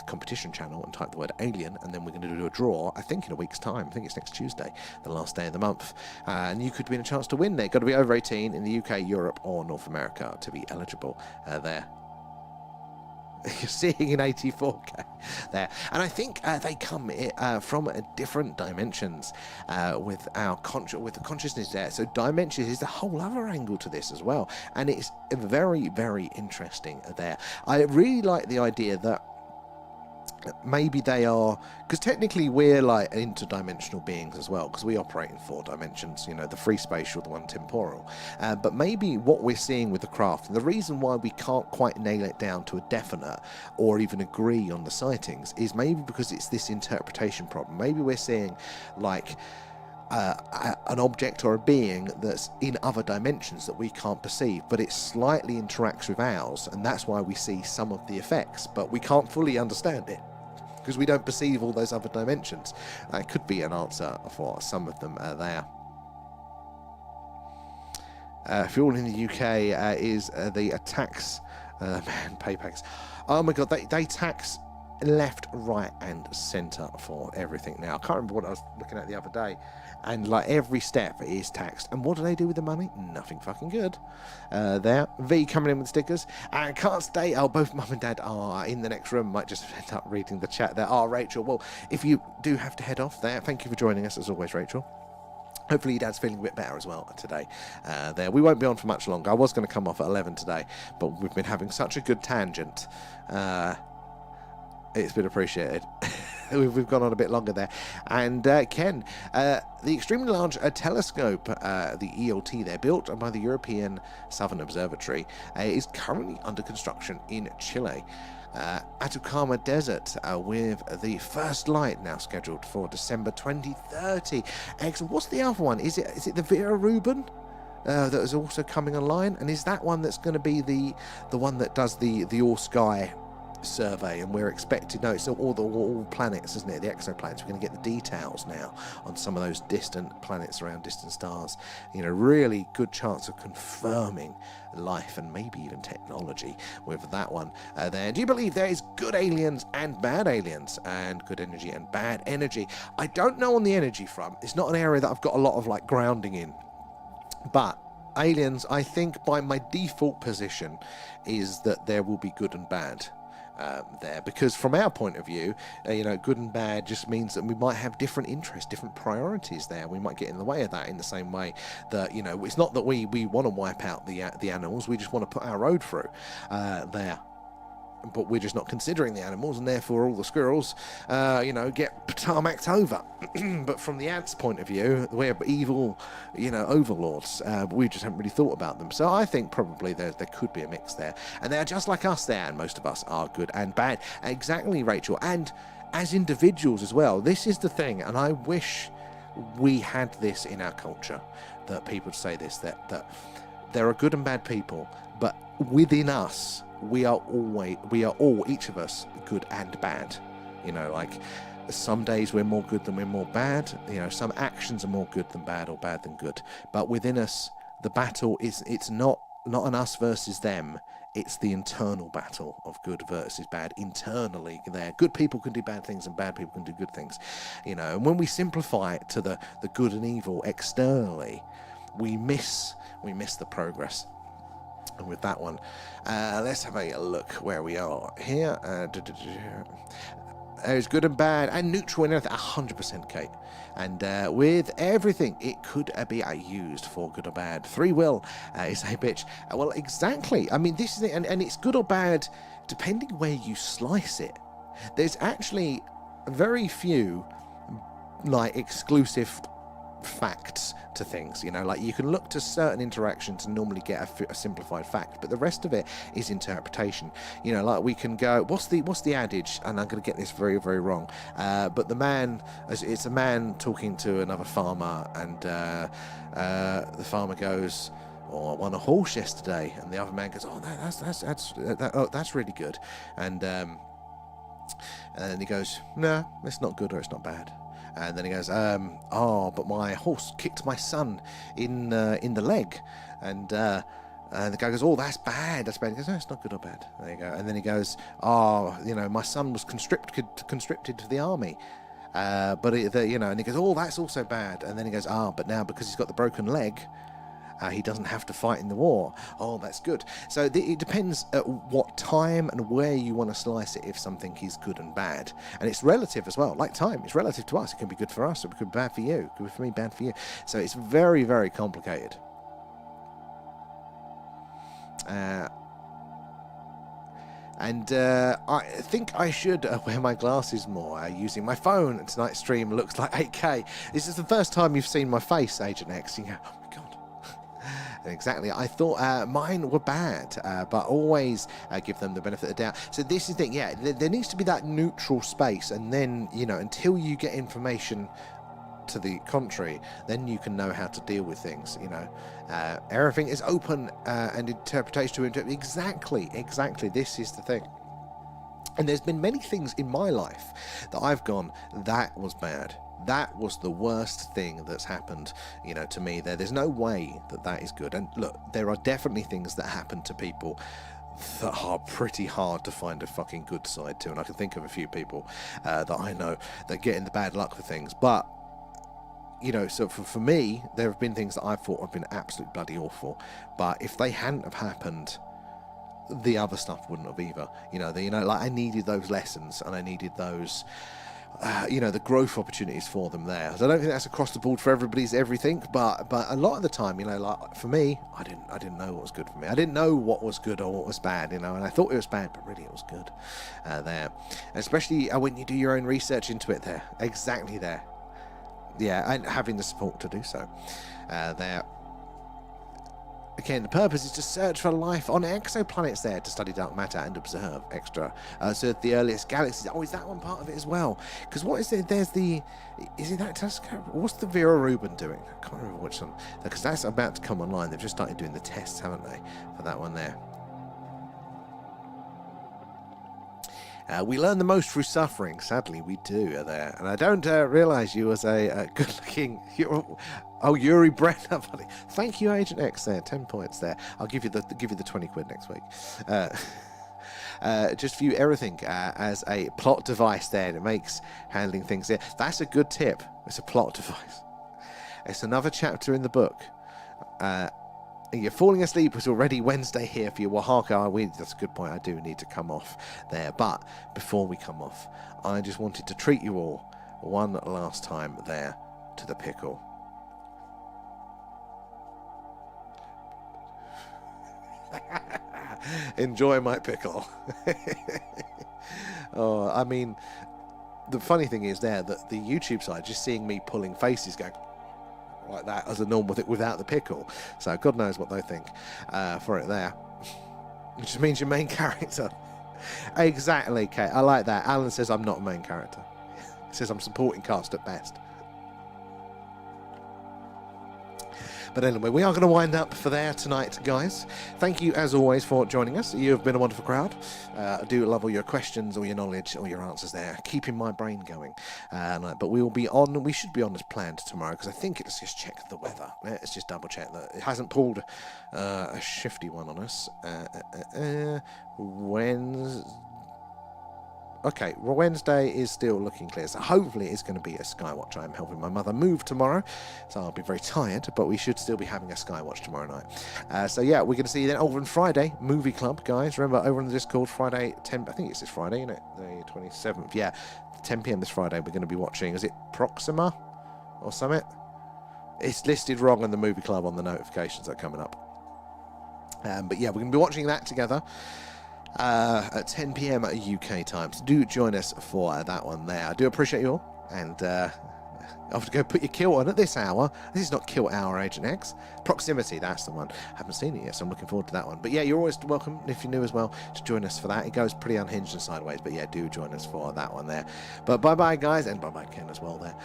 competition channel and type the word alien, and then we're going to do a draw, I think in a week's time. I think it's next Tuesday, the last day of the month, and you could win a chance to win there. Got to be over 18 in the UK, Europe or North America to be eligible there. You're seeing in 84K there, and I think they come from different dimensions with the consciousness there. So dimensions is the whole other angle to this as well, and it's very, very interesting there. I really like the idea that maybe they are, because technically we're like interdimensional beings as well, because we operate in 4 dimensions, the free spatial, the one temporal, but maybe what we're seeing with the craft, and the reason why we can't quite nail it down to a definite or even agree on the sightings, is maybe because it's this interpretation problem. Maybe we're seeing like an object or a being that's in other dimensions that we can't perceive, but it slightly interacts with ours, and that's why we see some of the effects, but we can't fully understand it because we don't perceive all those other dimensions. That could be an answer for some of them there. Fuel in the UK is the tax paybacks. Oh my god, they tax left, right and centre for everything now. I can't remember what I was looking at the other day, and like every step is taxed. And what do they do with the money? Nothing fucking good. There, V coming in with stickers, and can't stay. Oh, both mum and dad are in the next room. Might just end up reading the chat there. Oh, Rachel, well, if you do have to head off there, thank you for joining us as always, Rachel. Hopefully your dad's feeling a bit better as well today. There, we won't be on for much longer. I was going to come off at 11 today, but we've been having such a good tangent. It's been appreciated. We've gone on a bit longer there. And Ken, the extremely large telescope, the ELT there, built by the European Southern Observatory, is currently under construction in Chile. Atacama Desert, with the first light now scheduled for December 2030. Excellent. What's the other one? Is it the Vera Rubin? That is also coming online, and is that one that's going to be the one that does the all sky survey? And we're expected, no, it's all planets, isn't it, the exoplanets. We're going to get the details now on some of those distant planets around distant stars. Really good chance of confirming life and maybe even technology with that one there. Do you believe there is good aliens and bad aliens, and good energy and bad energy? I don't know on the energy front. It's not an area that I've got a lot of like grounding in, but aliens, I think by my default position is that there will be good and bad there, because from our point of view, good and bad just means that we might have different interests, different priorities there. We might get in the way of that, in the same way that, it's not that we want to wipe out the animals, we just want to put our road through there. But we're just not considering the animals, and therefore all the squirrels, get tarmacked over. But from the ants' point of view, we're evil, overlords. But we just haven't really thought about them. So I think probably there could be a mix there. And they're just like us there, and most of us are good and bad. Exactly, Rachel. And as individuals as well, this is the thing, and I wish we had this in our culture, that people say this, that there are good and bad people, but within us, we are all, each of us, good and bad. Like some days we're more good than we're more bad. Some actions are more good than bad, or bad than good. But within us, the battle it's not an us versus them. It's the internal battle of good versus bad. Internally there, good people can do bad things and bad people can do good things. And when we simplify it to the good and evil externally, we miss the progress. And with that one, let's have a look where we are here. There's good and bad and neutral and everything. 100%, Kate. And with everything, it could be used for good or bad. Free will is a bitch. Well, exactly. I mean, this is it, and it's good or bad depending where you slice it. There's actually very few exclusive facts to things, like you can look to certain interactions and normally get a simplified fact, but the rest of it is interpretation. Like we can go, what's the adage, and I'm going to get this very, very wrong, but it's a man talking to another farmer, and the farmer goes, I won a horse yesterday, and the other man goes, that's really good, and he goes, no, it's not good or it's not bad. And then he goes, but my horse kicked my son in the leg. And the guy goes, that's bad. He goes, no, it's not good or bad. There you go. And then he goes, my son was conscripted to the army. And he goes, that's also bad. And then he goes, but now because he's got the broken leg, he doesn't have to fight in the war. That's good. So it depends at what time and where you want to slice it, if something is good and bad. And it's relative as well. Like time, it's relative to us. It can be good for us, or it could be bad for you. It could be for me, bad for you. So it's very, very complicated. I think I should wear my glasses more using my phone. Tonight's stream looks like 8K. This is the first time you've seen my face, Agent X. You go, oh my God. Exactly. I thought mine were bad, but always give them the benefit of the doubt. So this is the thing, there needs to be that neutral space, and then, until you get information to the contrary, then you can know how to deal with things. Everything is open and interpretation to exactly. This is the thing. And there's been many things in my life that I've gone, that was bad. That was the worst thing that's happened, to me. There's no way that is good. And look, there are definitely things that happen to people that are pretty hard to find a fucking good side to. And I can think of a few people that I know that get in the bad luck for things. But, so for me, there have been things that I thought have been absolutely bloody awful. But if they hadn't have happened, the other stuff wouldn't have either. I needed those lessons, and I needed those... the growth opportunities for them there. So I don't think that's across the board for everybody's everything, but a lot of the time, for me, I didn't know what was good for me. I didn't know what was good or what was bad, and I thought it was bad, but really it was good there. And especially when you do your own research into it there. Exactly there. Yeah, and having the support to do so there. Again, the purpose is to search for life on exoplanets there, to study dark matter and observe extra. So the earliest galaxies. Is that one part of it as well? Because what is it? Is it that telescope? What's the Vera Rubin doing? I can't remember which one. Because that's about to come online. They've just started doing the tests, haven't they, for that one there? We learn the most through suffering. Sadly, we do there. And I don't realise you as a good-looking... Yuri Brenner, buddy. Thank you, Agent X there. 10 points there. I'll give you the 20 quid next week. Just view everything as a plot device there. It makes handling things... That's a good tip. It's a plot device. It's another chapter in the book. You're falling asleep. It's already Wednesday here for you. Oaxaca. That's a good point. I do need to come off there. But before we come off, I just wanted to treat you all one last time there to the pickle. Enjoy my pickle. Oh, I mean, the funny thing is there that the YouTube side, just seeing me pulling faces going like that as a normal thing without the pickle. So God knows what they think for it there. Which just means your main character. Exactly, Kate. I like that. Alan says I'm not a main character. He says I'm supporting cast at best. But anyway, we are going to wind up for there tonight, guys. Thank you, as always, for joining us. You have been a wonderful crowd. I do love all your questions, all your knowledge, all your answers there. Keeping my brain going. But we will be on, we should be on as planned tomorrow, because I think let's just check the weather. Let's just double check that it hasn't pulled a shifty one on us. Wednesday is still looking clear, so hopefully it's going to be a skywatch. I'm helping my mother move tomorrow, so I'll be very tired, but we should still be having a skywatch tomorrow night. So yeah, we're going to see you then over on Friday, Movie Club, guys. Remember, over on the Discord, Friday, 10, I think it's this Friday, isn't it? The 27th, yeah, 10 p.m. this Friday, we're going to be watching, is it Proxima or something? It's listed wrong in the Movie Club on the notifications that are coming up. But yeah, we're going to be watching that together. At 10 p.m. at UK time. So do join us for that one there. I do appreciate you all. And I have to go put your kilt on at this hour. This is not kilt hour, Agent X. Proximity, that's the one. I haven't seen it yet, so I'm looking forward to that one. But yeah, you're always welcome, if you're new as well, to join us for that. It goes pretty unhinged and sideways, but yeah, do join us for that one there. But bye-bye, guys, and bye-bye, Ken, as well there.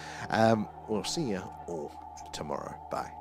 We'll see you all tomorrow. Bye.